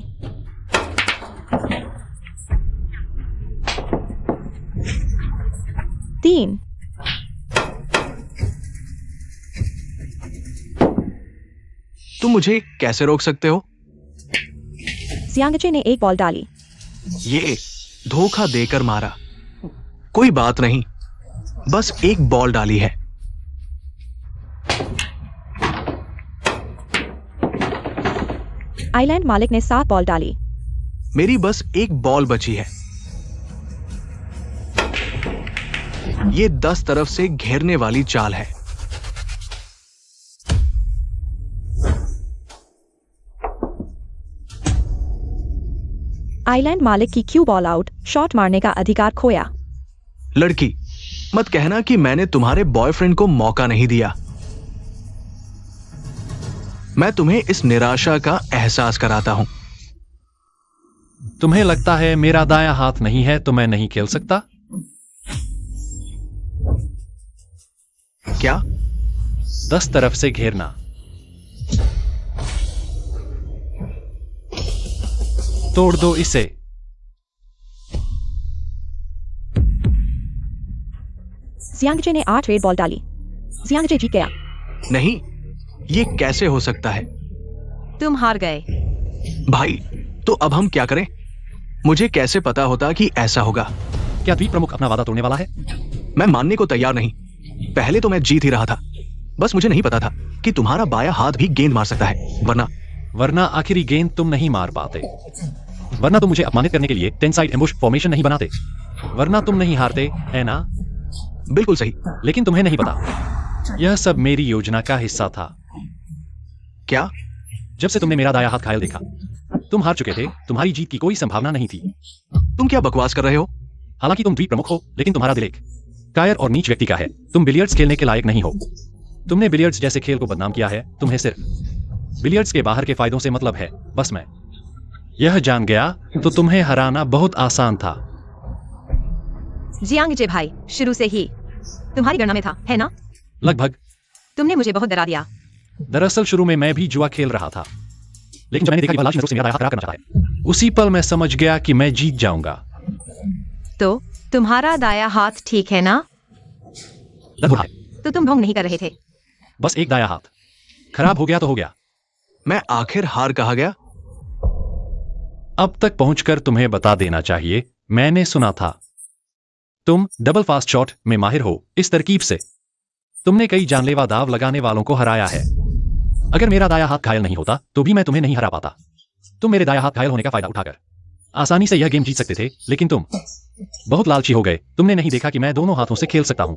तीन। तुम मुझे कैसे रोक सकते हो? जियांगजे ने एक बॉल डाली। ये धोखा देकर मारा। कोई बात नहीं, बस एक बॉल डाली है। आइलैंड मालिक ने 7 बॉल डाली। मेरी बस एक बॉल बची है। ये 10 तरफ से घेरने वाली चाल है। आइलैंड मालिक की क्यू बॉल आउट, शॉट मारने का अधिकार खोया। लड़की, मत कहना कि मैंने तुम्हारे बॉयफ्रेंड को मौका नहीं दिया। मैं तुम्हें इस निराशा का एहसास कराता हूं। तुम्हें लगता है मेरा दायां हाथ नहीं है तो मैं नहीं खेल सकता? क्या? 10 तरफ से घेरना। तोड़ दो इसे। जियांगजे ने 8 रेड बॉल डाली। जियांगजे जीत गया। नहीं, ये कैसे हो सकता है? तुम हार गए। भाई, तो अब हम क्या करें? मुझे कैसे पता होता कि ऐसा होगा? क्या द्वीप प्रमुख अपना वादा तोड़ने वाला है? मैं मानने को तैयार नहीं। पहले तो मैं जीत ही रहा था। बस मुझे नहीं पता था कि तुम्हारा बायां हाथ भी गेंद मार सकता है। वरना आखिरी गेंद तुम नहीं मार पाते। वरना तुम मुझे अपमानित करने के लिए 10 साइड एम्बुश फॉर्मेशन नहीं बनाते। वरना तुम नहीं हारते, है ना? बिल्कुल सही। लेकिन तुम्हें नहीं पता, यह सब मेरी योजना का हिस्सा था। क्या? जब से तुमने मेरा दायां हाथ घायल देखा, तुम हार चुके थे। तुम्हारी जीत की कोई संभावना नहीं थी। तुम क्या बकवास कर रहे हो? हालांकि तुम द्वीप प्रमुख हो, लेकिन तुम्हारा दिल एक कायर और नीच व्यक्ति का है। तुम बिलियर्ड्स खेलने के लायक नहीं हो। तुमने बिलियर्ड्स जैसे खेल को बदनाम किया है। तुम्हें सिर्फ बिलियर्ड्स के बाहर के फायदों से मतलब है। बस मैं यह जान गया तो तुम्हें हराना बहुत आसान था। जियांगजे भाई, शुरू से ही तुम्हारी गणना में था, है ना? लगभग। तुमने मुझे बहुत डरा दिया। दरअसल शुरू में मैं भी जुआ खेल रहा था, लेकिन जब मैंने देखा कि वह लालची नजरों से मेरा दायां हाथ खराब करना चाहता है, उसी पल मैं समझ गया कि मैं जीत जाऊंगा। तो तुम्हारा दायां हाथ ठीक है ना? लगभग है। तो तुम ढोंग नहीं कर रहे थे। बस एक दायां हाथ खराब हो गया तो हो गया। मैं आखिर हार कहा गया? अब तक पहुंचकर तुम्हें बता देना चाहिए, मैंने सुना था तुम डबल फास्ट शॉट में माहिर हो। इस तरकीब से तुमने कई जानलेवा दाव लगाने वालों को हराया है। अगर मेरा दायां हाथ घायल नहीं होता तो भी मैं तुम्हें नहीं हरा पाता। तुम मेरे दायां हाथ घायल होने का फायदा उठाकर आसानी से यह गेम जीत सकते थे, लेकिन तुम बहुत लालची हो गए। तुमने नहीं देखा कि मैं दोनों हाथों से खेल सकता हूं,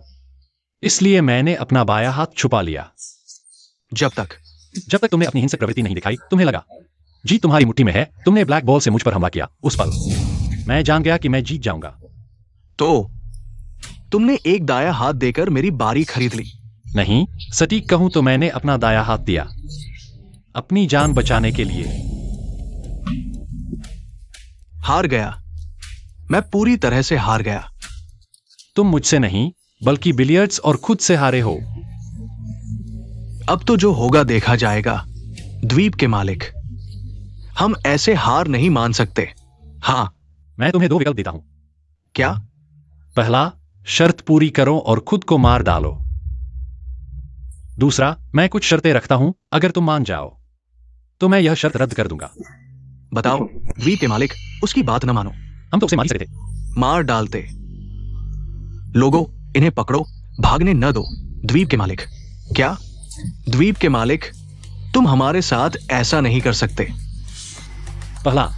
इसलिए मैंने अपना बायां हाथ छुपा लिया। जब तक तुमने अपनी हिंसक प्रवृत्ति नहीं दिखाई, तुम्हें लगा जीत तुम्हारी मुट्ठी में है। तुमने ब्लैक बॉल से मुझ पर हमला किया। उस पल मैं जान गया कि मैं जीत जाऊंगा। तो तुमने एक दायां हाथ देकर मेरी बारी खरीद ली? नहीं, सटीक कहूं तो मैंने अपना दायां हाथ दिया अपनी जान बचाने के लिए। हार गया। मैं पूरी तरह से हार गया। तुम मुझसे नहीं बल्कि बिलियर्ड्स और खुद से हारे हो। अब तो जो होगा देखा जाएगा। द्वीप के मालिक, हम ऐसे हार नहीं मान सकते। हाँ, मैं तुम्हें 2 विकल्प देता हूं। क्या? पहला, शर्त पूरी करो और खुद को मार डालो। दूसरा, मैं कुछ शर्तें रखता हूं, अगर तुम मान जाओ तो मैं यह शर्त रद्द कर दूंगा। बताओ। द्वीप के मालिक, उसकी बात न मानो। हम तो उसे मार ही सकते थे। मार डालते। लोगों, इन्हें पकड़ो, भागने न दो। द्वीप के मालिक। क्या? द्वीप के मालिक, तुम हमारे साथ ऐसा नहीं कर सकते। पहला,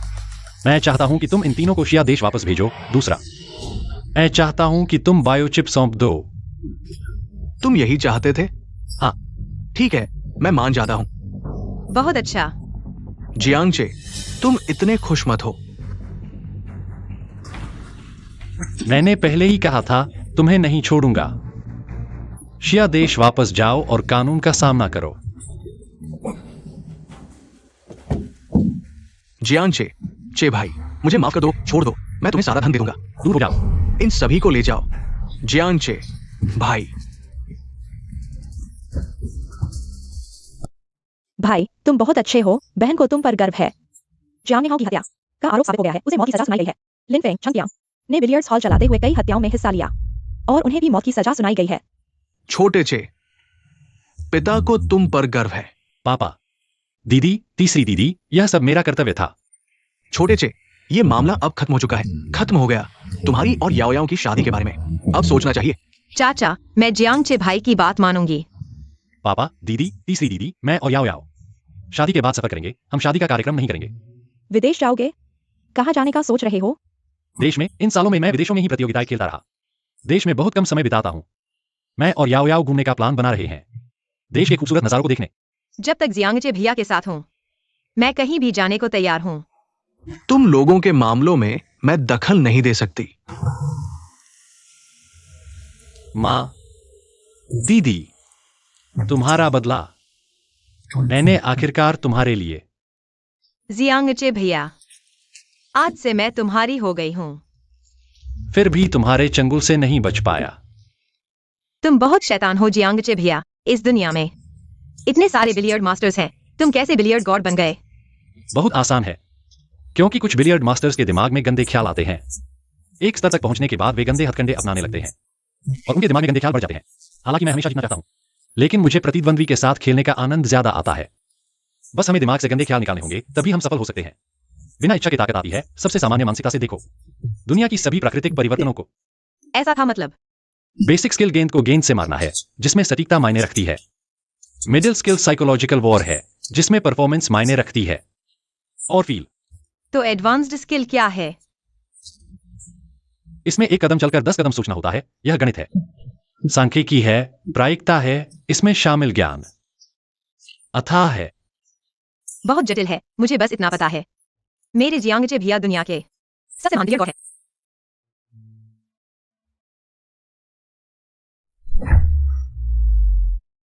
मैं चाहता हूं कि तुम इन तीनों को शिया देश वापस भेजो। दूसरा, मैं चाहता हूं कि तुम बायोचिप सौंप दो। तुम यही चाहते थे? हाँ। ठीक है, मैं मान जाता हूं। बहुत अच्छा। जियांगचे, तुम इतने खुश मत हो। मैंने पहले ही कहा था, तुम्हें नहीं छोड़ूंगा। शिया देश वापस जाओ और कानून का सामना करो। जियांगचे, चे भाई, मुझे माफ कर दो, छोड़ दो, मैं तुम्हें सारा धन दे दूंगा। दूर हो जाओ। इन सभी को ले जाओ। जियांगचे, भाई। भाई, तुम बहुत अच्छे हो, बहन को तुम पर गर्व है। जियांग हाओ की हत्या का आरोप साबित हो गया है, उसे मौत की सजा सुनाई गई है। लिन फेंग चंगतियांग ने बिलियर्ड्स हॉल चलाते हुए कई हत्याओं में हिस्सा लिया और उन्हें भी मौत की सजा सुनाई गई है। छोटे चे, पिता को तुम पर गर्व है। पापा, दीदी, तीसरी दीदी, यह सब मेरा कर्तव्य था। छोटे चे, ये मामला अब खत्म हो चुका है, खत्म हो गया। तुम्हारी और याओयाओ की शादी के बारे में अब सोचना चाहिए। चाचा, मैं जियांगचे भाई की बात मानूंगी। पापा, दीदी, तीसरी दीदी, मैं और याओ शादी के बाद सफर करेंगे। हम शादी का कार्यक्रम नहीं करेंगे। विदेश जाओगे? कहाँ जाने का सोच रहे हो? देश में। इन सालों में मैं विदेशों में ही प्रतियोगिताएं खेलता रहा। देश में बहुत कम समय बिताता हूं। मैं और याओ घूमने का प्लान बना रहे हैं, देश के खूबसूरत नजारों को देखने। जब तक जियांगचे भैया के साथ हूं, मैं कहीं भी जाने को तैयार हूं। तुम लोगों के मामलों में मैं दखल नहीं दे सकती। माँ, दीदी, तुम्हारा बदला। मैंने आखिरकार तुम्हारे लिए। जियांगचे भैया, आज से मैं तुम्हारी हो गई हूं। फिर भी तुम्हारे चंगुल से नहीं बच पाया। तुम बहुत शैतान हो जियांगचे भैया। इस दुनिया में इतने सारे बिलियर्ड मास्टर्स हैं, तुम कैसे बिलियर्ड गॉड बन गए? बहुत आसान है, क्योंकि कुछ बिलियर्ड मास्टर्स के दिमाग में गंदे ख्याल आते हैं। एक स्तर तक पहुंचने के बाद वे गंदे हथकंडे अपनाने लगते हैं और उनके दिमाग में गंदे ख्याल बढ़ जाते हैं। हालांकि मैं हमेशा जीतना चाहता हूं, लेकिन मुझे प्रतिद्वंद्वी के साथ खेलने का आनंद ज्यादा आता है। बस हमें दिमाग से गंदे ख्याल निकालने होंगे, तभी हम सफल हो सकते हैं। बिना इच्छा की ताकत आती है। सबसे सामान्य मानसिकता से देखो दुनिया की सभी प्राकृतिक परिवर्तनों को। ऐसा था मतलब? बेसिक स्किल गेंद को गेंद से मारना है, जिसमें सटीकता मायने रखती है। मिडिल स्किल साइकोलॉजिकल वॉर है, जिसमें परफॉर्मेंस मायने रखती है। और फील, तो एडवांस्ड स्किल क्या है? इसमें एक कदम चलकर 10 कदम सोचना होता है। यह गणित है, सांख्यिकी है, प्रायिकता है, इसमें शामिल ज्ञान अथाह है। बहुत जटिल है, मुझे बस इतना पता है। मेरे जियांगचे भैया दुनिया के सबसे महान बिलियर्ड गॉड है।